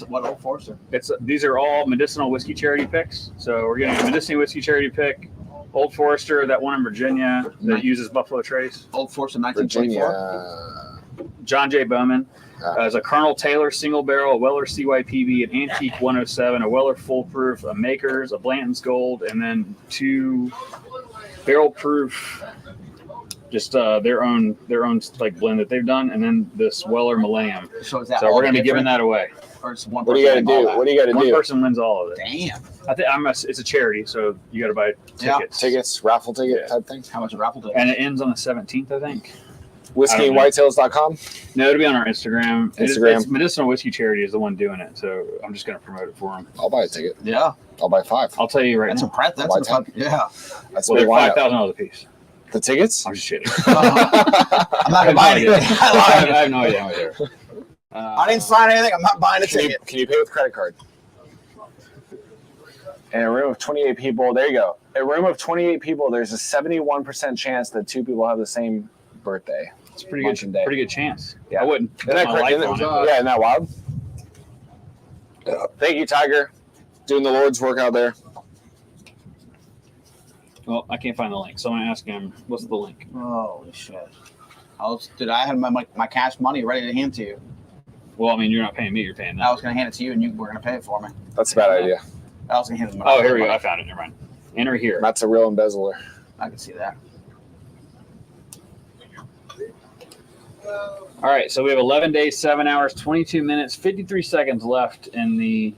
What Old Forester? These are all medicinal whiskey charity picks. So we're getting a medicinal whiskey charity pick. Old Forester, that one in Virginia that uses Buffalo Trace. Old Forester 1924. John J. Bowman. As a Colonel Taylor single barrel, a Weller CYPB, an Antique 107, a Weller Full Proof, a Makers, a Blanton's Gold, and then 2 barrel proof, just their own like blend that they've done, and then this Weller Millennium. So is that we're going to be giving that away. Or it's one what do you got to do? What do you got to do? One person wins all of it. Damn. I think it's a charity, so you got to buy tickets. Tickets, raffle ticket type thing. How much a raffle ticket? And it ends on the 17th, I think. WhiskeyandWhitetails.com? No, it'll be on our Instagram. Instagram. It's Medicinal Whiskey Charity is the one doing it, so I'm just going to promote it for them. I'll buy a ticket. Yeah. I'll buy 5. I'll tell you right That's now. impressive. I'll buy That's 10. yeah. That's Well, they're $5,000 a piece. The tickets? I'm just kidding. I'm not gonna buy anything. I have no idea how they are. I didn't sign anything. I'm not buying a ticket. Can you pay with credit card? In a room of 28 people, there you go. In a room of 28 people, there's a 71% chance that 2 people have the same birthday. It's a pretty good chance. Yeah. I wouldn't. Isn't that My crazy? life on it. Yeah, isn't that wild? Thank you, Tiger. Doing the Lord's work out there. Well, I can't find the link, so I'm going to ask him, what's the link? Holy shit. I had my cash money ready to hand to you. Well, I mean, you're not paying me, you're paying them. I was going to hand it to you, and you were going to pay it for me. That's a bad idea. I was going to hand it. Oh, here we go. I found it. Never mind. Enter here. Matt's a real embezzler. I can see that. All right, so we have 11 days, 7 hours, 22 minutes, 53 seconds left in the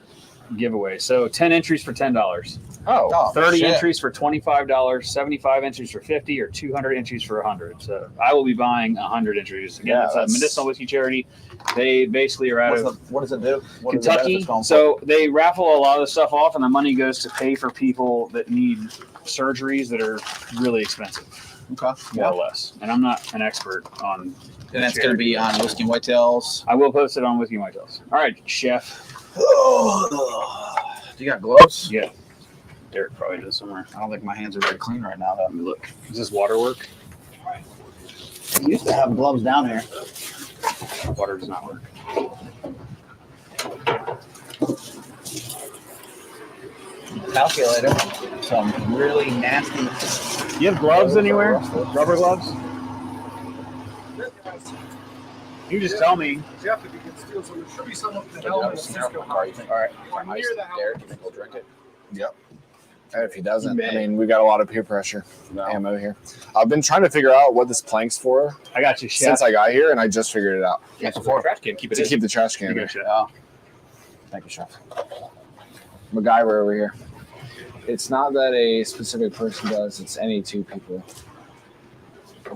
giveaway. So 10 entries for $10. Oh, 30 shit. entries for $25, 75 entries for $50, or 200 entries for $100. So I will be buying 100 entries. Again, Yeah, it's a that's- medicinal whiskey charity. They basically are out of What does it do? What are the Kentucky. benefits going for? So they raffle a lot of the stuff off, and the money goes to pay for people that need surgeries that are really expensive, Okay. more or less. And I'm not an expert on. And that's going to be on Whiskey and Whitetails. I will post it on Whiskey and Whitetails. All right, chef. Do you got gloves? Yeah. Derek probably does somewhere. I don't think my hands are very clean right now, though. Let me look. Does this water work? I used to have gloves down here. Water does not work. Calculator. Some really nasty. You have gloves anywhere? Rubber gloves? You just tell me. Jeff, if you can steal some, there should be some of the All helmet. right. I'm near the house. Derek, you think he'll drink it? Yep. And if he doesn't, I mean, we got a lot of peer pressure ammo here. I've been trying to figure out what this plank's for I got you, chef. since I got here, and I just figured it out. Yeah, it's for a trash can. Keep it To in. keep the trash can. You there. go, chef. Oh. Thank you, chef. MacGyver over here. It's not that a specific person does; it's any 2 people.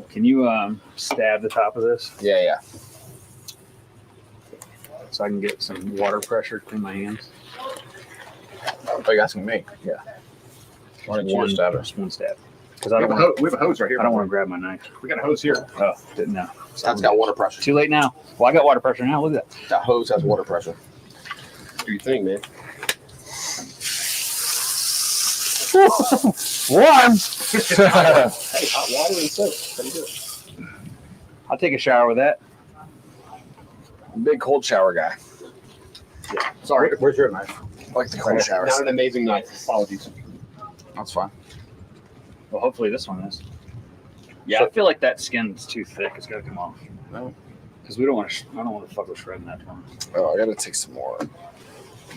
Can you stab the top of this Yeah. so I can get some water pressure between my hands? Oh, you asking me? Yeah. Why don't you just stab it? Just one stab. Because We I have, don't a want. we have a hose right here. I don't want to grab my knife. We got a hose here. Oh, didn't know. That's got water pressure. Too late now. Well, I got water pressure now. Look at that. That hose has water pressure. Do you think, man? Warm. Hey, hot water and soap. How do you do it? I'll take a shower with that. Big cold shower guy. Sorry, where's your knife? I like the cold showers. Not an amazing knife. Apologies. That's fine. Well, hopefully this one is. Yeah, I feel like that skin's too thick. It's got to come off. No. Because we don't want to. I don't want to fuck with shredding that one. Oh, I gotta take some more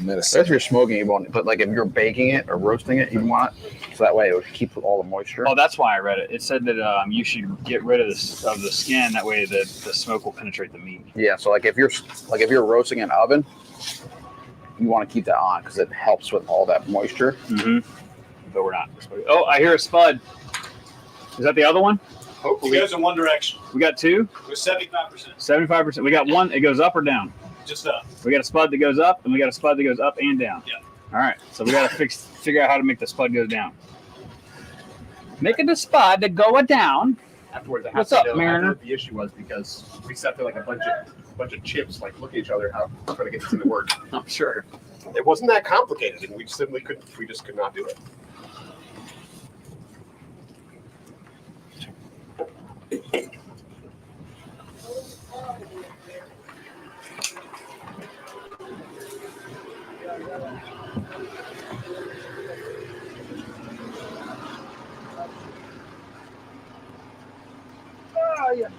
medicine. So if you're smoking, you want, but like if you're baking it or roasting it, you want it so that way it would keep all the moisture. Oh, that's why I read it. It said that you should get rid of the skin. That way the smoke will penetrate the meat. Yeah. So like if you're roasting in an oven, you want to keep that on because it helps with all that moisture. Mm-hmm. But we're not. Oh, I hear a spud. Is that the other one? Hopefully. It goes in one direction. We got two. With 75%. 75%. We got one. It goes up or down. Just up. We got a spud that goes up, and we got a spud that goes up and down. Yeah. All right. So we got to figure out how to make the spud go down. Making the spud to go down. Afterwards, I have What's to up, know Mariner? what the issue was because we sat there like a bunch of chips, like looking at each other, how trying to get this thing to work. I'm sure. It wasn't that complicated, and we simply couldn't. We just could not do it.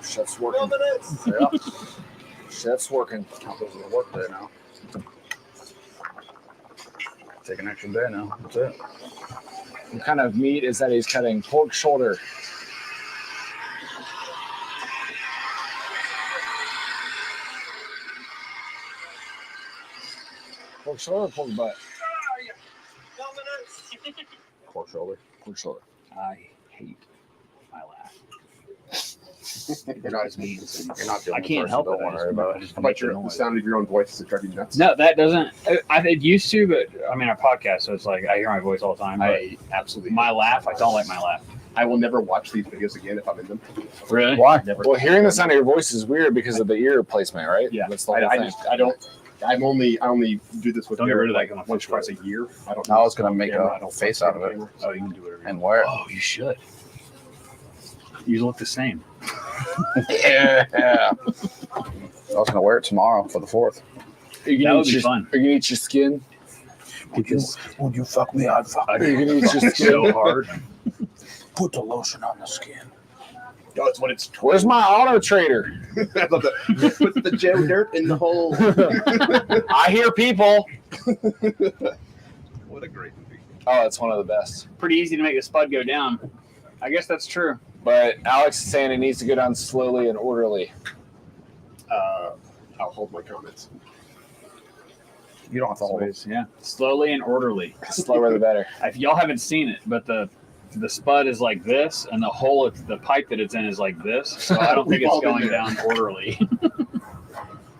Chef's working. Yeah. Chef's working. Not supposed to work there now. Take an extra day now. That's it. What kind of meat is that he's cutting? Pork shoulder. Pork shoulder or pork butt? Pork shoulder. Pork shoulder. I hate my laugh. You're not as mean. You're not doing I can't help it. Don't worry about it. How about the sound of your own voice? Does it drive you nuts? No, that doesn't. It used to, but I mean, I podcast, so it's like I hear my voice all the time. But I absolutely. my laugh, I don't like my laugh. I will never watch these videos again if I'm in them. Really? Why? Never. Well, hearing the sound of your voice is weird because of the ear placement, right? Yeah. That's the whole I thing. just I don't. I only do this with Don't get rid of that like kind of once, fluctuate. twice a year. I don't. I was gonna make camera, I a don't face touch out of it camera. Oh, you can do whatever. and wear it. Oh, you should. You look the same. Yeah. I was gonna wear it tomorrow for the 4th. Are you That gonna would eat be your, fun. Are you gonna eat your skin? Would you fuck me? I'd fuck I Are you gonna eat your skin? so hard. Put the lotion on the skin. No, it's when it's. Where's my auto trader? I love that. Put the Joe dirt in the hole. I hear people. What a great movie. Oh, it's one of the best. Pretty easy to make the spud go down. I guess that's true. But Alex is saying it needs to go down slowly and orderly. I'll hold my comments. You don't have to hold it. Yeah, slowly and orderly. The slower the better. If y'all haven't seen it, but the spud is like this, and the hole, the pipe that it's in is like this. So I don't think We've it's all been going there. down orderly.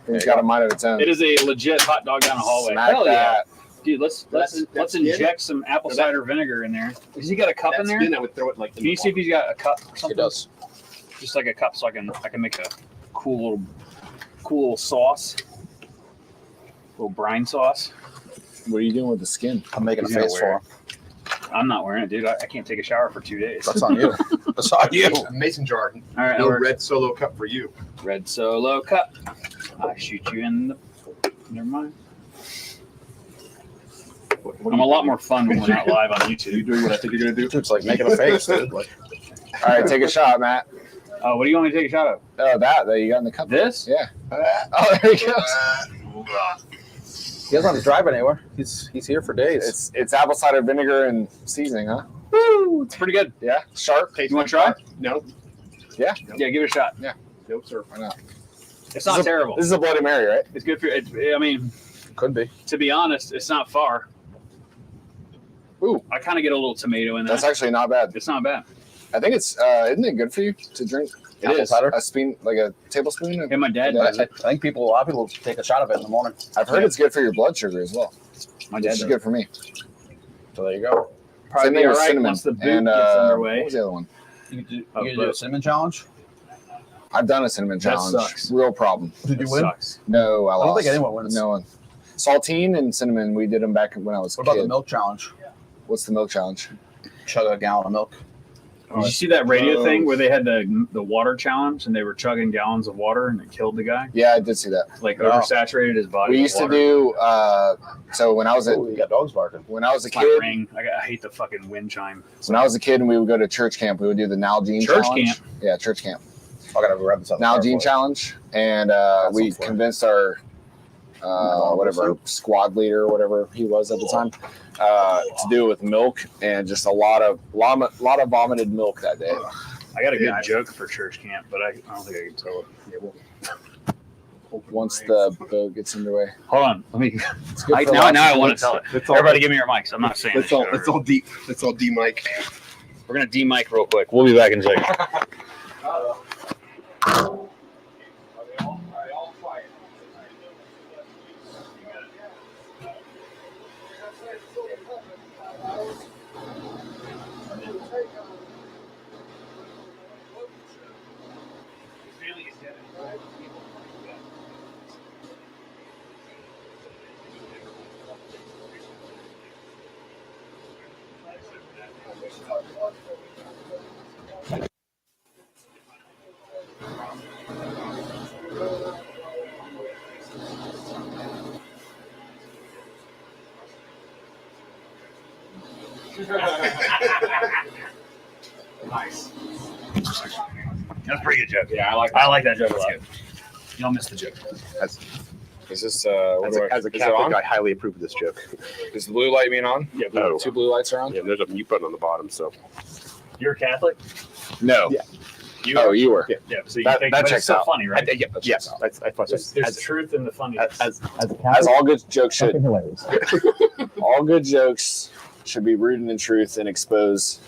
It's got a mind of its own. It is a legit hot dog down a hallway. Smack Hell yeah, that. dude! Let's That's inject some apple cider vinegar in there. Has he got a cup in there? Then I would throw it like. Can you see if he's got a cup? Or something? It does. Just like a cup, so I can make a cool little sauce, little brine sauce. What are you doing with the skin? I'm making a He's gonna face wear for him. I'm not wearing it, dude. I can't take a shower for 2 days. That's on you. That's on you. A mason jar. All right, No that works. red solo cup for you. Red Solo cup. I shoot you in the. Never mind. I'm a lot more fun when we're not live on Are you YouTube. doing what I think you're gonna do? It's like making a face, dude. Like, All right, take a shot, Matt. What do you want me to take a shot of? Oh, that you got in the cup. This? Yeah. Oh, there you go. he doesn't have to drive anywhere. He's here for days. It's apple cider vinegar and seasoning, huh? Woo! It's pretty good. Yeah. Sharp. You want to try? No. Yeah, give it a shot. No, sir. Why not? It's not terrible. This is a Bloody Mary, right? It's good for. I mean, Could be. to be honest, it's not far. Ooh. I kind of get a little tomato in there. That's actually not bad. It's not bad. I think it's isn't it good for you to drink It Apple is. cider? a spoon, like a tablespoon? And my dad But does I it. think a lot of people take a shot of it in the morning. I've heard it's good for your blood sugar as well. My Which dad is does. good for me. So there you go. Probably Same be thing all with right cinnamon. once the boot And gets what underway. was the other one? You could do, Oh, you could do a but- cinnamon challenge. I've done a cinnamon That challenge. sucks. Real problem. Did you That win? sucks. No, I I don't lost. think anyone wins. No one. Saltine and cinnamon. We did them back when I was a What about kid. the milk challenge? What's the milk challenge? Chug a gallon of milk. Did you see that radio thing where they had the water challenge and they were chugging gallons of water and it killed the guy? Yeah, I did see that. Like Wow. oversaturated his body. We with used to water. do. So when I was a Oh, you got dogs barking. when I was a It's my kid, ring. I hate the fucking wind chime. when I was a kid, and we would go to church camp, we would do the Nalgene Church challenge. camp? Yeah, church camp. I gotta grab this up. Nalgene challenge, and we sounds fun. convinced our whatever squad leader or whatever he was at the time to do it with milk, and just a lot of vomited milk that day. I got a good Yeah, joke for church camp, but I don't think I can tell it. Yeah, well, Once the boat gets underway, Hold on. Let me. it's good for Now lots I of want to folks. tell it. Let's all, Everybody give me your mics. I'm not saying let's all, let's all deep. Let's all D mic. We're going to D-mic real quick. We'll be back in a second. Nice. That's a pretty good joke. Yeah, I like that joke a lot. You don't miss the joke. Is this As a Catholic, I highly approve of this joke. Is the blue light being on? Yeah, Oh. 2 blue lights are on? Yeah, there's a mute button on the bottom, so. You're a Catholic? No. Yeah. You Oh, are? you were. Yeah. Yeah, so you That- think that but checks it's still out. funny, right? Yes, There's truth in the funniness. as As all good jokes should. All good jokes should be rooted in truth and expose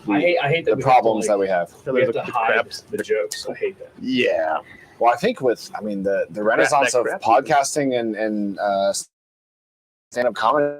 I hate that the problems that we have. we have to the hide crabs. the jokes. I hate that. Yeah. Well, I think the renaissance that of crap. podcasting and stand-up comedy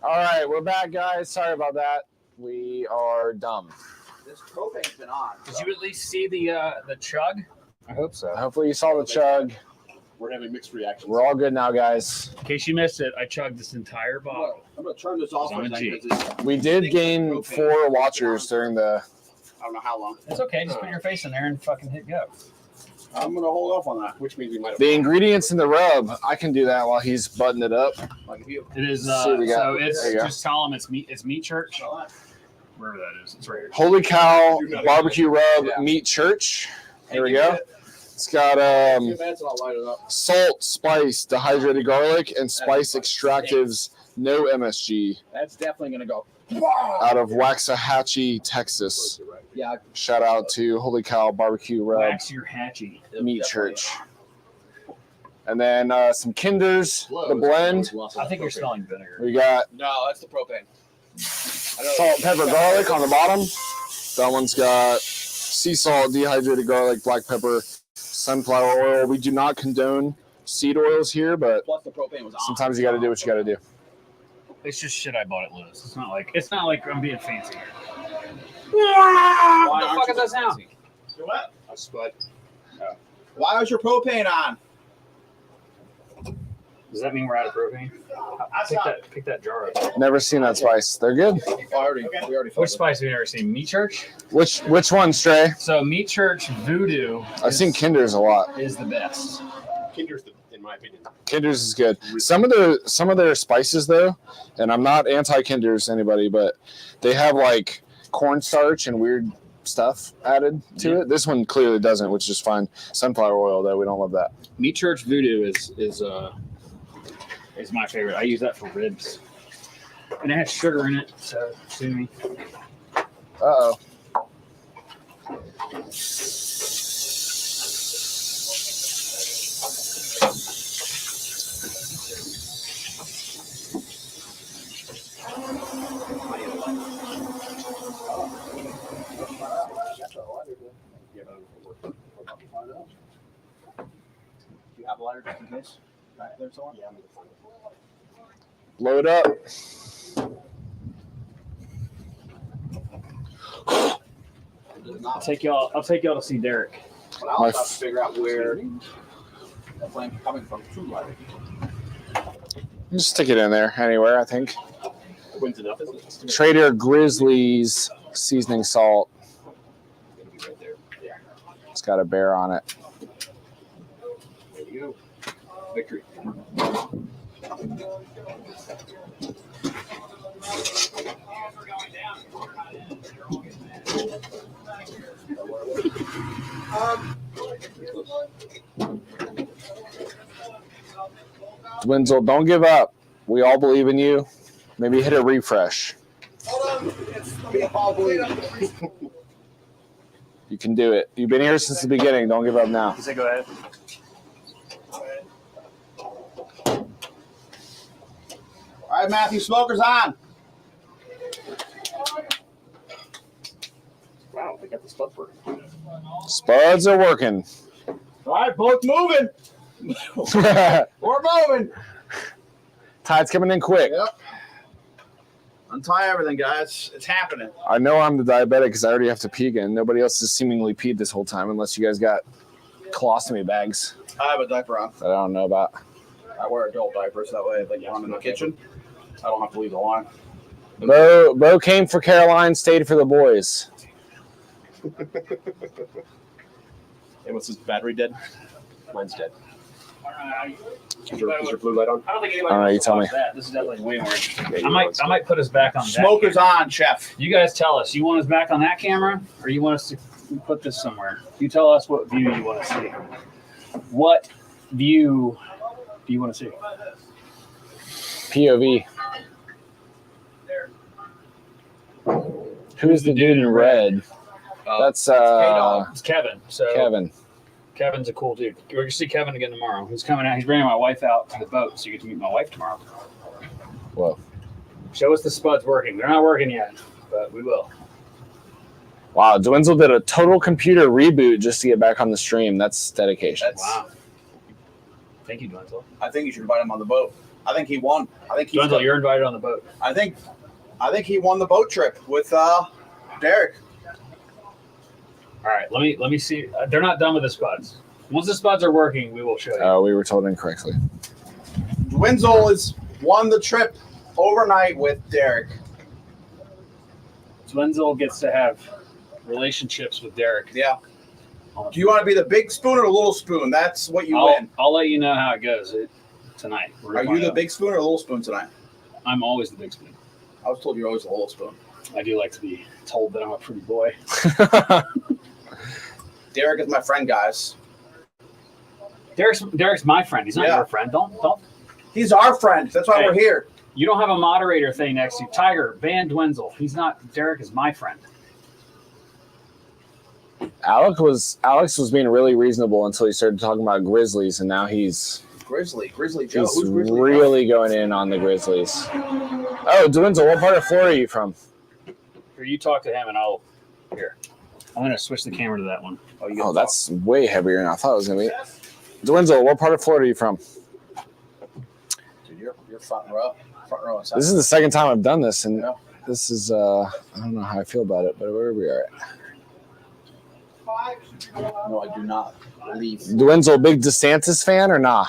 All right, we're back, guys. Sorry about that. We are dumb. This propane's been on. Did you at least see the chug? I hope so. Hopefully you saw the chug. We're having mixed reactions. We're all good now, guys. In case you missed it, I chugged this entire bottle. I'm gonna turn this off for a second. 'Cause it's- We did gain 4 watchers during the. I don't know how long. It's okay. Just put your face in there and fucking hit go. I'm gonna hold off on that. Which means we might have. The ingredients in the rub, I can do that while he's butting it up. Like if you It is. See what we got. So it's There you go. just tell them it's meat. It's Meat Church. Wherever that is. It's right here. Holy Cow Barbecue Rub Meat Church. Here we go. It's got that's all light it up. salt, spice, dehydrated garlic, and spice extractives. No MSG. That's definitely gonna go. Out of Waxahachie, Texas. Yeah. Shout out to Holy Cow Barbecue Rub Wax your hatchy. Meat Church. And then some Kinders, the blend. I think you're smelling vinegar. We got No, that's the propane. salt, pepper, garlic on the bottom. That one's got sea salt, dehydrated garlic, black pepper, sunflower oil. We do not condone seed oils here, but Plus the propane was on. sometimes you got to do what you got to do. It's just shit I bought at Lowe's. It's not like I'm being fancy here. Why What the aren't fuck you is that sound? You what? A spud. Why was your propane on? Does that mean we're out of propane? Pick that jar up. Never seen that spice. They're good. We already Which spice have you never seen? Meat Church? Which one, Stray? So Meat Church Voodoo I've seen Kinders a lot. is the best. Kinder's, in my opinion. Kinders is good. Some of their spices though, and I'm not anti Kinders anybody, but they have like cornstarch and weird stuff added to it. This one clearly doesn't, which is fine. Sunflower oil though, we don't love that. Meat Church Voodoo is my favorite. I use that for ribs. And it has sugar in it, so sue me. Uh-oh. You have a lighter just in case? Back there, someone? Yeah, I'm gonna find it. Blow it up. I'll take y'all to see Derek. But I'll have to figure out where the flame's coming from. Too lighter. Just stick it in there anywhere, I think. Wins enough, isn't it? Trader Grizzly's seasoning salt. Right there. Yeah. It's got a bear on it. There you go. Victory. Wenzel, don't give up. We all believe in you. Maybe hit a refresh. Hold on. We all believe. You can do it. You've been here since the beginning. Don't give up now. Say go ahead. All right, Matthew, smoker's on. Wow, they got the spud working. Spuds are working. All right, both moving. We're moving. Tide's coming in quick. Yep. Untie everything, guys. It's happening. I know I'm the diabetic because I already have to pee again. Nobody else has seemingly peed this whole time unless you guys got colostomy bags I have a diaper on. that I don't know about. I wear adult diapers that way. Like when I'm in the kitchen, I don't have to leave the line. Bo came for Caroline, stayed for the boys. And what's his battery dead? Mine's dead. Is your blue light on? I don't think anybody All right, wants you to tell watch me. that. This is definitely way more interesting. Yeah, I might put us back on that. Smoker's on, chef. You guys tell us. You want us back on that camera, or you want us to put this somewhere? You tell us what view you want to see. What view do you want to see? POV. Who's the dude in red? That's It's Kevin. So Kevin. Kevin's a cool dude. We're gonna see Kevin again tomorrow. He's coming out. He's bringing my wife out to the boat, so you get to meet my wife tomorrow. Whoa. Show us the spuds working. They're not working yet, but we will. Wow, Dwenzel did a total computer reboot just to get back on the stream. That's dedication. Wow. Thank you, Dwenzel. I think you should invite him on the boat. I think he won. I think he's. Denzel, you're invited on the boat. I think he won the boat trip with Derek. All right, let me see. They're not done with the spuds. Once the spuds are working, we will show you. We were told incorrectly. Dwinzel has won the trip overnight with Derek. Denzel gets to have relationships with Derek. Yeah. Do you want to be the big spoon or the little spoon? That's what you win. I'll let you know how it goes tonight. Are you the big spoon or the little spoon tonight? I'm always the big spoon. I was told you're always the little spoon. I do like to be told that I'm a pretty boy. Derek is my friend, guys. Derek's my friend. He's not your friend. Don't. He's our friend. That's why we're here. You don't have a moderator thing next to you. Tiger, ban Dwenzel. He's not. Derek is my friend. Alex was being really reasonable until he started talking about Grizzlies, and now he's Grizzly Joe. He's Who's Grizzly really going in on the Grizzlies. Oh, Dwenzel, what part of Florida are you from? Here, you talk to him, and I'm going to switch the camera to that one. Oh, that's way heavier than I thought it was going to be. Dwenzel, what part of Florida are you from? Dude, you're front row. This is the second time I've done this, and this is, I don't know how I feel about it, but where we are at. No, I do not believe. Dwenzel, big DeSantis fan or nah?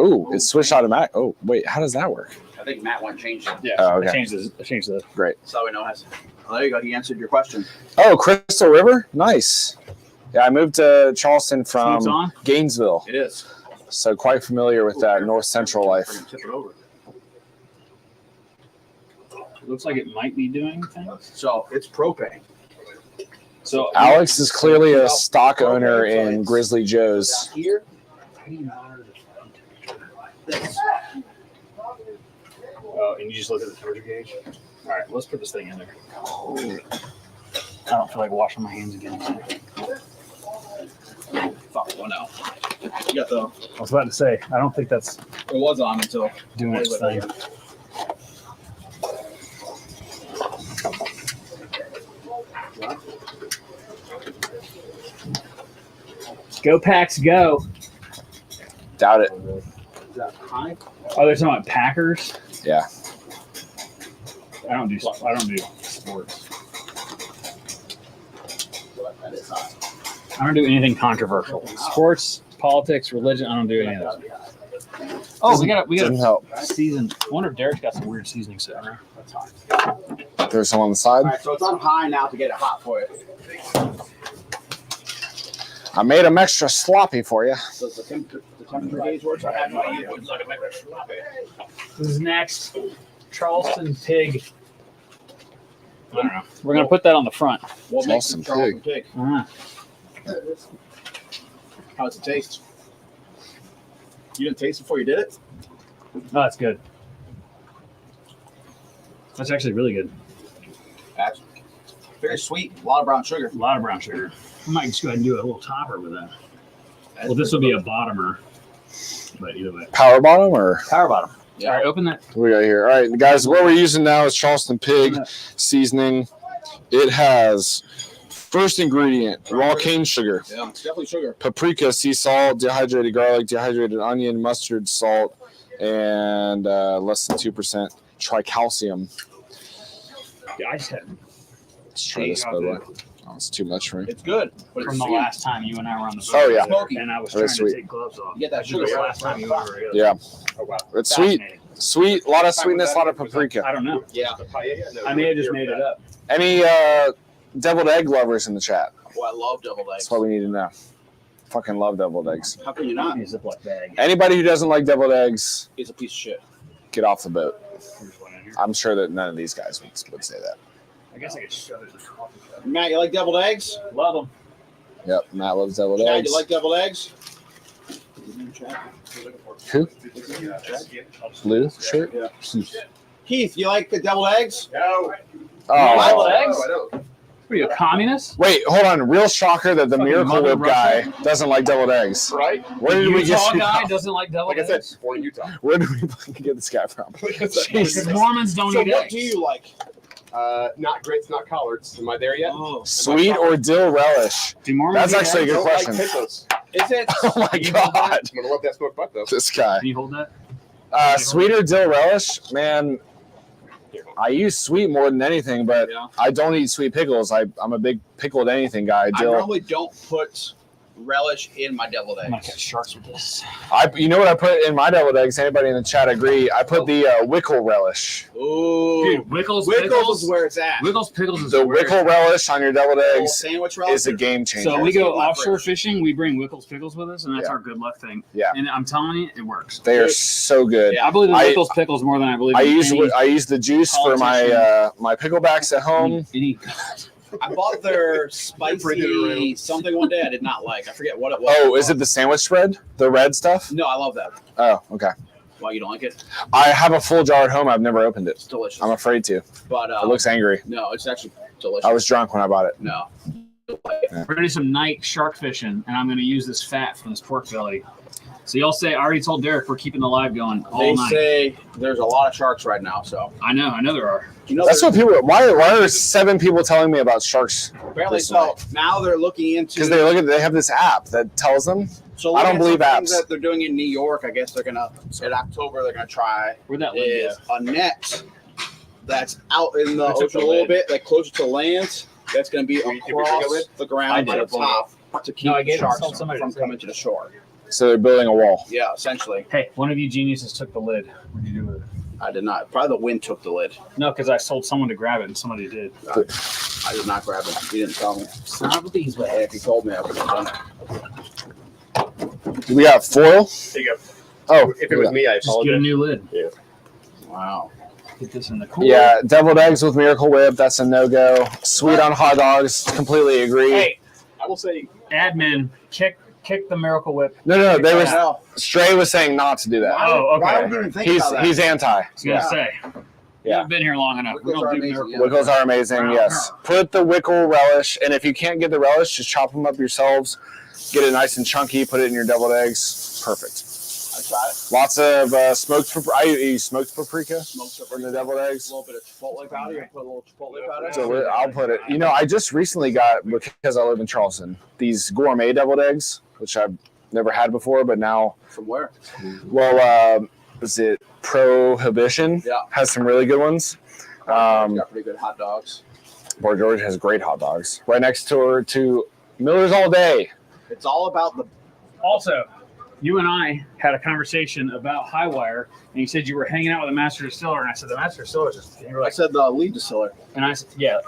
Ooh, it's switched automatic. Oh, wait, how does that work? I think Matt went change it. Yeah, okay. I changed the. Great. That's how we know. Oh, there you go. He answered your question. Oh, Crystal River? Nice. Yeah, I moved to Charleston from Gainesville. It is. So quite familiar with that north central life. Tip it over. It looks like it might be doing things. So it's propane. So Alex is clearly a stock owner in Grizzly Joe's. Here. Oh, and you just look at the temperature gauge. All right, let's put this thing in there. I don't feel like washing my hands again. Fuck, well, no. You got the. I was about to say, I don't think that's It was on until doing its thing. Go Packs, go! Doubt it. Is that high? Oh, they're talking about Packers. Yeah. I don't do sports. I don't do anything controversial. Sports, politics, religion. I don't do any of those. Oh, we got Doesn't help. season. I wonder if Derek's got some weird seasoning set in there. That's hot. There's some on the side. All right, so it's on high now to get it hot for you. I made them extra sloppy for you. Does the temperature gauge work? I have no idea. It's like a extra sloppy. This is next. Charleston pig. I don't know. We're gonna put that on the front. What makes it Charleston pig? How's it taste? You didn't taste it before you did it? Oh, that's good. That's actually really good. That's very sweet. A lot of brown sugar. A lot of brown sugar. I might just go ahead and do a little topper with that. Well, this will be a bottomer, but either way. Power bottom or? Power bottom. Yeah. All right, open that. What we got here? All right, guys, what we're using now is Charleston pig seasoning. It has first ingredient, raw cane sugar. Yeah, it's definitely sugar. Paprika, sea salt, dehydrated garlic, dehydrated onion, mustard, salt, and less than 2% tricalcium. Yeah, I just had Let's try this, by the way. Oh, it's too much for me. It's good. But from it's the sweet. last time you and I were on the boat. Oh, yeah. Smoky. And I was Very trying sweet. to take gloves off. You get that I did sugar this right last time you were together. Yeah. Oh, wow. It's sweet. Fascinating. Sweet, a lot of sweetness, a lot of paprika. I don't know. Yeah. I may have just made it up. Any deviled egg lovers in the chat? Oh, I love deviled eggs. That's what we need to know. Fucking love deviled eggs. How can you not? Use a Ziploc bag. Anybody who doesn't like deviled eggs, He's a piece of shit. get off the boat. Here's one in here. I'm sure that none of these guys would say that. I guess I could shove it in the coffee cup. Matt, you like deviled eggs? Love them. Yep, Matt loves deviled Chad, eggs. you like deviled eggs? Who? Blue shirt? Yeah. Keith, you like the deviled eggs? No. Deviled Oh, eggs? I don't. What are you, a communist? wait, hold on. Real shocker that the Fucking Miracle Mother Whip guy doesn't like deviled eggs. Right? Where did we get Utah this guy doesn't like deviled Like I said, eggs? born in Utah. Where did we fucking get this guy from? Because Mormons don't So eat what eggs. do you like? Not grits, not collards. Am I there yet? Oh, Sweet or dill relish? Do Mormons That's eat actually a eggs? good question. Like pickles. is it? Oh my god, I'm gonna let that smoke butt though. this guy. Can you hold that? Sweet or dill relish? Man, I use sweet more than anything, but Yeah. I don't eat sweet pickles. I'm a big pickled anything guy. I Dill. normally don't put relish in my deviled I'm gonna eggs. catch sharks with this. You know what I put in my deviled eggs? Anybody in the chat agree? I put the Wickle relish. Ooh, Dude, Wickles Wickles pickles. is where it's at. Wickles pickles is The where it's Wickle at. relish on your deviled Little eggs sandwich relish. is a game changer. So we go My offshore fridge. fishing. We bring Wickles pickles with us, and that's Yeah. our good luck thing. Yeah. And I'm telling you, it works. They are so good. Yeah. I believe in I- Wickles pickles more than I believe. I in use any the juice for my picklebacks at home. any- I bought their spicy something one day I did not like. I forget what it was. Oh, is it the sandwich spread? The red stuff? No, I love that. Oh, okay. Why you don't like it? I have a full jar at home. I've never opened it. It's delicious. I'm afraid to. But It looks angry. no, it's actually delicious. I was drunk when I bought it. No. We're gonna do some night shark fishing, and I'm gonna use this fat from this pork belly. So y'all say I already told Derek we're keeping the live going all They night. say there's a lot of sharks right now, so I know there are. you know That's there's- what people. Why are 7 people telling me about sharks? apparently so. Now they're looking into Because they have this app that tells them. So I don't look at believe some things apps. that they're doing in New York. I guess they're gonna in October. They're gonna try Where'd that live? is a net that's out in the I took ocean the a little lid. bit, like closer to land. That's gonna be Did we take a across lid? the I ground did. at the top to keep No, I gave it to sharks somebody from to coming to the shore. So they're building a wall. Yeah, essentially. Hey, one of you geniuses took the lid. What did you do with it? I did not. Probably the wind took the lid. No, because I told someone to grab it, and somebody did. I did not grab it. He didn't tell me. Son of a bees, But hey, if he told me, I would have done it. We got foil. There you go. Oh, If it was me, I Just get a apologize. new lid. Wow. Put this in the cooler. yeah, deviled eggs with Miracle Whip. That's a no go. Sweet on hot dogs. Completely agree. Hey, I will say, admin, kick the Miracle Whip. No. They was No. Stray was saying not to do that. Oh, Why okay. would you even think He's about that? he's anti. I was gonna Yeah. say. You Yeah. haven't been here long enough. We Wickles don't are do amazing, Miracle yeah. Whip. Wickles are amazing. Yes. Put the Wickle relish, and if you can't get the relish, just chop them up yourselves. Get it nice and chunky. Put it in your deviled eggs. Perfect. I tried it. Lots of smoked paprika. I use smoked paprika Smoked in the deviled A eggs. little bit of chipotle powder. You put a little chipotle powder. So I'll put it. You know, I just recently got, because I live in Charleston, these gourmet deviled eggs, which I've never had before, but now, From where? well, is it Prohibition? Yeah. Has some really good ones. Got pretty good hot dogs. Boy, George has great hot dogs. Right next door to Miller's All Day. It's all about the. Also, you and I had a conversation about high wire, and you said you were hanging out with a master distiller, and I said the master distiller is just. And you were I like, said the lead distiller. and I said, yeah,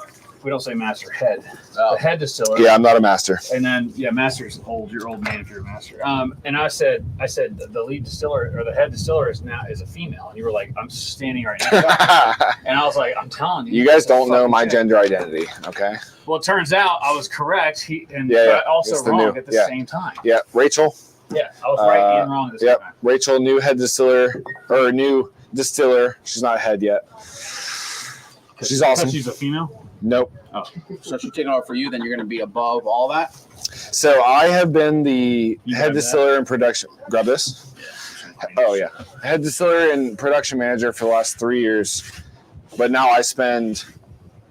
we don't say master, head. Oh. The head distiller. Yeah, I'm not a master. And then master's old. You're old man if you're a master. And I said the lead distiller or the head distiller is a female, and you were like, I'm standing right now, and I was like, I'm telling you. You guys it's a don't know fucking my shame. gender identity, okay? Well, it turns out I was correct. Yeah, but also it's the wrong new- at the yeah. same time. Yeah, Rachel. Yeah, I was right and wrong at the same Yep, time. Rachel, new head distiller, or new distiller. She's not head yet. She's awesome. She's a female. Nope. So she's taking over for you, then you're going to be above all that. So I have been the You head grab that? distiller and production. Grab this. Oh yeah, head distiller and production manager for the last 3 years. But now I spend.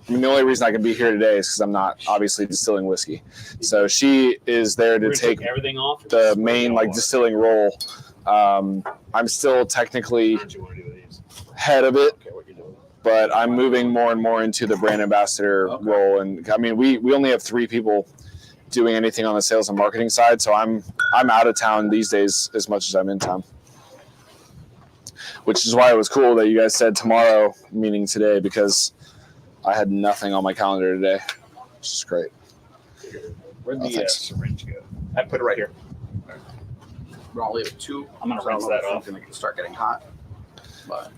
I mean, the only reason I can be here today is because I'm not obviously distilling whiskey. So she is there to We're gonna take everything off. the main distilling role. I'm still technically What you want to do with these? head of it, okay, what you doing? but I'm moving more and more into the brand ambassador Okay. role. And I mean, we only have 3 people doing anything on the sales and marketing side, so I'm out of town these days as much as I'm in town. Which is why it was cool that you guys said tomorrow, meaning today, because I had nothing on my calendar today, which is great. Where'd Oh, the thanks. syringe go? I put it right here. We're going to leave it 2. I'm gonna So I don't rinse know that if off. it's going to start getting hot. But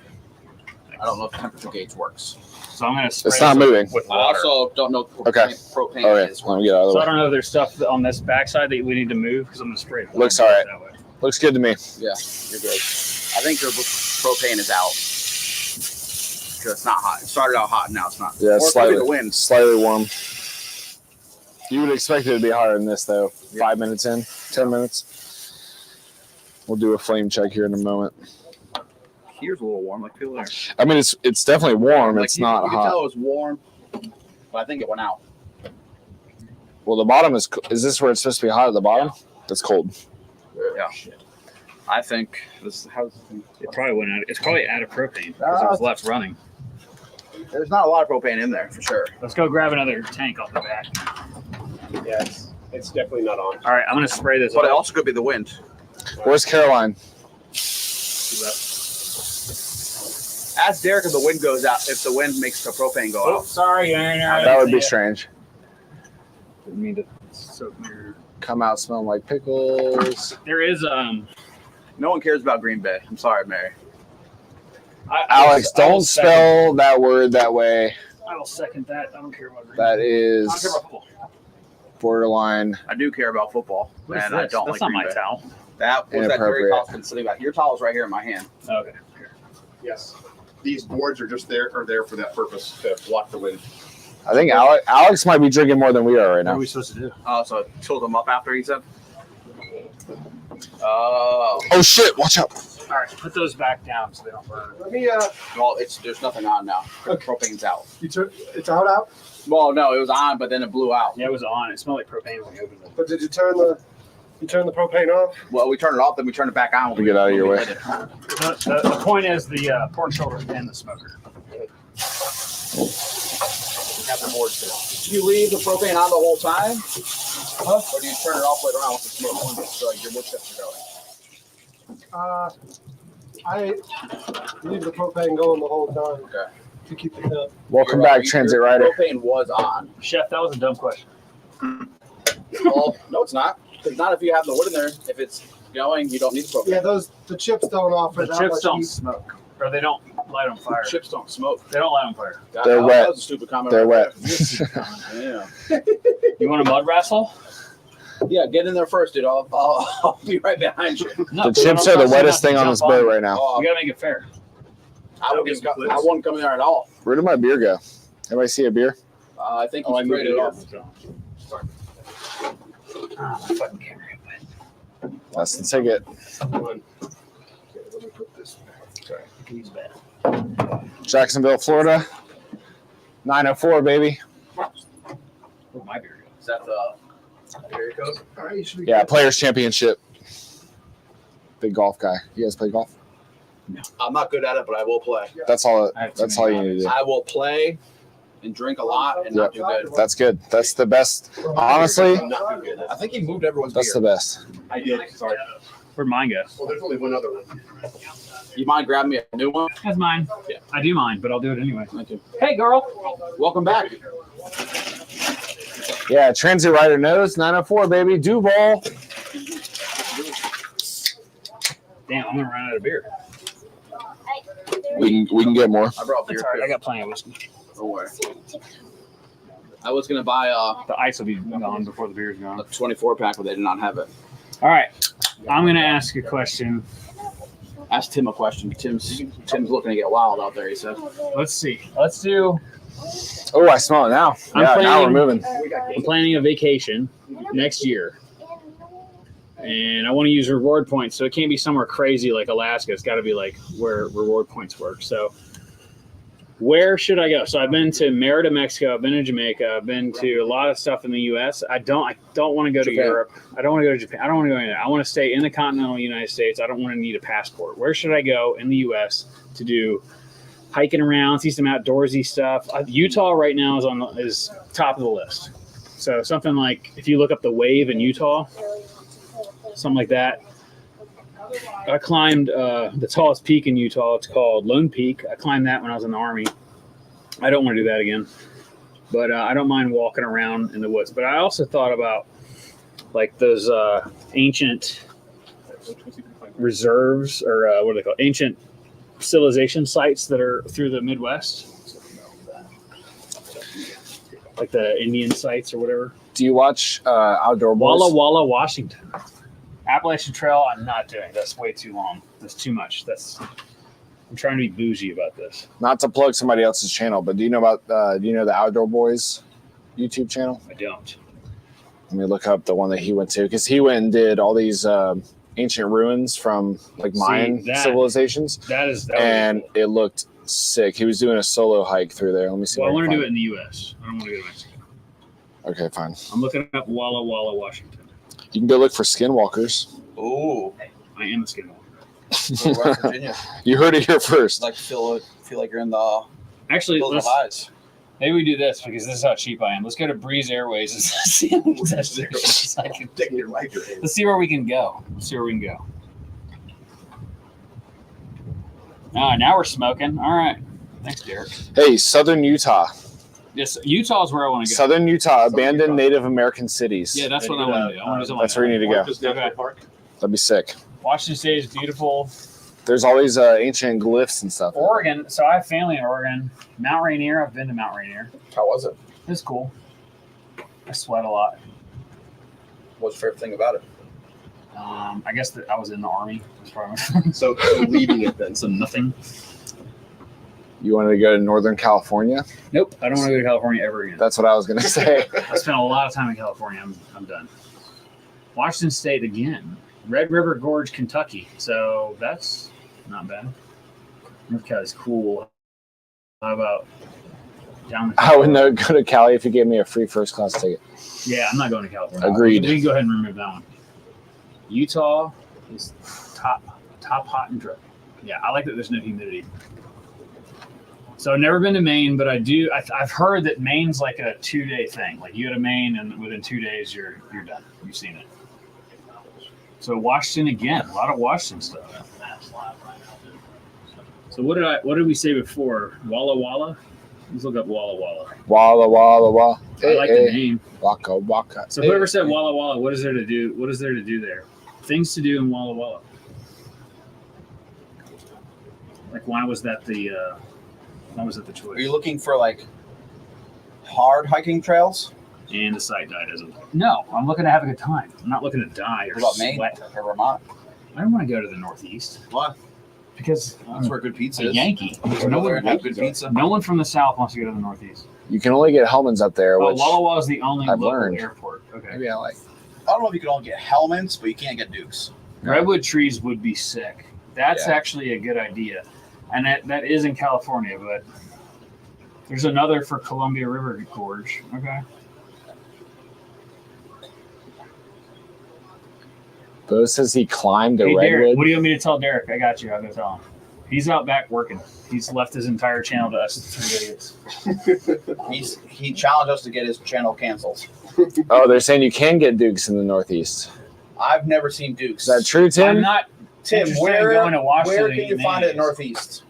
I don't know if temperature gauge works. So I'm gonna spray It's not this moving. with I water. also don't know if Okay. propane Oh yeah, is. let me get out of So the I way. don't know if there's stuff on this backside that we need to move because I'm gonna spray it. Looks all right. That way. Looks good to me. Yeah, you're good. I think your propane is out. Because it's not hot. It started out hot, and now it's not. Yeah, or it could be slightly. the wind. Slightly warm. You would expect it to be higher than this, though. 5 minutes in, 10 minutes. We'll do a flame check here in a moment. here's a little warm. Like feel there. I mean, it's definitely warm. Like, It's you not can hot. tell it was warm, but I think it went out. Well, the bottom is. Is this where it's supposed to be hot at the bottom? That's cold. Yeah. I think this is how It probably went out. It's probably out of propane because it was left running. there's not a lot of propane in there for sure. Let's go grab another tank off the back. Yeah, it's definitely not on. All right, I'm gonna spray this. But it off. also could be the wind. Where's Caroline? Ask Derek if the wind goes out. If the wind makes the propane go Oh, out. sorry, Aaron. That would be strange. Didn't mean to soak your. Come out smelling like pickles. There is No one cares about Green Bay. I'm sorry, Mary. Alex, don't spell that word that way. I will second that. I don't care about green. That I don't care is about football. borderline. I do care about football, What is and I this? don't That's like not Green my Bay. towel. That was that Gary Inappropriate. Towel's been sitting back. Your towel's right here in my hand. Okay. Yes. These boards are just there for that purpose to block the wind. I think Alex might be drinking more than we are right What are now. we supposed to do? Oh, so tilt them up after he said. Oh, Oh shit! Watch out. All right, put those back down so they don't burn. Let me. well, there's nothing on now. Propane's out. It's out. Well, no, it was on, but then it blew out. Yeah, it was on. It smelled like propane when we opened it. But did you turn the propane off? Well, we turned it off, then we turned it back on. To get out of your way. The point is the pork shoulder and the smoker. Have the boards there. Do you leave the propane on the whole time? Or do you turn it off later on with the smoke so your wood chips are going? I leave the propane going the whole time. Okay. To keep the temp. Welcome back, Transit Rider. Propane was on. Chef, that was a dumb question. Well, no, it's not. Because not if you have the wood in there. If it's going, you don't need the propane. Yeah, the chips don't offer The that chips much don't heat. smoke, or they don't light on fire. Chips don't smoke. They don't light on fire. They're wet. That was a stupid comment. They're right wet. there. Yeah. You want a mud wrestle? Yeah, get in there first, dude. I'll be right behind you. No, The chips are the wettest thing on this boat right now. Oh, We gotta make it fair. I wouldn't come in there at all. Where did my beer go? Everybody see a beer? I think I he's moved sprayed it off. Ah, my fucking camera. That's the ticket. Let me put this back. He's bad. Jacksonville, Florida. 904, baby. Where'd my beer go? Is that the area code? All right, you should be Yeah, good. Players Championship. Big golf guy. You guys play golf? I'm not good at it, but I will play. That's all. I have too That's all many you need to do. I will play and drink a lot and not do good. That's good. That's the best. Honestly, Not too good. I think he moved everyone's that's the beer. best. I did. Sorry. Where'd mine go? Well, there's only one other one. You mind grabbing me a new one? That's mine. Yeah. I do mine, but I'll do it anyway. Thank you. Hey, girl. Welcome back. Yeah, Transit Rider knows. 904, baby. Duval. Damn, I'm gonna run out of beer. We can get more. I brought beer. That's all right. too. I got plenty of whiskey. Don't worry. I was gonna buy The ice will be gone before the beer's a gone. 24 pack, but they did not have it. All right. I'm gonna ask a question. Ask Tim a question. Tim's looking to get wild out there. He said. Let's see. Let's do. Oh, I smell it now. I'm Yeah, now we're planning- moving. I'm planning a vacation next year, and I want to use reward points. So it can't be somewhere crazy like Alaska. It's got to be like where reward points work. So where should I go? So I've been to Merida, Mexico. I've been to Jamaica. I've been to a lot of stuff in the U.S. I don't want to go to Japan. Europe. I don't want to go to Japan. I don't want to go anywhere. I want to stay in the continental United States. I don't want to need a passport. Where should I go in the U.S. to do hiking around, see some outdoorsy stuff? Utah right now is top of the list. So something like if you look up the wave in Utah, something like that. I climbed the tallest peak in Utah. It's called Lone Peak. I climbed that when I was in the Army. I don't want to do that again. But I don't mind walking around in the woods. But I also thought about like those ancient reserves, or what are they called? Ancient civilization sites that are through the Midwest. Like the Indian sites or whatever. Do you watch Outdoor Boys? Walla Walla, Washington. Appalachian Trail, I'm not doing. That's way too long. That's too much. I'm trying to be bougie about this. Not to plug somebody else's channel, but do you know the Outdoor Boys YouTube channel? I don't. Let me look up the one that he went to, because he went and did all these ancient ruins from like Mayan that- civilizations, That would and be cool. it looked sick. He was doing a solo hike through there. Let me see. Well, I if want to can do it find in the U.S. I don't want to go to Mexico. Okay, fine. I'm looking up Walla Walla, Washington. You can go look for skinwalkers. Ooh, I am a skinwalker. go to West Virginia. You heard it here first. Like feel like you're in the Actually, Hills of let's, Eyes. maybe we do this because this is how cheap I am. Let's go to Breeze Airways and see how many destinations I can Take your life. Let's see where we can go. Now we're smoking. All right. Thanks, Derek. Hey, Southern Utah. Yes, Utah is where I want to go. Southern Utah, abandoned Native American cities. Yeah, that's what I want to do. I want to do something That's where you need to go. Marcus National Park. That'd be sick. Washington State is beautiful. There's always ancient glyphs and stuff. Oregon. So I have family in Oregon. Mount Rainier. I've been to Mount Rainier. How was it? It's cool. I sweat a lot. What's your favorite thing about it? I guess that I was in the Army. That's probably So leaving it then. so nothing. You wanted to go to Northern California? Nope. I don't want to go to California ever again. That's what I was going to say. I spent a lot of time in California. I'm done. Washington State again. Red River Gorge, Kentucky. So that's not bad. North Cali's cool. How about down the I would not go to Cali if you gave me a free first class ticket. Yeah, I'm not going to California. Agreed. We can go ahead and remove that one. Utah is top hot and dry. Yeah, I like that there's no humidity. So I've never been to Maine, but I've heard that Maine's like a 2-day thing. Like you go to Maine and within 2 days you're done. You've seen it. So Washington again, a lot of Washington stuff. So what did we say before? Walla Walla? Let's look up Walla Walla. Walla Walla Walla. I like the name. Waka Waka. So whoever said Walla Walla, what is there to do? What is there to do there? Things to do in Walla Walla. Like why was that the choice? Are you looking for like hard hiking trails? And the site died as of no. I'm looking to have a good time. I'm not looking to die or What about Maine sweat. or Vermont? I don't want to go to the Northeast Why? because That's I'm where good pizza a is. Yankee. No one have good pizza. No one from the South wants to go to the Northeast. You can only get Hellman's up there, Oh, which Walla Walla is the only I've local learned. airport. Okay. maybe I like. I don't know if you can only get Hellman's, but you can't get Duke's. Redwood trees would be sick. That's Yeah. actually a good idea. And that is in California, but there's another for Columbia River Gorge. Okay. Bo says he climbed a Hey, Derek, redwood. what do you want me to tell Derek? I got you. I'll go tell him. He's out back working. He's left his entire channel to us three idiots. He challenged us to get his channel canceled. Oh, they're saying you can get Dukes in the Northeast. I've never seen Duke's. Is that true, Tim? I'm not Tim, interested where, in going to Washington where to can eat you find it in mayonnaise. Northeast?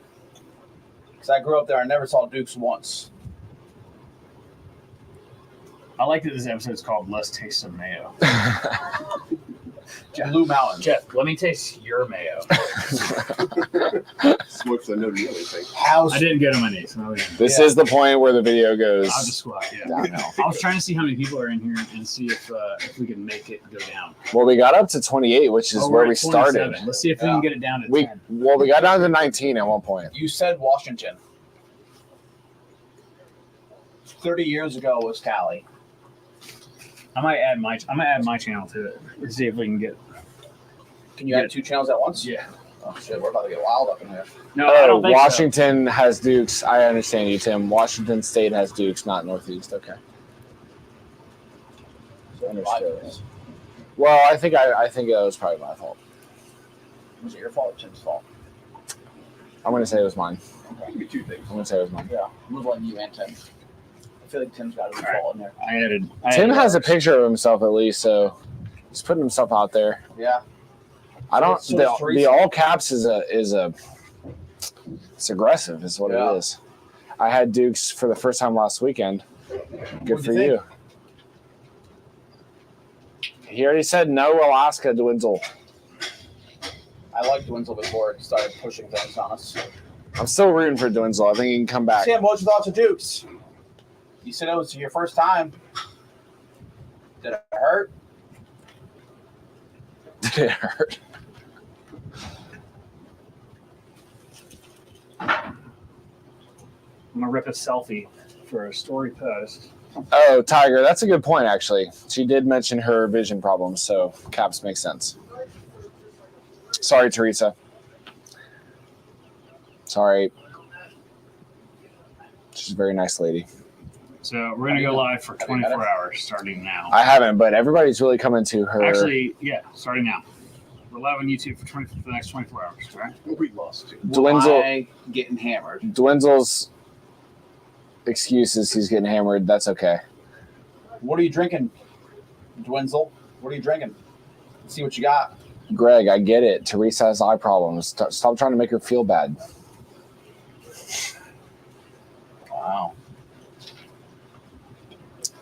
Because I grew up there. I never saw Duke's once. I like that this episode is called Let's Taste Some Mayo. Blue Mountain. Jeff, let me taste your mayo. Smokes, I know you anything. How's I didn't go to my knees. No, This Yeah. is the point where the video goes. I'll just squat. Yeah. down now. I was trying to see how many people are in here and see if we can make it go down. Well, we got up to 28, which is Oh, where we're we at 27. started. Let's see if we can get it down to 10. We got down to 19 at one point. You said Washington. 30 years ago was Cali. I might add my channel to it. Let's see if we can get. Can you add two channels at once? Yeah. Oh shit, we're about to get wild up in here. No, I don't think so. Washington has Dukes. I understand you, Tim. Washington State has Dukes, not Northeast. Okay. Understood. Well, I think it was probably my fault. Was it your fault or Tim's fault? I'm gonna say it was mine. Give me two things. I'm gonna say it was mine. Yeah, I'm letting you and Tim. I feel like Tim's got a fault in there. Tim has a picture of himself at least, so he's putting himself out there. Yeah. I don't. So The, it's Teresa. the all caps is it's aggressive, is what Yeah. it is. I had Dukes for the first time last weekend. Good What'd for you you. He already said no Alaska Dwinzel. I liked Winslow before it started pushing things on us. I'm still rooting for Dwinzel. I think he can come back. Tim, what's your thoughts of Dukes? You said it was your first time. Did it hurt? Did it hurt? I'm gonna rip a selfie for a story post. Oh, Tiger, that's a good point, actually. She did mention her vision problems, so caps make sense. Sorry, Teresa. Sorry. She's a very nice lady. So we're gonna go live for 24 hours starting now. I haven't, but everybody's really coming to her. Actually, yeah, starting now. We're live on YouTube for the next 24 hours, right? We lost you. Why getting hammered? Dwinzel's excuse is he's getting hammered. That's okay. What are you drinking, Dwinzel? What are you drinking? Let's see what you got. Greg, I get it. Teresa has eye problems. Stop trying to make her feel bad. Wow.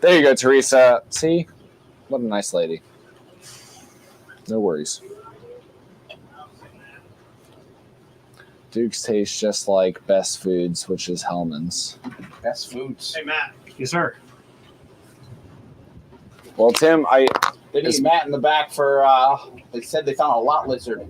There you go, Teresa. See? What a nice lady. No worries. Duke's tastes just like Best Foods, which is Hellman's. Best Foods. Hey, Matt. Yes, sir. Well, Tim, They need Matt in the back for, they said they found a lot lizard.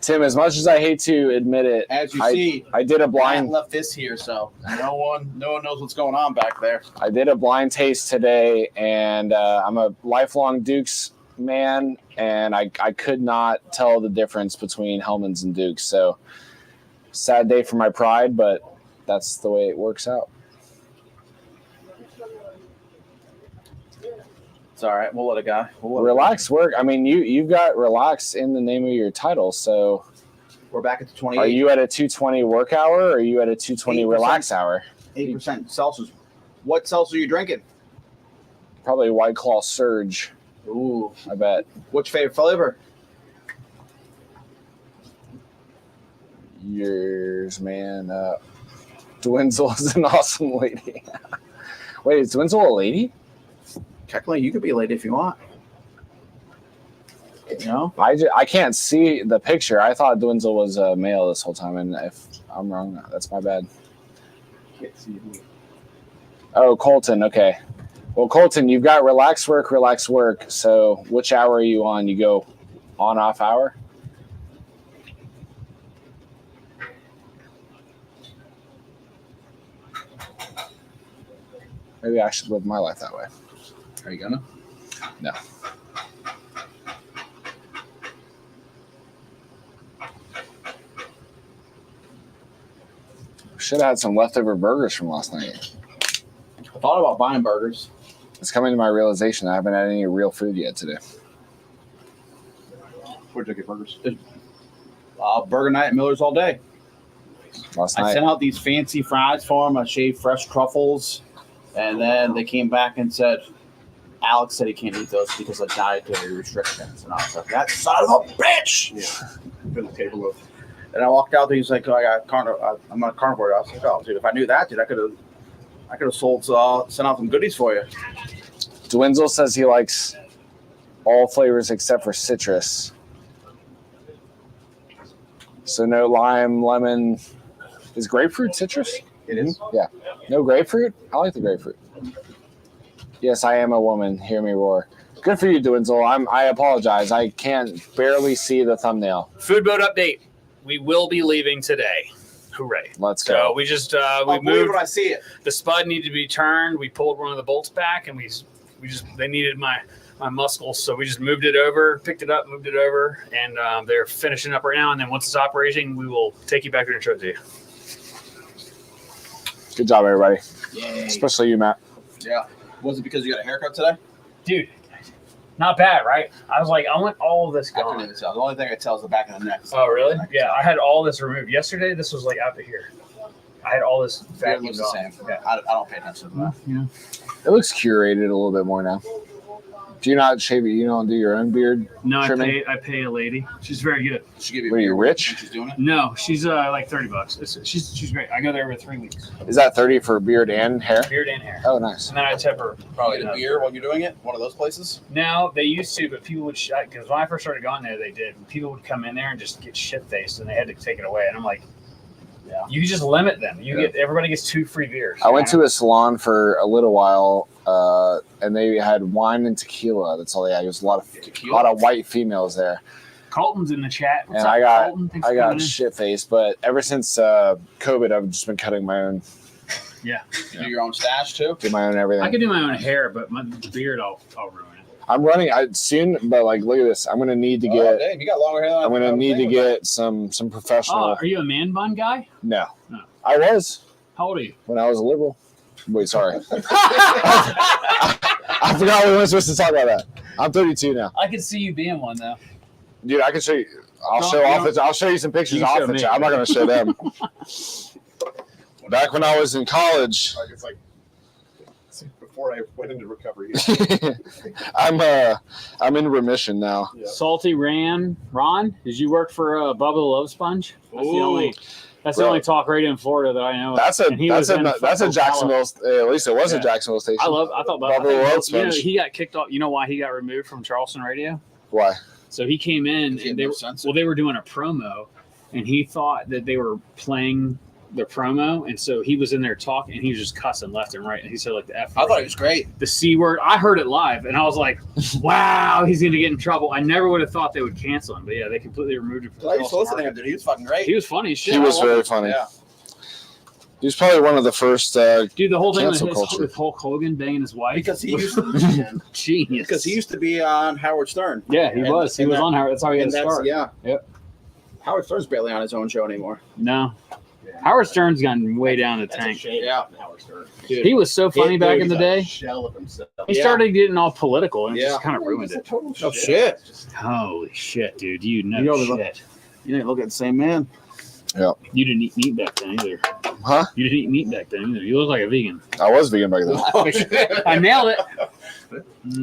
Tim, as much as I hate to admit it, As you see, I did a Matt blind left this here, so no one knows what's going on back there. I did a blind taste today, and I'm a lifelong Duke's man, and I could not tell the difference between Hellman's and Duke's. So sad day for my pride, but that's the way it works out. It's all right. We'll let it go. Relax work. I mean, you've got relax in the name of your title. So We're back at the 28. are you at a 220 work hour, or are you at a 220 8%. relax hour? 8% Celsius. What seltzer are you drinking? Probably White Claw Surge. Ooh. I bet. What's your favorite flavor? Yours, man. Dwinzel is an awesome lady. Wait, is Dwinzel a lady? Technically, you could be a lady if you want. You know? I can't see the picture. I thought Dwinzel was a male this whole time, and if I'm wrong, that's my bad. Can't see you. Oh, Colton. Okay. Well, Colton, you've got relax work. So which hour are you on? You go on, off hour? Maybe I should live my life that way. Are you gonna? No. Should have had some leftover burgers from last night. I thought about buying burgers. It's coming to my realization I haven't had any real food yet today. Where'd you get burgers? Burger night at Miller's all day. Last I night. sent out these fancy fries for them. I shaved fresh truffles. And then they came back and said, Alex said he can't eat those because of dietary restrictions. And I was like, that son of a bitch! Yeah. Been the table of. And I walked out there. He's like, oh, I'm on a carnivore. I was like, oh, dude, if I knew that, dude, I could have sold, sent out some goodies for you. Dwinzel says he likes all flavors except for citrus. So no lime, lemon. Is grapefruit citrus? It is. Yeah. No grapefruit? I like the grapefruit. Yes, I am a woman. Hear me roar. Good for you, Dwinzel. I apologize. I can't barely see the thumbnail. Food boat update. We will be leaving today. Hooray. Let's go. So we just we moved. When I see it. The spud needed to be turned. We pulled one of the bolts back, and they needed my muscles, so we just moved it over, picked it up, moved it over, and they're finishing up right now. And then once it's operating, we will take you back there and show it to you. Good job, everybody. Yay. Especially you, Matt. Yeah. Was it because you got a haircut today? Dude, not bad, right? I was like, I want all of this I couldn't gone. even tell. The only thing I tell is the back of the neck. Oh, really? Yeah, I had all this removed. Yesterday, this was like out to here. I had all this It vacuumed looks the off. same. Yeah. I don't pay attention to that. Yeah. It looks curated a little bit more now. Do you not shave it? You don't do your own beard No, trimming? I pay a lady. She's very good. She give you. What are you, rich? when she's doing it. No, she's like $30. She's great. I go there every 3 weeks. Is that 30 for beard and hair? Beard and hair. Oh, nice. And then I tip her You probably get a another. beer while you're doing it. One of those places. No, they used to, but people would because when I first started going there, they did. People would come in there and just get shit faced, and they had to take it away. And I'm like, Yeah. you just limit them. Everybody gets 2 free beers. I went to a salon for a little while, and they had wine and tequila. That's all they had. There was a lot of white females there, Colton's in the chat. What's and up, I got Colton? Thanks for coming in. shit faced. But ever since COVID, I've just been cutting my own, You do your own stash too. do my own everything. I could do my own hair, but the beard, I'll ruin it. I'm running soon, but like, look at this. I'm gonna need to get. Dang, you got longer hair than I'm gonna I was need to thinking. get some professional. Oh, are you a man bun guy? No, No. I was How old are you? when I was a liberal. Wait, sorry. I forgot we weren't supposed to talk about that. I'm 32 now, I could see you being one though. dude. I can show you. I'll show you some pictures You off show the me. chat. I'm not gonna show them. Back when I was in college, Like it's like before I went into recovery. I'm in remission now. Yeah. Salty Ron, did you work for Bubba the Love Sponge? That's the Bro. only talk radio in Florida that I know. That's And he was in a fucking Jacksonville. At least it was a Yeah. Jacksonville station. I thought Bubba the Love Sponge. he got kicked off. You know why he got removed from Charleston radio? Why? So he came in and they were doing a promo, and he thought that they were playing the promo, and so he was in there talking, and he was just cussing left and right. And he said like the F I word, thought he was great. the C word. I heard it live, and I was like, "Wow, he's gonna get in trouble." I never would have thought they would cancel him, but yeah, they completely removed him from. I used to Charleston listen to him, market. dude. He was fucking great. He was funny as shit. He was I love very him. funny. Yeah. He was probably one of the first. Dude, the whole thing with, Cancel culture. with Hulk Hogan banging his wife Because he used to, genius. because he used to be on Howard Stern. Yeah, he And- was. He and was that- on Howard. That's how he got And his that's, start. yeah. Yep. Howard Stern's barely on his own show anymore. No, Howard Stern's gotten way down the tank. Yeah. He was so funny back in the day. Shell of himself. He Yeah. started getting all political and Yeah. just kind of ruined it. Oh, shit. Holy shit, dude! You know You know, shit. You didn't look at the same man. You didn't eat meat back then either. Huh? You didn't eat meat back then either. You look like a vegan. I was vegan back then. I nailed it.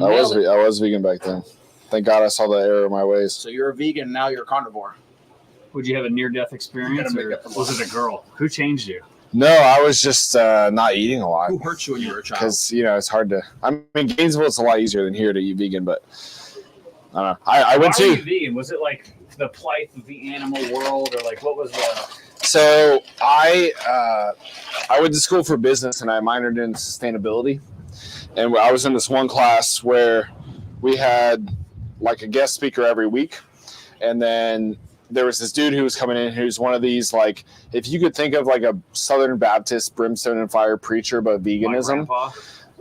I was vegan back then. Thank God I saw the error of my ways. So you're a vegan, now you're a carnivore. Would you have a near-death experience, You gotta or make up the was it a girl? Who changed you? No, I was just not eating a lot Who hurt you when you were a child? because it's hard to. I mean, Gainesville it's a lot easier than here to eat vegan, but I don't know. I went Why were to. you vegan? Was it like the plight of the animal world, or like what was the? So I went to school for business and I minored in sustainability, and I was in this one class where we had like a guest speaker every week, and then there was this dude who was coming in who's one of these, like, if you could think of like a Southern Baptist brimstone and fire preacher but veganism,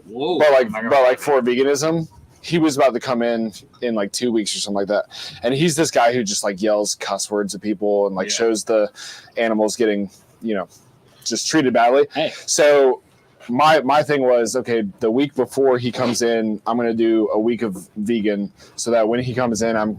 Whoa! but like for veganism, he was about to come in like 2 weeks or something like that. And he's this guy who just like yells cuss words at people and like shows the animals getting, just treated badly. Hey. So my thing was, okay, the week before he comes in, I'm going to do a week of vegan so that when he comes in, I'm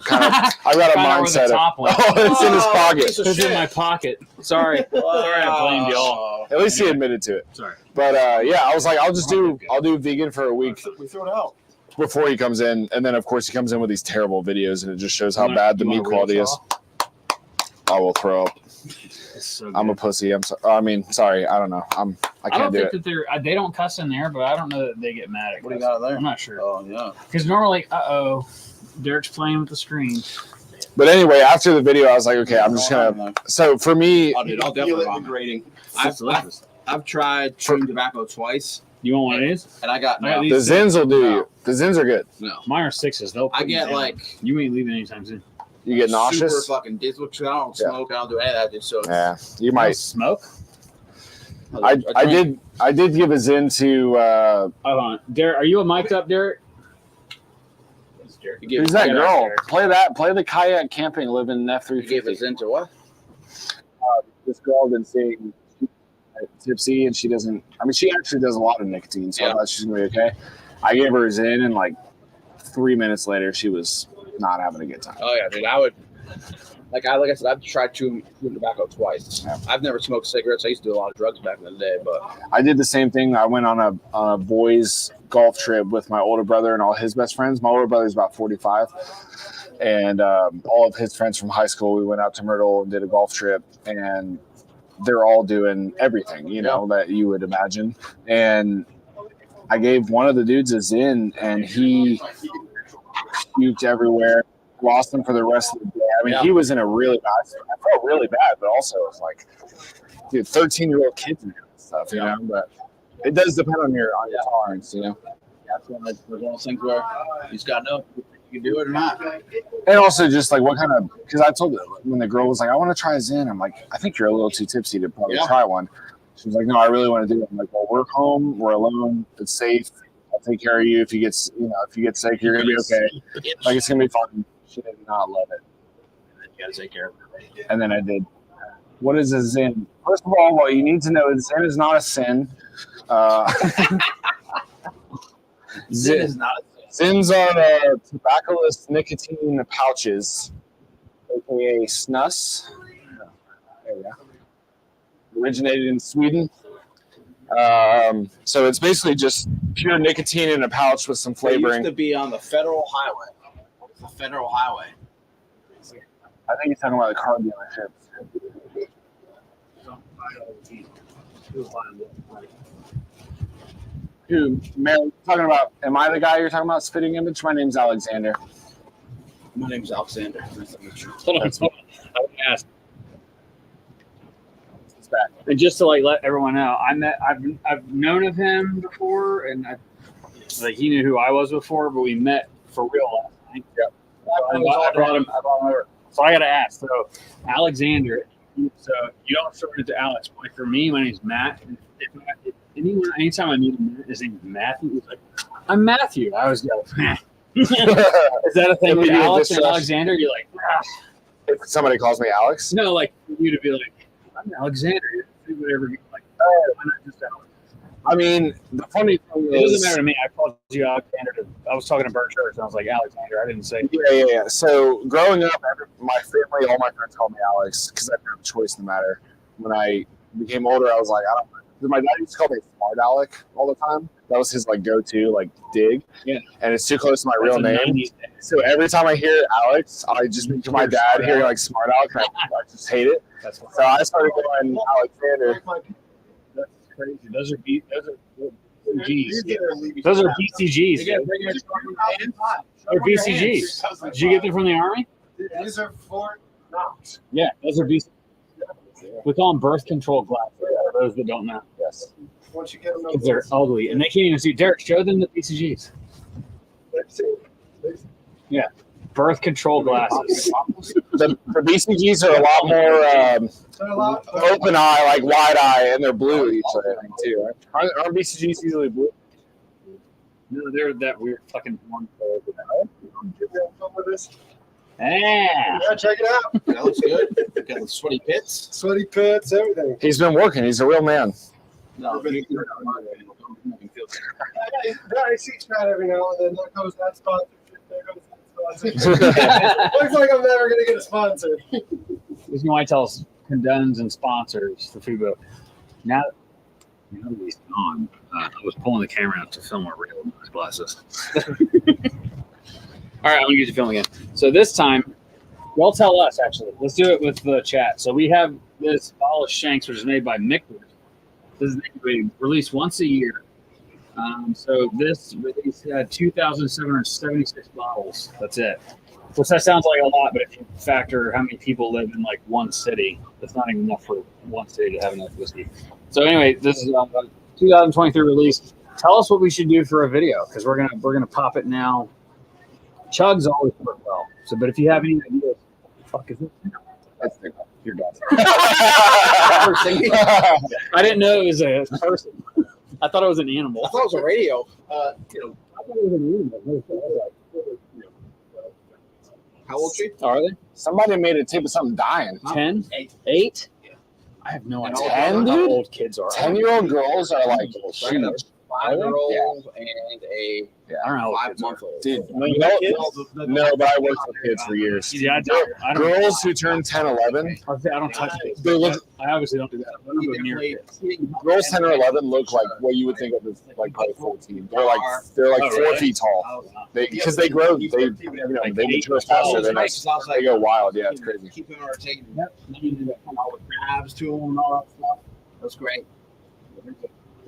kind of, I got a Found out where mindset the of, top went. it's in his pocket. It's in my pocket. Sorry, I blamed y'all. At least he admitted to it. Sorry. But yeah, I was like, I'll do vegan for a week We throw it out. before he comes in, and then of course he comes in with these terrible videos, and it just shows how You want- bad the you want meat a real quality is. I will throw up. It's so I'm a good. pussy. Sorry. I don't know. I I can't don't do think it. that they don't cuss in there, but I don't know that they get mad at. What do you cussing. got there? I'm not sure Oh, yeah. because normally, Derek's playing with the screen. But anyway, after the video, I was like, okay, I'm just gonna. So for me, I'll Feel definitely it vomit. degrading. I've tried chewing tobacco twice, You want one of these? and I got I got no. the these. Zins will do No. you. The Zins are good. No. Mine are 6s. They'll. I put you get down. like You ain't leaving anytime soon. You get nauseous. super fucking dizzy. I don't Yeah. smoke. I don't do any of that. Dude, so it's, Yeah, you You might. smoke. I did give a Zin to. Hold on, Derek. Are you a mic'd up, Derek? You give, Who's that Get out girl? there. Play the kayak camping, live in you gave F350. us into what? This girl I've been seeing tipsy, and she doesn't. I mean, she actually does a lot of nicotine, so I Yeah. thought she's gonna be okay. I gave her a Zin, and like 3 minutes later, she was not having a good time. Oh yeah, dude. I would. Like I said, I've tried chewing tobacco twice. Yeah. I've never smoked cigarettes. I used to do a lot of drugs back in the day, but I did the same thing. I went on a boys golf trip with my older brother and all his best friends. My older brother's about 45, and all of his friends from high school. We went out to Myrtle and did a golf trip, and they're all doing everything, that you would imagine. And I gave one of the dudes a Zin, and he puked everywhere. Lost him for the rest of the day. I mean, he was in a really bad. I felt really bad, but also it's like, dude, 13-year-old kids and stuff, you know. But it does depend on your tolerance, that's one of those things where you just got to know if you can do it or not. And also just like what kind of, because I told her when the girl was like, I want to try Zin. I'm like, I think you're a little too tipsy to probably try one. She was like, no, I really want to do it. I'm like, well, we're home, we're alone, it's safe. I'll take care of you. If you get sick, you're gonna be okay. Like it's gonna be fun. She did not love it. You gotta take care of it. And then I did. What is a Zin? First of all, what you need to know is Zin is not a sin. Zin is not. Zins are tobaccoless nicotine pouches, aka snus. There we go. Originated in Sweden. So it's basically just pure nicotine in a pouch with some It flavoring. used to be on the federal highway. The federal highway. I think he's talking about the car dealerships. Who, Mayo, talking about, am I the guy you're talking about, spitting image? My name's Alexander. My name's Alexander. Nice to meet you. Hold on. I want to ask. And just to like let everyone know, I've known of him before, and he knew who I was before, but we met for real last night. Yep. I brought him over. So I got to ask. So Alexander. So you don't shorten it to Alex. Like for me, my name's Matt. Anytime I meet him, his name's Matthew. He's like, I'm Matthew. I always go, Is that a thing with Alex and Alexander? You're like, if somebody calls me Alex? No, like for you to be like, I'm Alexander. Do whatever. Like, oh, why not just Alex? I mean, the funny thing it doesn't matter to me. I called you Alexander. I was talking to Bert Church, and I was like, Alexander. I didn't say. Yeah. So growing up, my family, all my friends called me Alex because I didn't have a choice in the matter. When I became older, I was like, I don't know. My dad used to call me Smart Alec all the time. That was his like go-to like dig. Yeah. And it's too close to my real name. So every time I hear Alex, I just think to my dad hearing like Smart Alec, and I just hate it. So I started going Alexander. That's crazy. Those are BCGs. Those are BCGs. They're BCGs. Did you get them from the Army? These are Fort Knox. Yeah, those are BCGs. We call them birth control glasses. For those that don't know. Yes. Once you get them, Because they're ugly and they can't even see. Derek, show them the BCGs. Yeah, birth control glasses. The BCGs are a lot more open eye, like wide eye, and they're blue each, I think, too. Right? Aren't BCGs usually blue? No, they're that weird fucking one color. Yeah, check it out. That looks good. Got the sweaty pits. Sweaty pits, everything. He's been working. He's a real man. No, I see Chad every now and then. There goes that sponsorship. There goes that sponsorship. Looks like I'm never going to get a sponsor. This White House condones and sponsors the Fubo. Now that he's gone, I was pulling the camera out to film a reel with his glasses. All right, I'm going to use the film again. So this time, y'all tell us, actually. Let's do it with the chat. So we have this bottle of Shanks, which is made by Mickwood. This is released once a year. So this release had 2,776 bottles. That's it. Which that sounds like a lot, but if you factor how many people live in like one city, that's not even enough for one city to have enough whiskey. So anyway, this is 2023 release. Tell us what we should do for a video because we're gonna pop it now. Chugs always work well. So, but if you have any ideas, what the fuck is it? That's your dog. I didn't know it was a person. I thought it was an animal. I thought it was a radio. I thought it was an animal. How old is she? Are they? Somebody made a tape of something dying. 10? 8? I have no idea 10, how dude? old kids are. 10-year-old girls are like huge. 5-year-old and a I don't know. 5-month-old. Dude, No, no, but I worked with kids for years. Yeah, I don't Girls who turn 10, 11, I don't touch kids. they look, I obviously don't do that. I don't go near kids. girls 10 or 11 look like what you would think of as like probably 14. They're like Oh, 4 really? feet tall. Oh, wow. Because they grow, they mature faster than us. They go wild. Yeah, it's crazy. Keep them rotating. Yep. Then you do that All the crabs to them and all that stuff. That's great.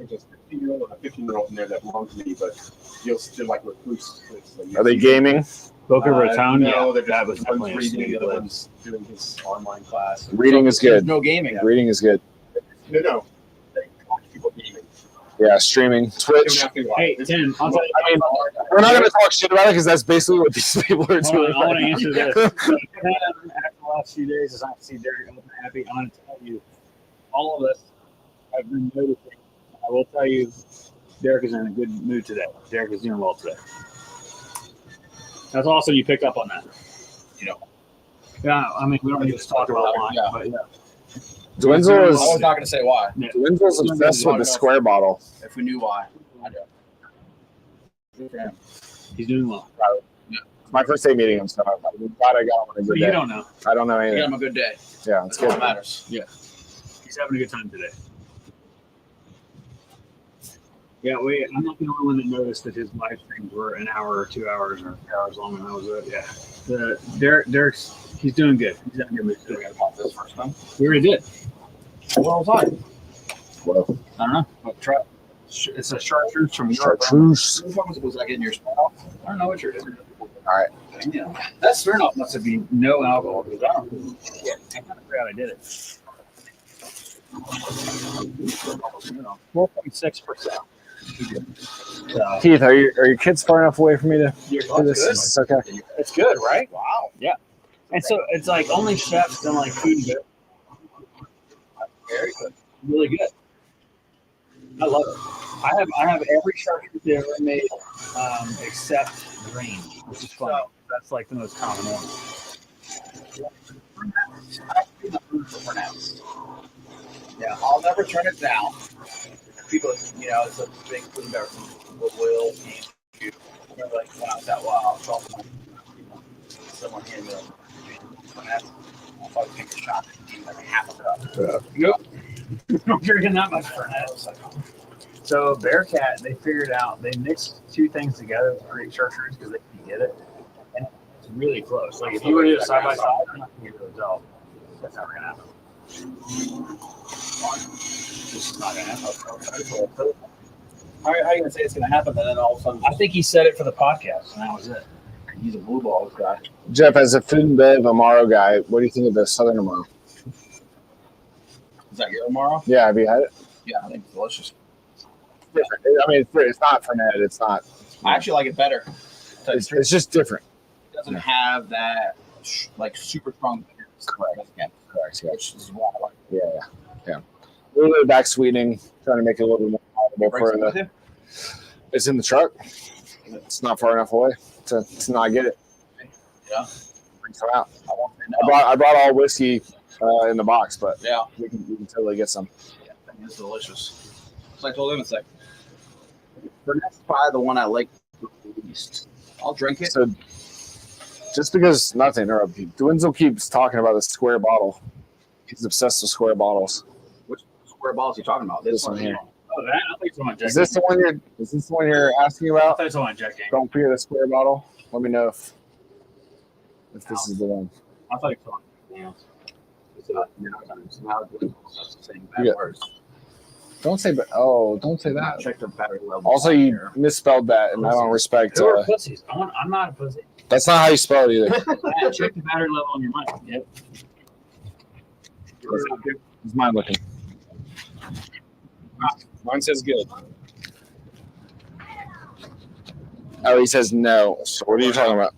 There's a 15-year-old and a 15-year-old in there that belong to me, but you'll still like recruits. Are they gaming? Boca Raton? No, they're that just was one's definitely a reading, the other sneak one's doing his online class. Reading is good. No gaming. Reading is good. No. They watch people gaming. Yeah, streaming, Twitch. Hey, Tim, I'll tell you. I mean, we're not going to talk shit about it because that's basically what these people are Hold doing. on, I want to answer this. So, after the last few days, as I see Derek open happy, I'm going to tell you, all of us have been noticing. I will tell you, Derek is in a good mood today. Derek is doing well today. That's awesome. You picked up on that. Yeah, I mean, we don't need to talk about why, but yeah. I was Dwinzel's not going to say why. obsessed with the square bottle. If we knew why. He's doing well. It's my first day meeting him, so I'm glad I got him on a So good you day. don't know. I don't know You anything. got him a good day. Yeah, it's That's all good. that matters. He's having a good time today. Yeah, I'm not the only one that noticed that his live streams were an hour or 2 hours or 3 hours long, and that was it. Yeah. Derek's, he's doing good. He's having a good mood today. This first time. We already did. What was I? Well, I don't know. But try. It's a chartreuse from Europe. chartreuse. Was I getting your smell? I don't know what you're doing. All right. Yeah. That Smirnoff must have been no alcohol because I don't. Yeah, I'm kind of glad I did it. 4.6%. Keith, are your kids far enough away for me to do this? Good. It's okay. It's good, right? Wow. Yeah. And so it's like only chefs and like food and beverage. Very good. Really good. I love it. I have every chartreuse they ever made except green, which is fun. That's like the most common one. Yeah, I'll never turn it down. People, it's a big food and beverage. Will, you remember, like, when I was out wild, I was talking to someone here in the I'll probably take a shot and like half a cup. Nope. I'm drinking that much for that. So Bearcat, they figured out they mixed two things together to create chartreuse because they can get it, and it's really close. Like if you were to do it side by side, you're not gonna be able to tell. That's never gonna happen. It's not gonna happen. How are you going to say it's going to happen, and then all of a sudden, I think he said it for the podcast, and that was it. he's a blue balls guy. Jeff, as a food and bev Amaro guy, what do you think of the Southern Amaro? Is that your tomorrow? Yeah, have you had it? Yeah, I think it's delicious. Different. I mean, it's not Fernet. It's not. I actually like it better. It's just different. It doesn't have that like super strong bitterness. Correct. Yeah. Correct. Yeah. Which is what I like. Yeah. A little bit of back sweetening, trying to make it a little bit more palatable for Breaks it the. with It's in the truck. It's not far enough away to not get it. Yeah. Bring some out. I won't say no. I brought all whiskey in the box, but Yeah, we can totally get some. I think it's delicious. It's like I told him, it's like Burnet's probably the one I like the least. I'll drink it. So, just because, not to interrupt you, Dwinzel keeps talking about the square bottle. He's obsessed with square bottles. Which square balls are you talking about? This one here. Oh, that? I think it's on Jack. Is this the one you're asking I about? thought it's on Jack Daniels. Don't forget the square bottle. Let me know if this is the one. I thought it's on Jack Daniels. Now it's the same bad Yeah. words. Don't say that. Check their battery level. Also, you misspelled that, and I don't respect. Who are pussies? I'm not a pussy. That's not how you spell it either. Yeah, check the battery level on your mic. Yep. It's mine looking. Mine says good. Oh, he says no. So what are you talking about?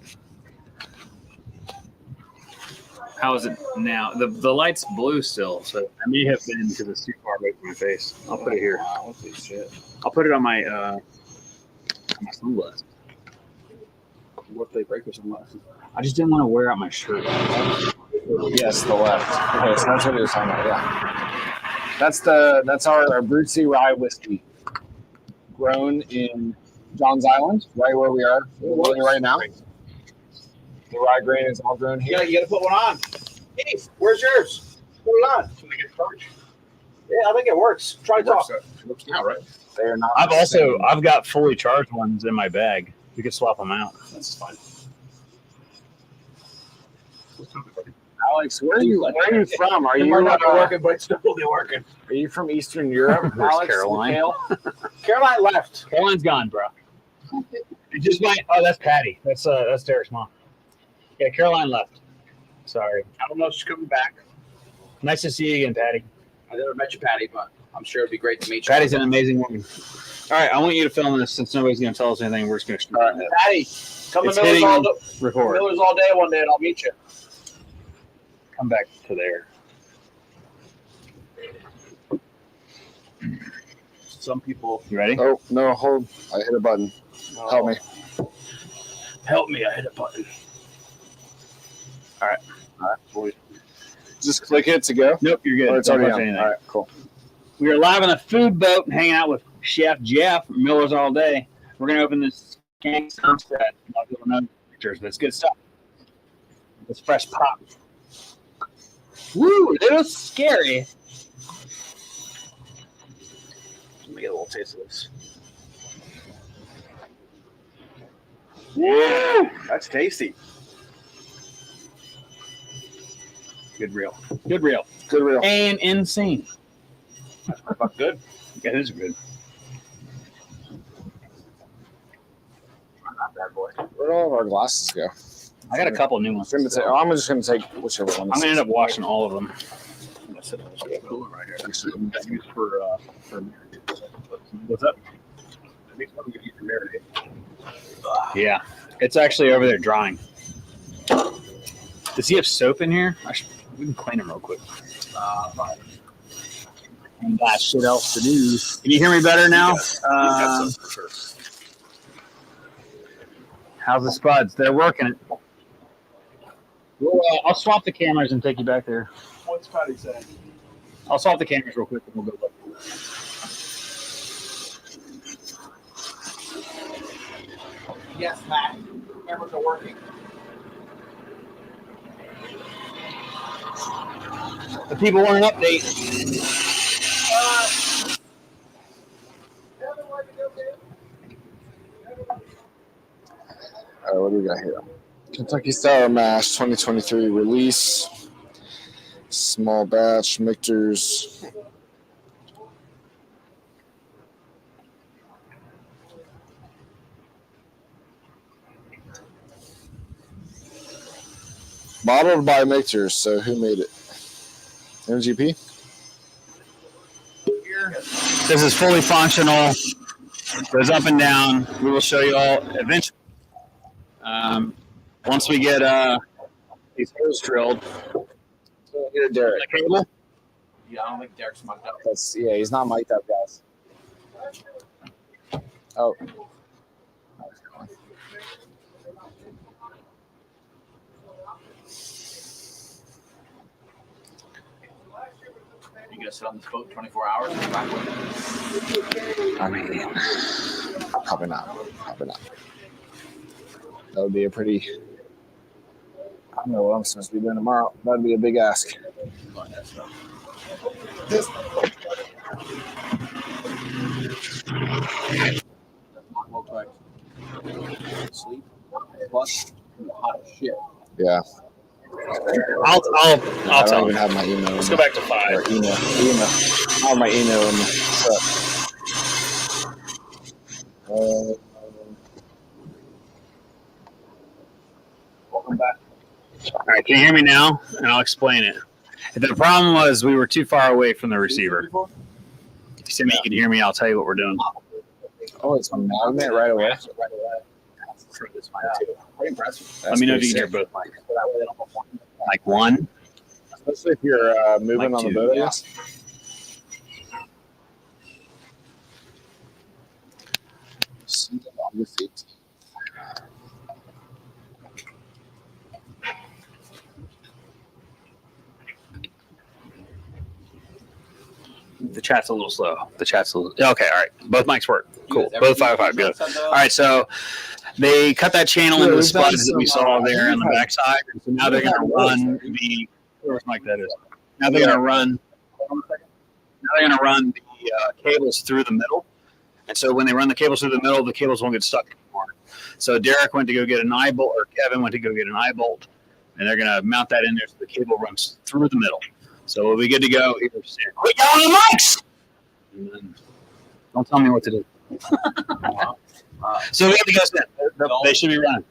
How is it now? The light's blue still, so I may have been because it's too far away from my face. I'll put it here. Wow, what's this shit? I'll put it on my sunglasses. What if they break with sunglasses? I just didn't want to wear out my shirt. Yes, the left. Okay, so that's what he was talking about. Yeah, that's our Brootsy Rye whiskey, grown in Johns Island, right where we are right now. The rye grain is all grown here. Yeah, you got to put one on. Hey, where's yours? Put it on. Can we get charged? Yeah, I think it works. Try to talk. It works now, right? They are not. I've got fully charged ones in my bag. We could swap them out. That's fine. Alex, where are you from? Are It you might not be working, but it's still be working. Are you from Eastern Europe? Where's Alex, Caroline? Mikhail? Caroline left. Caroline's gone, bro. It just might. Oh, that's Patty. That's Derek's mom. Yeah, Caroline left. Sorry. I don't know if she's coming back. Nice to see you again, Patty. I never met you, Patty, but I'm sure it'd be great to meet you. Patty's an amazing woman. All right, I want you to film this since nobody's going to tell us anything. We're just going to Patty, come It's to Miller's hitting all, record. Miller's all day one day, and I'll meet you. Come back to there. some people. You ready? Oh, no, hold. I hit a button. Help me. Help me! I hit a button. All right. Just click it to go. Nope, you're good. Oh, it's Don't already touch on. anything. All right, cool. We are live on a food boat and hanging out with Chef Jeff from Miller's All Day. We're going to open this King Sunset. A lot of people know pictures, but it's good stuff. It's fresh pop. Woo, it was scary. Let me get a little taste of this. Woo! That's tasty. Good reel. Good reel. Good reel. And insane. But good. Yeah, this is good. Not bad, boy. Where'd all of our glasses go? I got a couple new ones. I'm just gonna take whichever one. I'm going to end up washing all of them. I'm gonna sit on this cooler right here. That's used for what's up? I think I'm gonna use for marinade. Yeah, it's actually over there drying. Does he have soap in here? We can clean him real quick. Fine. Ain't got shit else to do. Can you hear me better now? For sure. How's the spuds? They're working it. Well, I'll swap the cameras and take you back there. What's Patty saying? I'll swap the cameras real quick and we'll go look. Yes, Matt. Cameras are working. The people want an update. All right, what do we got here? Kentucky Sour Mash 2023 release. Small batch, Michter's. Bottled by Michter's, so who made it? MGP? This is fully functional. Goes up and down. We will show you all eventually. Once we get these holes drilled. Here, Derek. The cable. Yeah, I don't think Derek's mic'd up. Yeah, he's not mic'd up, guys. Oh. You gonna sit on this boat 24 hours? I mean, probably not. Probably not. That would be a pretty. I don't know what I'm supposed to be doing tomorrow. That'd be a big ask. This. Real quick. Sleep. Plus, hot as shit. Yeah. I'll I tell don't even you. have my email. Let's go back to 5. Or email. I have my email in the truck. Welcome back. All right, can you hear me now? And I'll explain it. The problem was we were too far away from the receiver. If you see me, you can hear me. I'll tell you what we're doing. Oh, it's a magnet right away. Pretty impressive. Let me know if you can hear both mics. Like one. Especially if you're moving Like on the two, boat, I yeah. guess. August 18th. The chat's a little slow. Okay. All right. Both mics work. Cool. You guys Both ever 5 good. do All right. So they cut that channel Yeah, into the we've done spuds that we some, saw there on the we've had- backside. So now they're going to we've had run the. Where's mic that is? Now they're going to run. Now they're going to run the cables through the middle. And so when they run the cables through the middle, the cables won't get stuck anymore. So Derek went to go get an eye bolt, or Kevin went to go get an eye bolt, and they're going to mount that in there so the cable runs through the middle. So we'll be good to go. Quit yelling on the mics! And then don't tell me what to do. So we have to go sit. They should be running.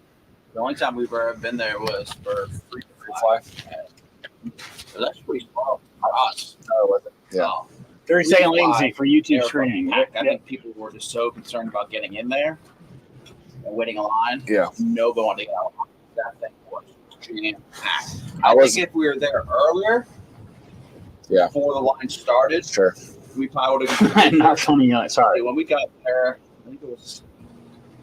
The only time we've ever been there was for free fly. So that's pretty small for us. Oh, was it? Yeah. 30-second latency for YouTube Air streaming. packed. I think people were just so concerned about getting in there and waiting a line. Yeah. Nobody wanted to get out. That thing was jam-packed. I I was think if we were there earlier, Yeah. before the line started, sure. we probably would have. I'm not funny. Sorry, When we got there, I think it was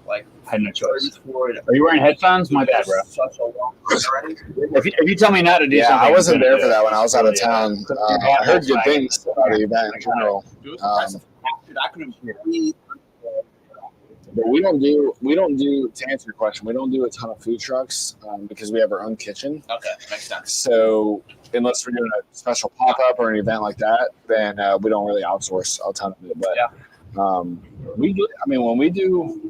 like I had no choice. 34. Are you wearing headphones? My bad, bro. Such a long already. If you tell me not to do Yeah, something, I wasn't I'm gonna there do for it. that when I was out of town. I heard good Volkswagen. things about the event in general. It was impressive. Dude, I couldn't breathe. But we don't do to answer your question, we don't do a ton of food trucks because we have our own kitchen. Okay, makes sense. So unless we're doing a special pop-up or an event like that, then we don't really outsource a ton of it. But we do, I mean, when we do,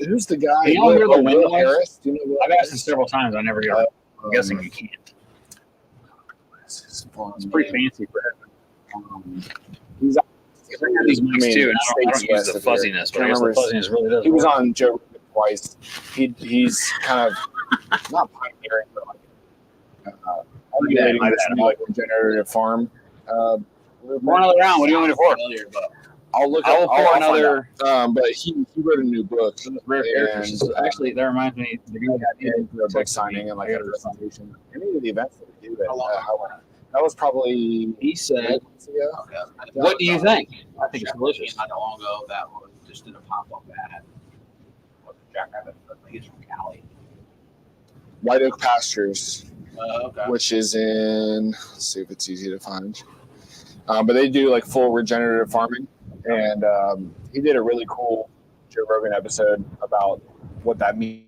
who's the guy? Can y'all hear the wind Will noise? Harris? Do you know Will I've asked Harris? this several times. I never hear it. I'm guessing you can't. It's pretty fancy for him. He's These mics too, and I don't use the States west of here. fuzziness, but I guess the fuzziness really does. He was work. on Joe Rogan twice. He's kind of not pioneering, but like emulating my this bad. new, like regenerative farm. Pour another round. What do you want me to pour? Familiar, but I'll look. I will I'll pour find another. out. But he wrote a new book. Rare And, characters. Actually, that reminds me. The guy that did for a book signing and like a presentation. Any of the events that we do at How long? Howard. That was probably He said, 8 months ago. okay. "What do you think?" I think it's delicious. Not that long ago, that was just did a pop up ad. What the Jackrabbit? I think he's from Cali. White Oak Pastures, Okay. which is in. Let's see if it's easy to find. But they do like full regenerative farming, and he did a really cool Joe Rogan episode about what that means